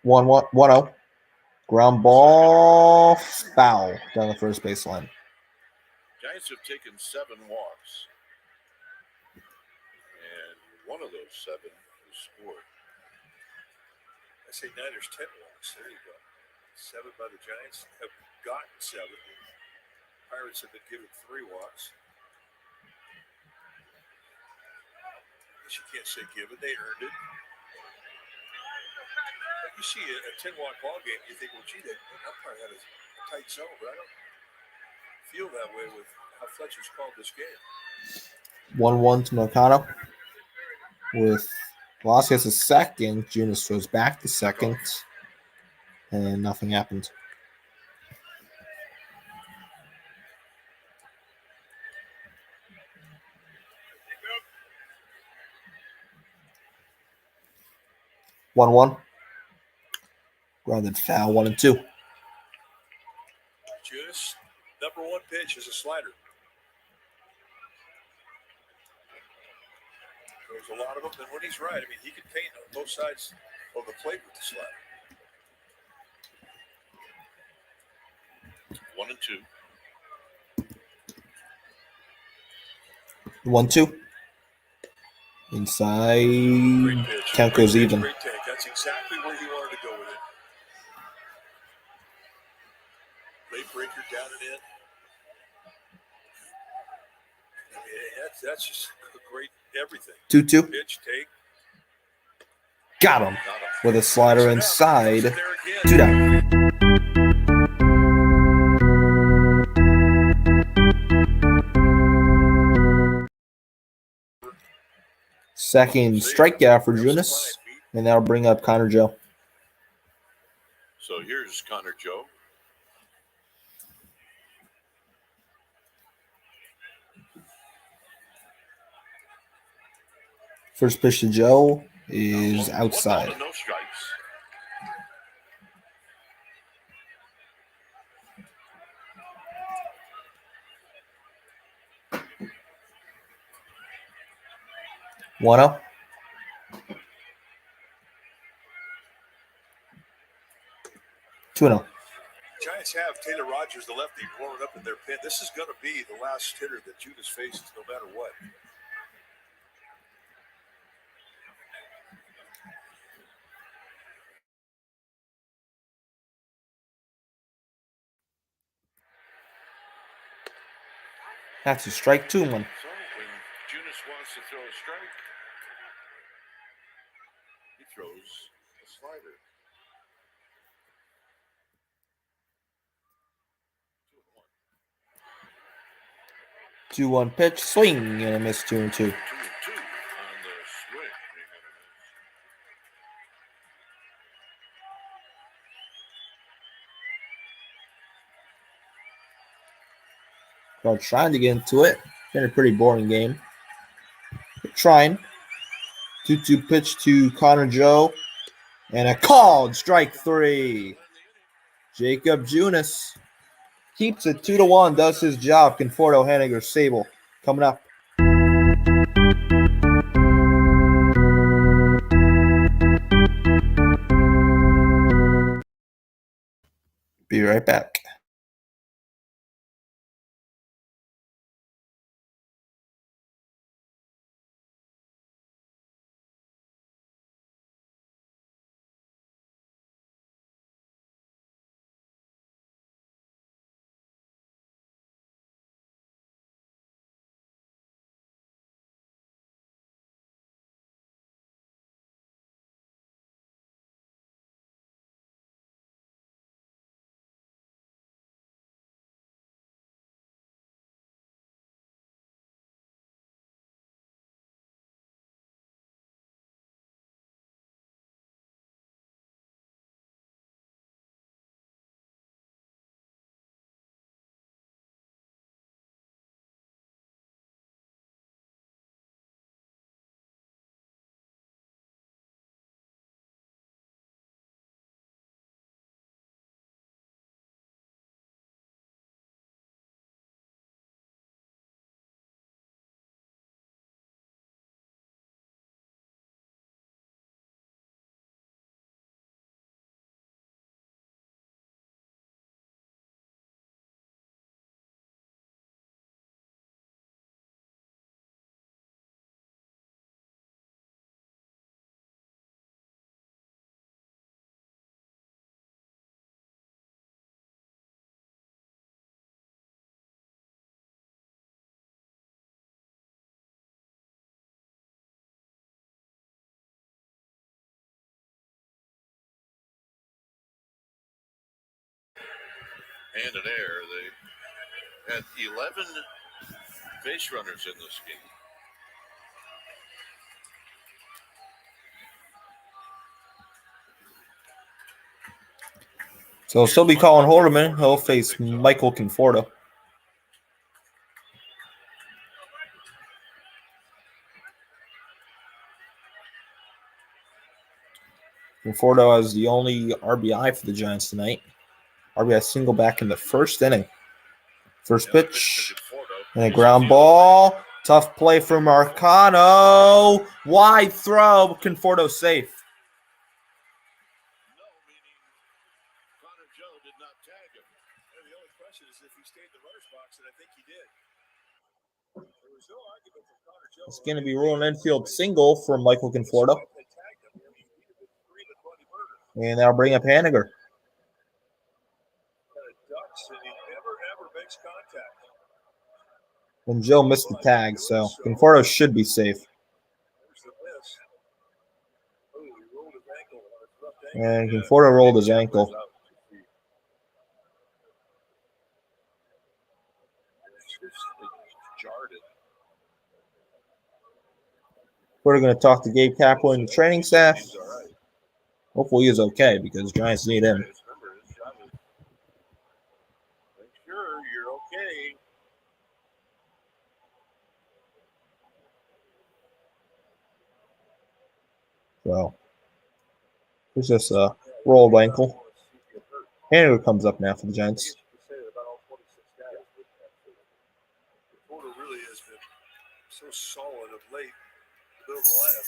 One 1-0. Ground ball foul down the first baseline. Giants have taken 7 walks. And one of those 7 is scored. I say Niners 10 walks. There you go. 7 by the Giants have gotten 7. Pirates have been given 3 walks. I guess you can't say given. They earned it. You see a 10-walk ball game, you think, well, gee, that umpire had a tight zone, but I don't feel that way with how Fletcher's called this game. 1-1 to Marcano. With Palacios a second, Junis throws back to second, and nothing happened. One. Grounded foul, 1-2. Junis, number 1 pitch is a slider. There's a lot of them, and when he's right, I mean, he can paint on both sides of the plate with the slider. 1-2. 1-2. Inside. Count goes even. Great take. That's exactly where he wanted to go with it. Late breaker down and in. I mean, that's just a great everything. 2-2. Pitch, take. Got him with a slider inside. There 2 again. down. Second strikeout for Junis, and that'll bring up Connor Joe. So here's Connor Joe. First pitch to Joe is outside. 1 ball and no strikes. One up. 2-0. Giants have Taylor Rogers, the lefty, warming up in their pin. This is going to be the last hitter that Judas faces, no matter what. That's a strike 2-1. So when Junis wants to throw a strike, he throws a slider. 2-1 pitch, swing, and a miss. 2-2. 2-2 on the swing. Crowd trying to get into it. Been a pretty boring game. But trying. 2-2 pitch to Connor Joe. And a called strike 3. Jacob Junis keeps it 2-1, does his job. Conforto, Henniger, Sable coming up. Be right back. And an error. They had 11 base runners in this game. So he'll still be calling Horderman. He'll face Michael Conforto. Conforto has the only RBI for the Giants tonight. RBI single back in the first inning. First pitch and a ground ball. Tough play from Marcano. Wide throw. Conforto safe. No, meaning Connor Joe did not tag him. And the only question is if he stayed in the runner's box, and I think he did. There was no argument from Connor Joe. It's going to be a rolling infield single for Michael Conforto. And that'll bring up Henniger. And Joe missed the tag, so Conforto should be safe. And Conforto rolled his ankle. We're going to talk to Gabe Kaplan and the training staff. Hopefully he is okay because Giants need him. Make sure you're okay. So, it's just a rolled ankle. Hanover comes up now for the Giants. Porter really has been so solid of late. Middle of the lineup.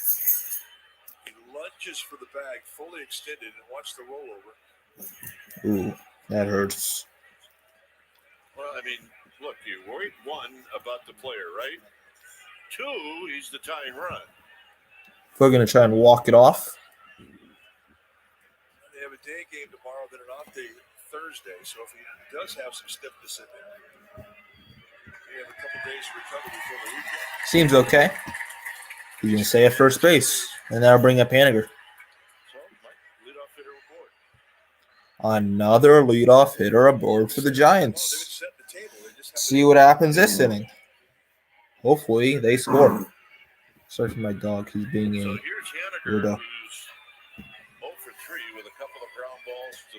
He lunges for the bag, fully extended, and watch the rollover. Ooh, that hurts. Well, I mean, look, you worried, one, about the player, right? Two, he's the tying run. We're going to try and walk it off. They have a day game tomorrow, then an off day Thursday. So if he does have some stiffness in there, they have a couple days to recover before the weekend. Seems okay. He's going to stay at first base, and that'll bring up Haniger. So, leadoff hitter aboard. Another leadoff hitter aboard for the Giants. See what happens this inning. Hopefully they score. Sorry for my dog. He's being a weirdo.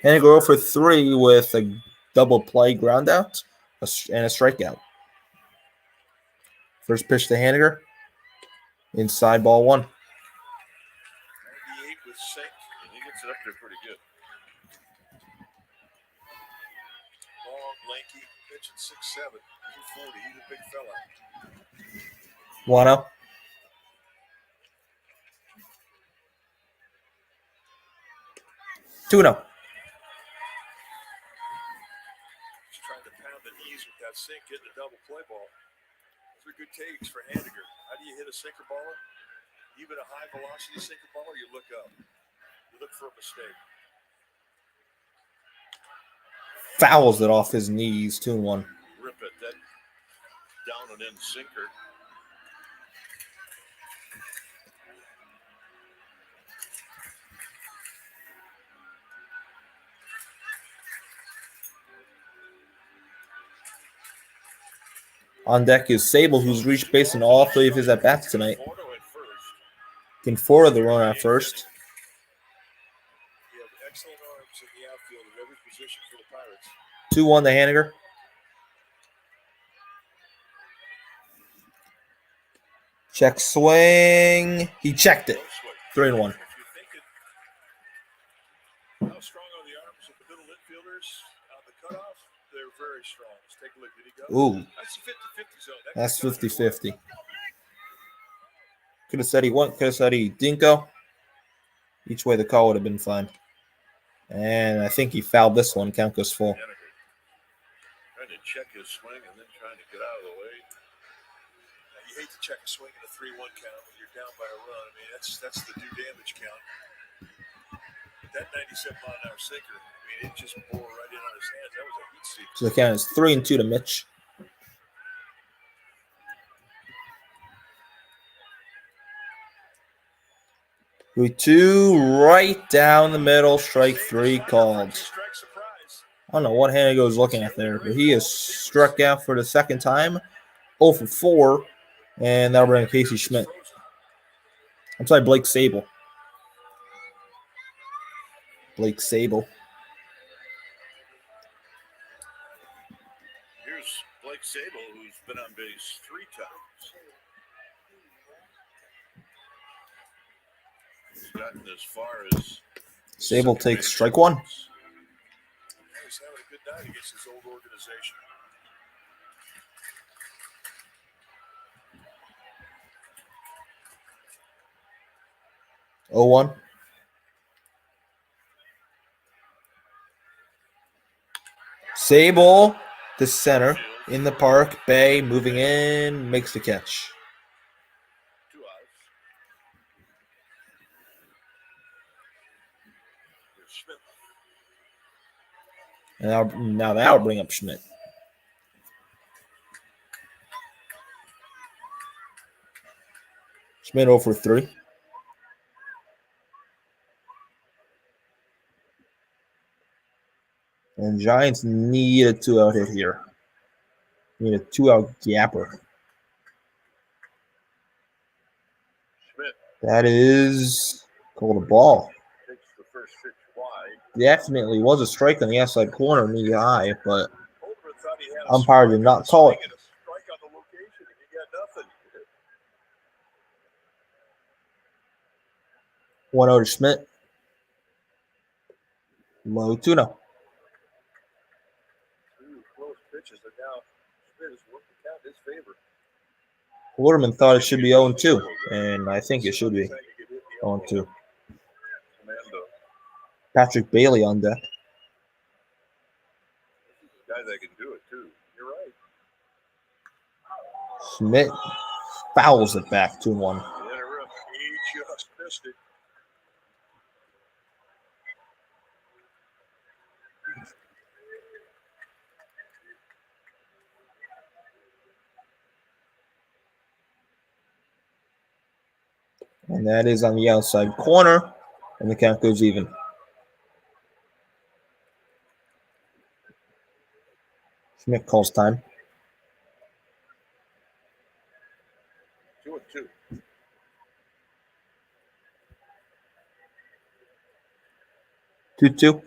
Haniger 0 for 3 with a double play ground out and a strikeout. First pitch to Haniger. Inside ball 1. 98 with sink, and he gets it up there pretty good. Long, lanky, pitching 6'7", 240. He's a big fella. 1-0. 2-0. Just trying to pound the knees with that sink, getting a double play ball. Those are good takes for Haniger. How do you hit a sinker baller? Even a high velocity sinker baller, you look up. You look for a mistake. Fouls it off his knees. 2-1. Rip it. That down and in sinker. On deck is Sable, who's reached base in all 3 of his at-bats tonight. Conforto the runner at first. You have excellent arms in the outfield at every position for the Pirates. 2-1 to Haniger. Check swing. He checked it. 3-1. How strong are the arms of the middle infielders on the cutoff? They're very strong. Let's take a look. Did he go? Ooh. That's the 50-50 zone. That's 50-50. Could have said he went. Could have said he didn't go. Each way the call would have been fine. And I think he fouled this one. Count goes full. Trying to check his swing and then trying to get out of the way. Now, you hate to check a swing in a 3-1 count when you're down by a run. I mean, that's the do damage count. That 97-mile-an-hour sinker, I mean, it just bore right in on his hands. That was a heat seeker. So the count is 3-2 to Mitch. 3-2 right down the middle. Strike 3 called. I don't know what Haniger was looking at there, but he is struck out for the second time. 0 for 4, and that'll bring Casey Schmidt. I'm sorry, Blake Sable. Blake Sable. Here's Blake Sable, who's been on base 3 times. He's gotten as far as Sable takes strike 1. He's having a good night against his old organization. Oh, 1. Sable to center in the park. Bay moving in, makes the catch. 2 outs. Here's Schmidt. And now that'll bring up Schmidt. Schmidt 0 for 3. And Giants need a 2-out hit here. Need a 2-out gapper. Schmidt That is called a ball. takes the first pitch wide. Definitely was a strike on the outside corner, knee high, but Holderman thought he had a umpire did strike not on the call swing it. and a strike on the location, and he got nothing. 1-0 to Schmidt. Low 2-0. Two close pitches, and now Schmidt has worked the count in his favor. Waterman thought it should be 0-2, and I think it should be 0-2. Commando. Patrick Bailey on deck. Guy that can do it too. You're right. Schmidt fouls it back 2-1. The interim, he just missed it. And that is on the outside corner, and the count goes even. Schmidt calls time. 2-2. 2-2.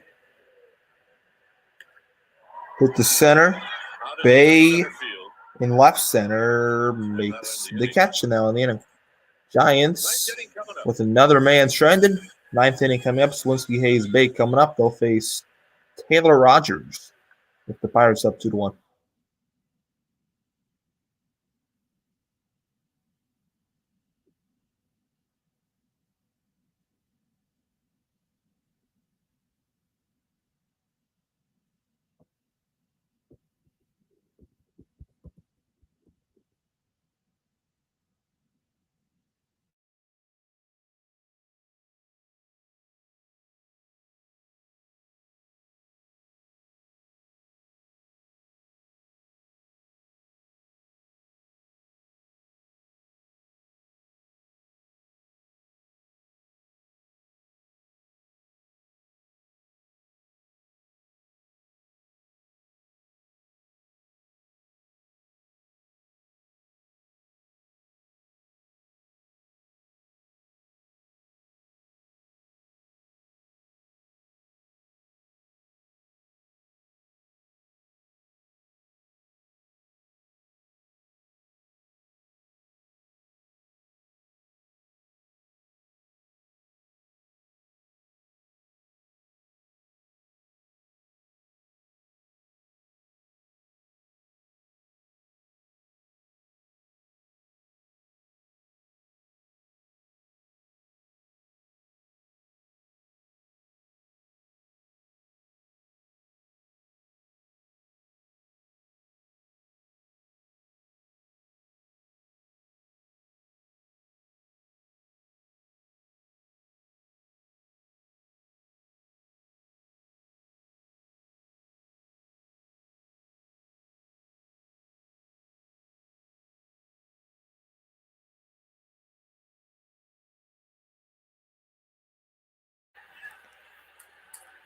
Hit the center. Out into Bay center field. in left center makes the catch now in the inning. Giants Ninth inning coming up. with another man stranded. 9th inning coming up. Swinsky, Hayes, Bay coming up. They'll face Taylor Rogers with the Pirates up 2-1.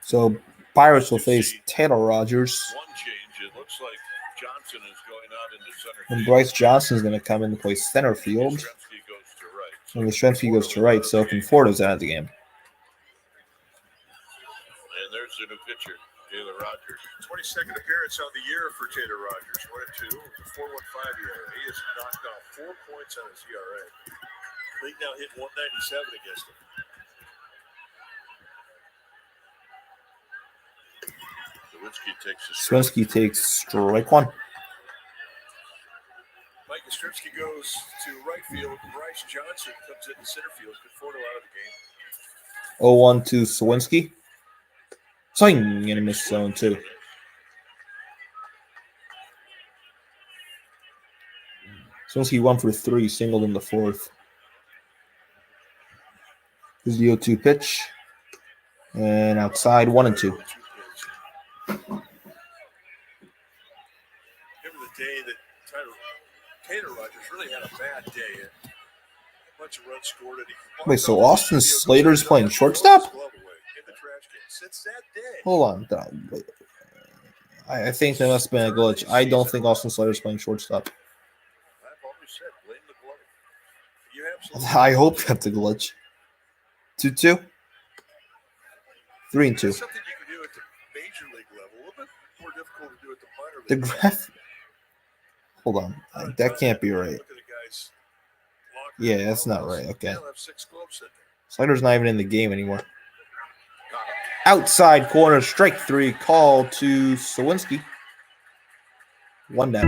So Pirates will face Taylor Rogers. One change. It looks like Johnson is going out into center And field. Bryce Johnson is going to come in to play center field. Yastrzemski goes to right. And Yastrzemski goes to right, so Conforto's out of the game. And there's the new pitcher, Taylor Rogers. 22nd appearance on the year for Taylor Rogers. 1-2 with a 4.15 ERA. He has knocked off 4 points on his ERA. League now hit 197 against him. Swinsky takes strike one. Mike Yastrzemski goes to right field. Bryce Johnson comes into center field. Conforto out of the game. 0-1 to Swinsky. Swing and a miss zone two. Swinsky 1 for 3, singled in the fourth. Here's the 0-2 pitch. And outside 1-2. Remember the day that Taylor Rogers really had a bad day. A bunch of runs scored. Wait, so Austin Slater's playing shortstop? In the trash can. Since that day. Hold on. Wait. I think there must have been a glitch. I don't think Austin Slater's playing shortstop. I've always said blame the glove. You absolutely I hope that's a glitch. 2-2. 3-2. That's something you can do at the major league level. A little bit more difficult to do at the minor The league graph. Hold on. That can't be right. Look at the guy's locker. Yeah, that's not right. Okay. They'll have 6 gloves in there. Slater's not even in the game anymore. Outside corner, strike 3, call to Sawinski. 1 down.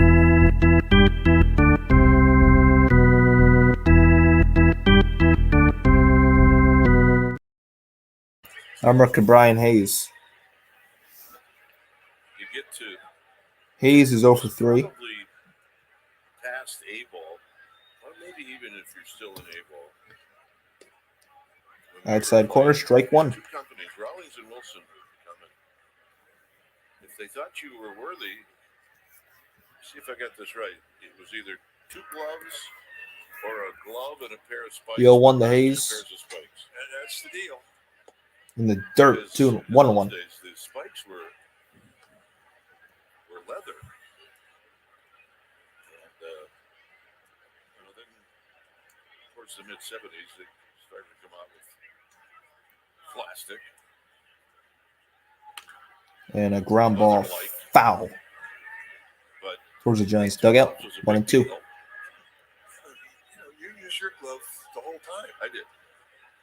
I'm rookie Brian Hayes. you get to Hayes is 0 for 3. probably past A ball, or maybe even if you're still in A ball. Outside corner, strike 1. Two companies, Rawlings and Wilson, were coming. If they thought you were worthy, see if I got this right. It was either 2 gloves or a glove and a pair of spikes. The 0-1 to Hayes. Pairs of spikes. And that's the deal. In the dirt, Because 2 in 1-1. those days, the spikes were leather. And then towards the mid 70s, they started to come out with plastic. And a ground ball foul But towards the Giants dugout. 1 and 2. You use your glove the whole time. I did.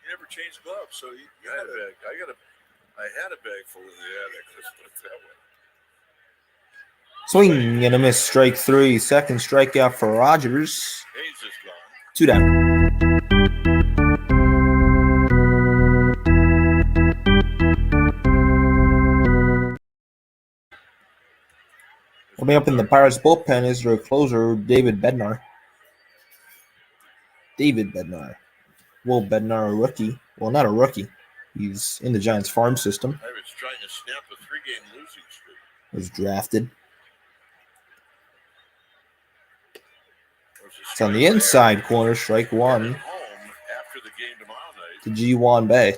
You never changed gloves, so you I had had a bag. I had a bag full in the attic. Let's put it that way. Swing and a miss, strike 3. Second strikeout for Rogers. Hayes is gone. 2 down. Coming up in the Pirates bullpen is their closer, David Bednar. Will Bednar, a rookie. Well, not a rookie. He's in the Giants farm system. Pirates trying to snap a 3-game losing streak. Was drafted. There's a It's on the strike inside there. corner, strike 1 Home after the game tomorrow night. to G1 Bay.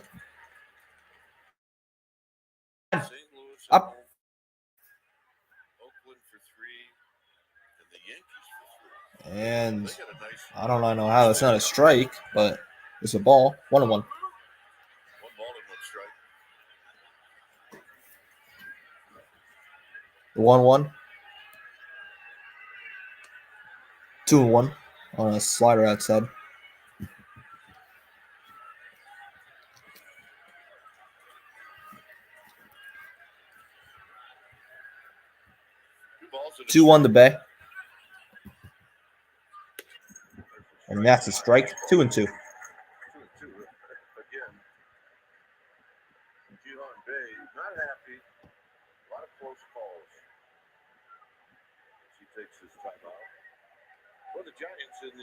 St. Louis at Up. home. Oakland for 3, and the Yankees for 3. And They got a nice I don't know how that's not a strike, but it's a ball. 1-1. 1 ball and 1 strike. The 1-1. 2-1 on a slider outside. Two balls and a 2-1 to strike. Bay. And that's a strike. 2 and 2. 2-2. Again, Gion Bay not happy. A lot of close calls. As he takes his time out. For the Giants in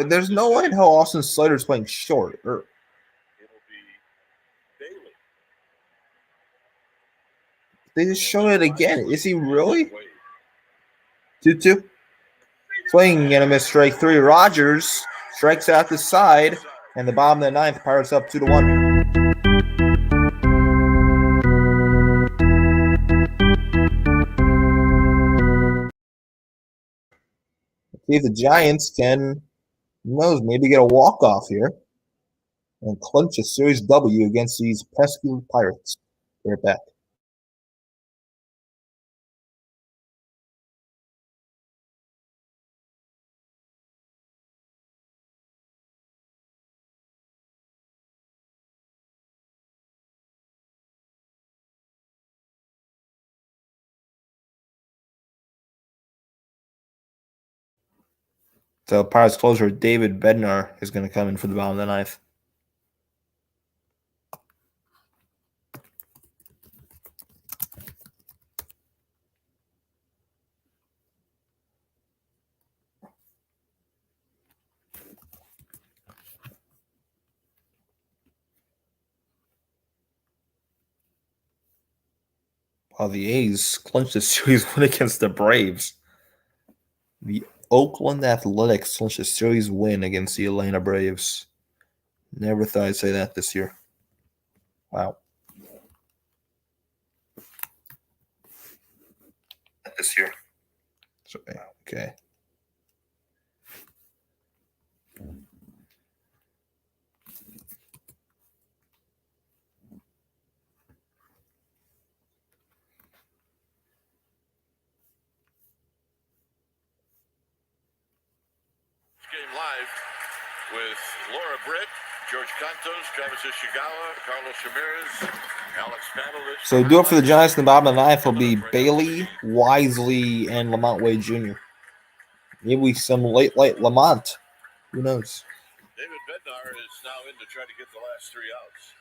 the There's no way in hell Austin Slater's playing short. it'll be Bailey. They just showed it again. Is he really? 2-2. Swing and a miss, strike 3. Rogers strikes out the side. And the bottom of the 9th, Pirates up 2-1. See if the Giants can, who knows, maybe get a walk-off here and clinch a series W against these pesky Pirates. Right back. So Pirates closer David Bednar is going to come in for the bottom of the 9th. While the A's clinched the series win against the Braves. The Oakland Athletics clinched a series win against the Atlanta Braves. Never thought I'd say that this year. Wow. this year. Okay. Game live with Laura Britt, George Cantos, Travis Ishikawa, Carlos Ramirez, Alex Pavelich. So do it for the Giants in the bottom of the ninth will be Bailey, Wisely, and Lamont Wade Jr. Maybe some late Lamont. Who knows? David Bednar is now in to try to get the last 3 outs.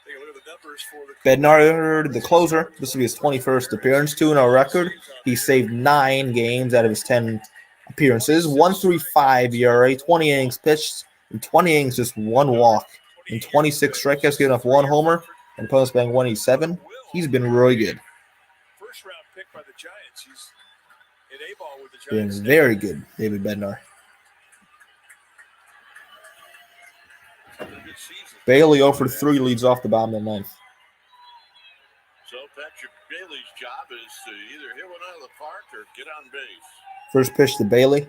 Take a look at the numbers for the Bednar, the closer. This will be his 21st appearance, 2-0 record. He saved 9 games out of his 10 appearances, 1.35 ERA, 20 innings pitched, in 20 innings, just 1 walk. In 26 strikeouts, giving up 1 homer, and opponents batting 187. He's been really good. First round pick by the Giants. He's in A-ball with the Been Giants. very good, David Bednar. Bailey 0 for 3 leads off the bottom of the ninth. So Patrick Bailey's job is to either hit one out of the park or get on base. First pitch to Bailey.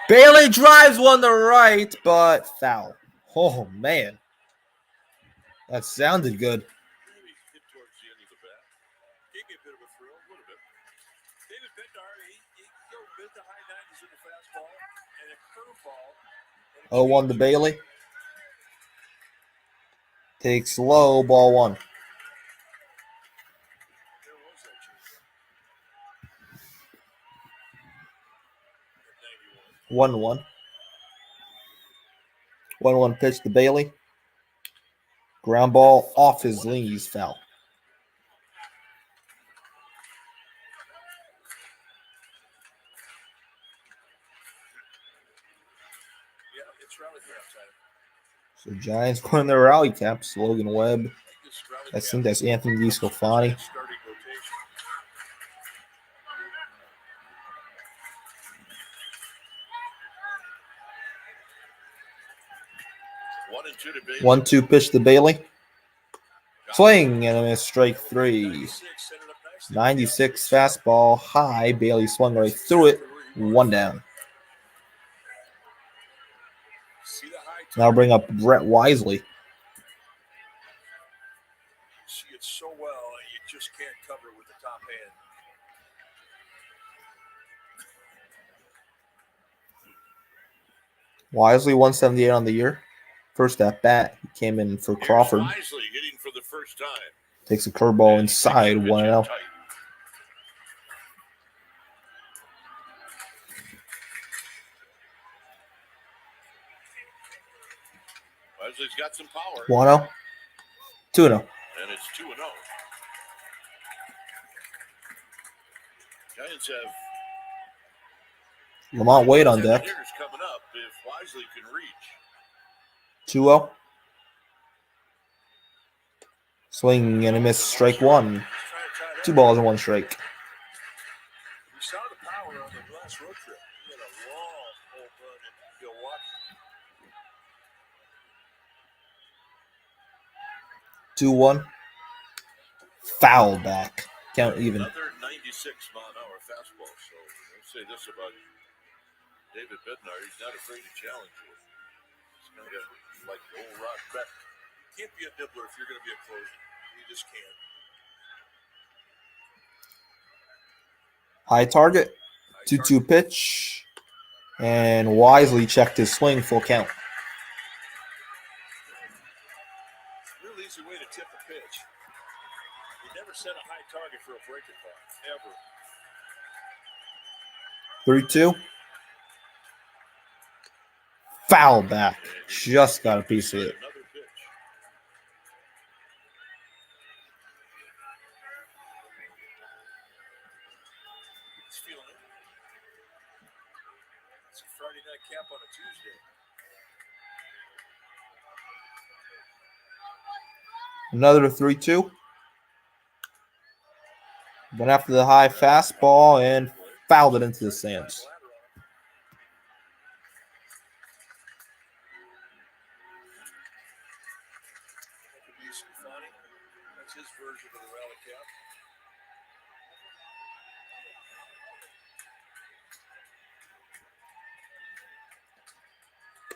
Bailey drives one to right, but foul. Oh, man. That sounded good. Maybe hit towards the end of the bat. Gave me a bit of a thrill, a little bit. David Bednar, he go mid to high 90s in the fastball and a curveball. 0-1 to Bailey. Takes low, ball 1. There was that change. 1-1. 1-1 pitch to Bailey. Ground ball off his knees, foul. Yeah, it's rally cap time. So Giants going their rally caps. Logan Webb. I think that's Anthony DeScalfani. Starting rotation. 1-2 to Bailey. 1-2 pitch to Bailey. Swing and a miss, strike 3. 96 fastball high. Bailey swung right through it. 1 down. Now bring up Brett Wisely. See it so well, you just can't cover it with the top hand. Wisely 178 on the year. First at bat, he came in for Crawford. Wisely hitting for the first time. Takes a curveball inside, 1-0. Wesley's got some power. 1-0. 2-0. And it's 2-0. Giants have Lamont Wade on deck. hitters coming up if Wisely can reach. 2-0. Swing and a miss, strike 1. 2 balls and 1 strike. We saw the power on the last road trip. He had a long home run in Milwaukee. 2-1. Foul back. Count even. Another 96-mile-an-hour fastball. So I'll say this about David Bednar. He's not afraid to challenge you. He's kind of like the old Rod Beck. You can't be a nibbler if you're going to be a closer. You just can't. High target. 2-2 pitch. And Wisely checked his swing, full count. Real easy way to tip a pitch. You never set a high target for a breaking ball, ever. 3-2. Foul back. Just got a piece of it. Another pitch. He's feeling it. It's a Friday night camp on a Tuesday. Another 3-2. Went after the high fastball and fouled it into the stands. That's his version of the rally cap.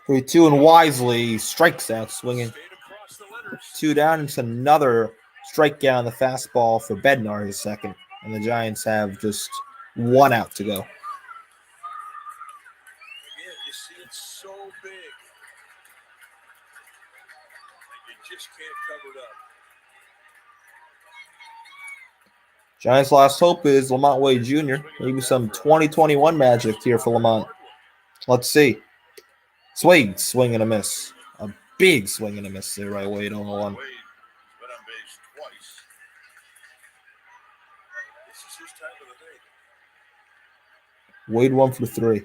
3-2, and Wisely strikes out, swinging 2 down. It's another strikeout on the fastball for Bednar, his second. And the Giants have just 1 out to go. Again, you see it's so big. You just can't cover it up. Giants' last hope is Lamont Wade Jr. Maybe some 2021 magic here for Lamont. Let's see. Swing and a miss. A big swing and a miss there by Wade on the 1. Wade has been on base twice. This is his time of the day. Wade 1 for 3.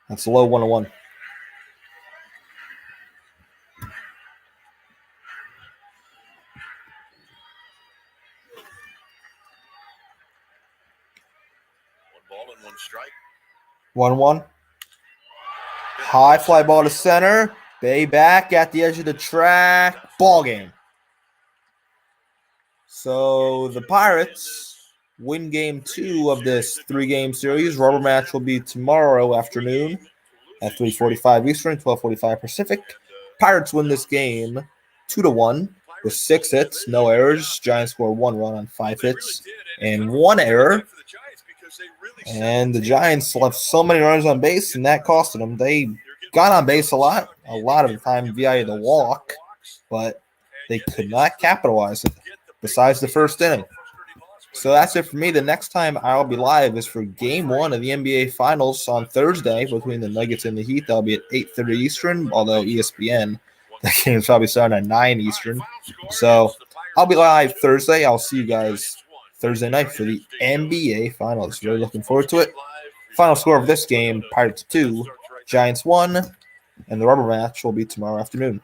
That's low 1-1. Ball and 1 strike. 1-1. High fly ball to center. Bay back at the edge of the track. Ball game. So the Pirates win game 2 of this 3-game series. Rubber match will be tomorrow afternoon at 3:45 Eastern, 12:45 Pacific. Pirates win this game 2-1 with 6 hits, no errors. Giants score 1 run on 5 hits and 1 error. And the Giants left so many runners on base, and that costed them. They got on base a lot of the time via the walk, but they could not capitalize it besides the first inning. So that's it for me. The next time I'll be live is for Game 1 of the NBA Finals on Thursday between the Nuggets and the Heat. That'll be at 8:30 Eastern, although ESPN, that game's probably starting at 9 Eastern. So I'll be live Thursday. I'll see you guys Thursday night for the NBA Finals. Really looking forward to it. Final score of this game, Pirates 2, Giants 1, and the rubber match will be tomorrow afternoon.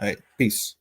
All right, peace.